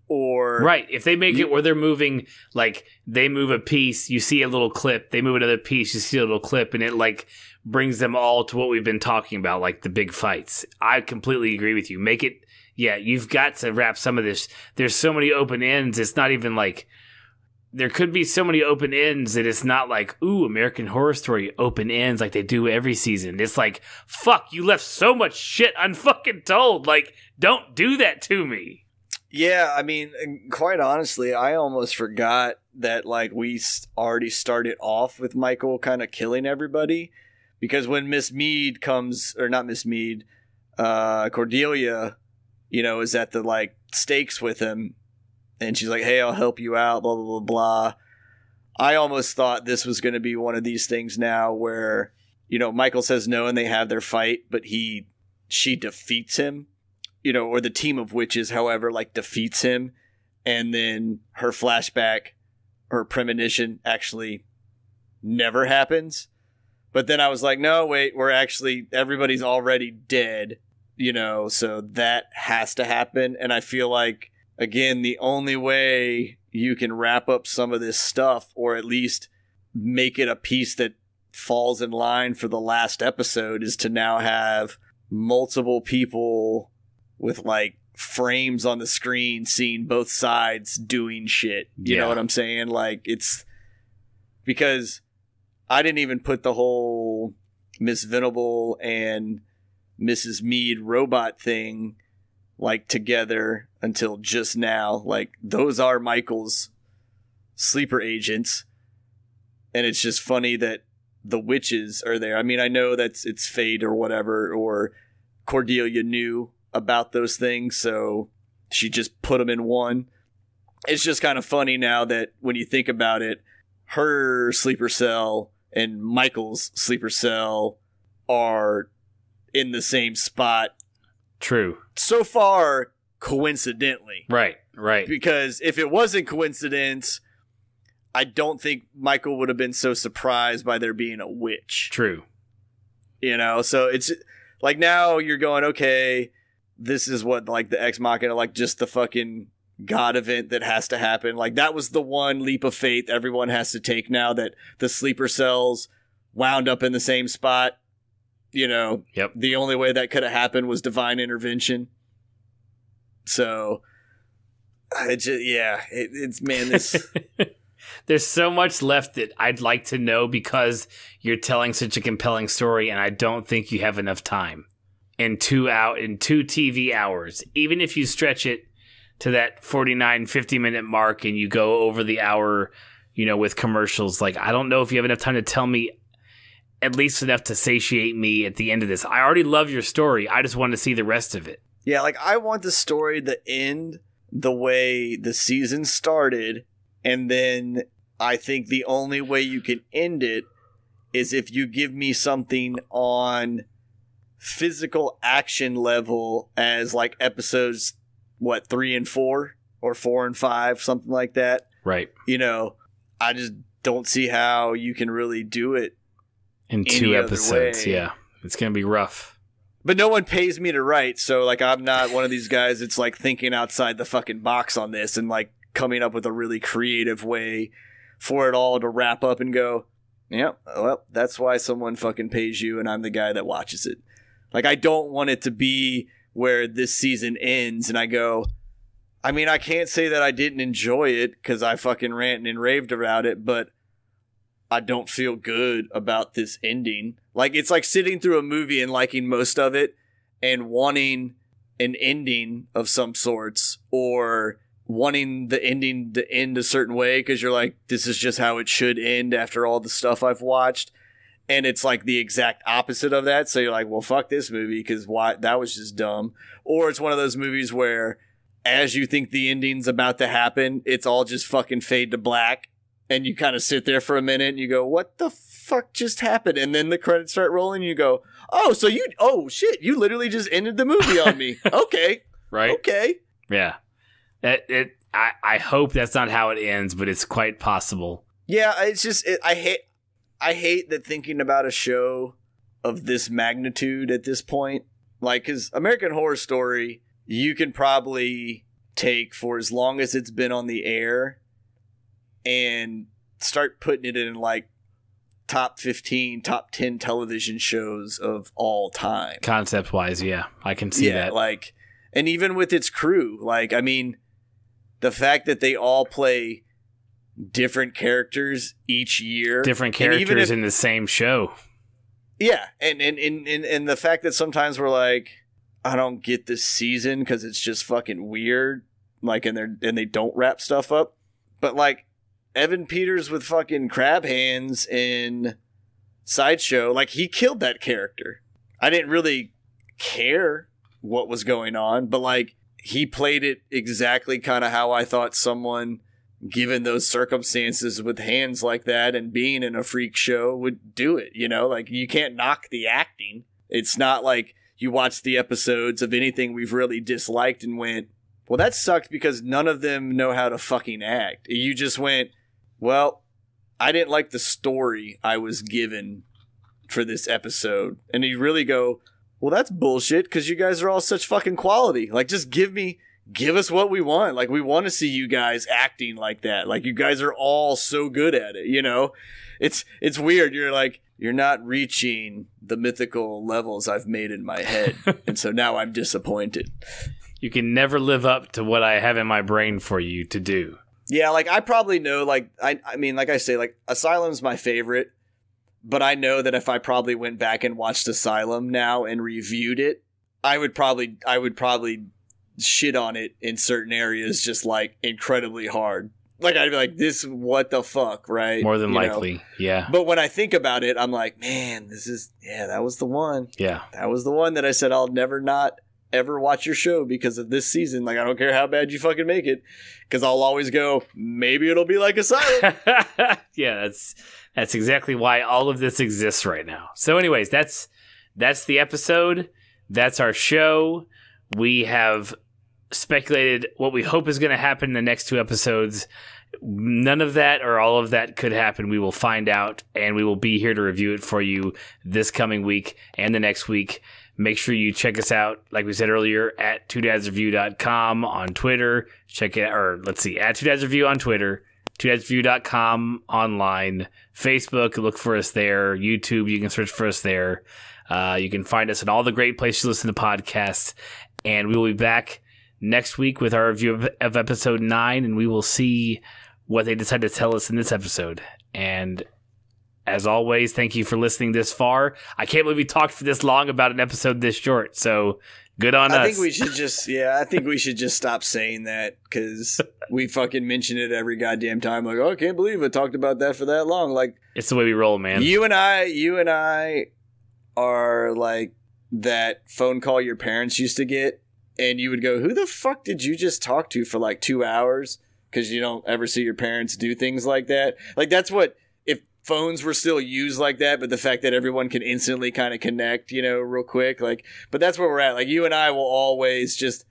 Or... Right. If they make it where they're moving, like, they move a piece, you see a little clip, they move another piece, you see a little clip, and it, like, brings them all to what we've been talking about, like the big fights. I completely agree with you. Make it, yeah, you've got to wrap some of this. There's so many open ends. It's not even like, there could be so many open ends that it's not like, ooh, American Horror Story open ends like they do every season. It's like, fuck, you left so much shit unfucking told. Like, don't do that to me. Yeah, I mean, quite honestly, I almost forgot that, like, we already started off with Michael kind of killing everybody. Because when Miss Mead comes, or not Miss Mead, Cordelia, you know, is at the, like, stakes with him, and she's like, hey, I'll help you out, blah, blah, blah, blah. I almost thought this was going to be one of these things now where, you know, Michael says no and they have their fight, but she defeats him, you know, or the team of witches, however, like, defeats him, and then her flashback, her premonition actually never happens. But then I was like, no, wait, everybody's already dead, you know, so that has to happen. And I feel like, again, the only way you can wrap up some of this stuff, or at least make it a piece that falls in line for the last episode, is to now have multiple people with, like, frames on the screen seeing both sides doing shit. You know what I'm saying? Like, it's because I didn't even put the whole Miss Venable and Mrs. Mead robot thing, like, together until just now. Like, those are Michael's sleeper agents, and it's just funny that the witches are there. I mean, I know it's fate or whatever, or Cordelia knew about those things, so she just put them in one. It's just kind of funny now that when you think about it, her sleeper cell and Michael's sleeper cell are in the same spot. True. So far, coincidentally. Right. Because if it wasn't coincidence, I don't think Michael would have been so surprised by there being a witch. True. You know, so it's like, now you're going, okay, this is what, like, the Ex Machina, like, just the fucking God event that has to happen. Like, that was the one leap of faith everyone has to take now, that the sleeper cells wound up in the same spot. You know, The only way that could have happened was divine intervention. So, it's man, this... There's so much left that I'd like to know because you're telling such a compelling story, and I don't think you have enough time in 2 TV hours. Even if you stretch it to that 49, 50-minute mark and you go over the hour, you know, with commercials, like, I don't know if you have enough time to tell me at least enough to satiate me at the end of this. I already love your story. I just want to see the rest of it. Yeah, like, I want the story to end the way the season started, and then I think the only way you can end it is if you give me something on physical action level as, like, episodes, 3 and 4 or 4 and 5, something like that. Right. You know, I just don't see how you can really do it in 2 episodes. Yeah, it's gonna be rough. But no one pays me to write, so, like, I'm not one of these guys that's, like, thinking outside the fucking box on this and, like, coming up with a really creative way for it all to wrap up and go, yep, well, that's why someone fucking pays you and I'm the guy that watches it. Like, I don't want it to be where this season ends and I go, I mean, I can't say that I didn't enjoy it because I fucking ranted and raved about it, but I don't feel good about this ending. Like, it's like sitting through a movie and liking most of it and wanting an ending of some sorts, or wanting the ending to end a certain way because you're like, this is just how it should end after all the stuff I've watched. And it's like the exact opposite of that. So you're like, well, fuck this movie because why? That was just dumb. Or it's one of those movies where as you think the ending's about to happen, it's all just fucking fade to black. And you kind of sit there for a minute and you go, what the fuck just happened? And then the credits start rolling and you go, oh shit, you literally just ended the movie on me. Okay. Right. Okay. Yeah. I hope that's not how it ends, but it's quite possible. Yeah, it's just, I hate that thinking about a show of this magnitude at this point. Like, because American Horror Story, you can probably take for as long as it's been on the air and start putting it in, like, top 15, top 10 television shows of all time. Concept-wise, yeah. I can see that. Like, and even with its crew, like, I mean, the fact that they all play different characters each year. Different characters in the same show. Yeah, and the fact that sometimes we're like, I don't get this season because it's just fucking weird, like, and they don't wrap stuff up. But, like, Evan Peters with fucking crab hands in Sideshow, like, he killed that character. I didn't really care what was going on, but, like, he played it exactly kind of how I thought someone, given those circumstances with hands like that and being in a freak show, would do it, you know? Like, you can't knock the acting. It's not like you watch the episodes of anything we've really disliked and went, well, that sucked because none of them know how to fucking act. You just went, well, I didn't like the story I was given for this episode. And you really go, well, that's bullshit because you guys are all such fucking quality. Like, just give us what we want. Like, we want to see you guys acting like that. Like, you guys are all so good at it, you know? It's weird. You're like, you're not reaching the mythical levels I've made in my head. And so now I'm disappointed. You can never live up to what I have in my brain for you to do. Yeah, like, I probably know, like, I mean, like I say, like, Asylum's my favorite. But I know that if I probably went back and watched Asylum now and reviewed it, I would probably shit on it in certain areas just, like, incredibly hard. Like, I'd be like, this, what the fuck, right? More than likely, yeah. But when I think about it, I'm like, man, that was the one. Yeah. That was the one that I said I'll never not ever watch your show because of this season. Like, I don't care how bad you fucking make it, because I'll always go, maybe it'll be like Asylum. Yeah, that's exactly why all of this exists right now. So anyways, that's the episode. That's our show. We have speculated what we hope is going to happen in the next 2 episodes. None of that or all of that could happen. We will find out, and we will be here to review it for you this coming week and the next week. Make sure you check us out, like we said earlier, at twodadsreview.com on Twitter. Check it, or let's see, at twodadsreview on Twitter, twodadsreview.com online, Facebook, look for us there, YouTube, you can search for us there. You can find us in all the great places to listen to podcasts, and we will be back next week with our review of episode 9, and we will see what they decide to tell us in this episode. And as always, thank you for listening this far. I can't believe we talked for this long about an episode this short, so good on us. I think we should just stop saying that, because we fucking mention it every goddamn time. Like, oh, I can't believe I talked about that for that long. Like, it's the way we roll, man. You and I are like that phone call your parents used to get, and you would go, who the fuck did you just talk to for like 2 hours? Because you don't ever see your parents do things like that. Like, that's what, if phones were still used like that, but the fact that everyone can instantly kind of connect, real quick. Like, but that's where we're at. Like, you and I will always just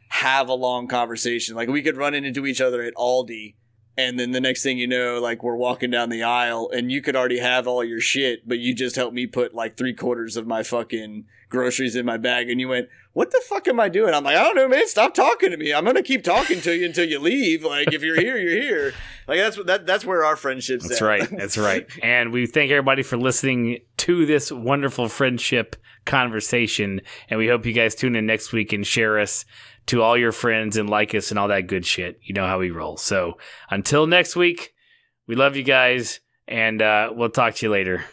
have a long conversation. Like, we could run into each other at Aldi, and then the next thing you know, like, we're walking down the aisle, and you could already have all your shit, but you just helped me put like 3/4 of my fucking groceries in my bag, and you went, what the fuck am I doing? I'm like, I don't know, man. Stop talking to me. I'm gonna keep talking to you until you leave. Like, if you're here, you're here. Like, that's where our friendship's That's at. right. That's right. And we thank everybody for listening to this wonderful friendship conversation. And we hope you guys tune in next week and share us to all your friends and like us and all that good shit. You know how we roll. So until next week, we love you guys, and we'll talk to you later.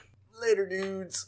Later, dudes.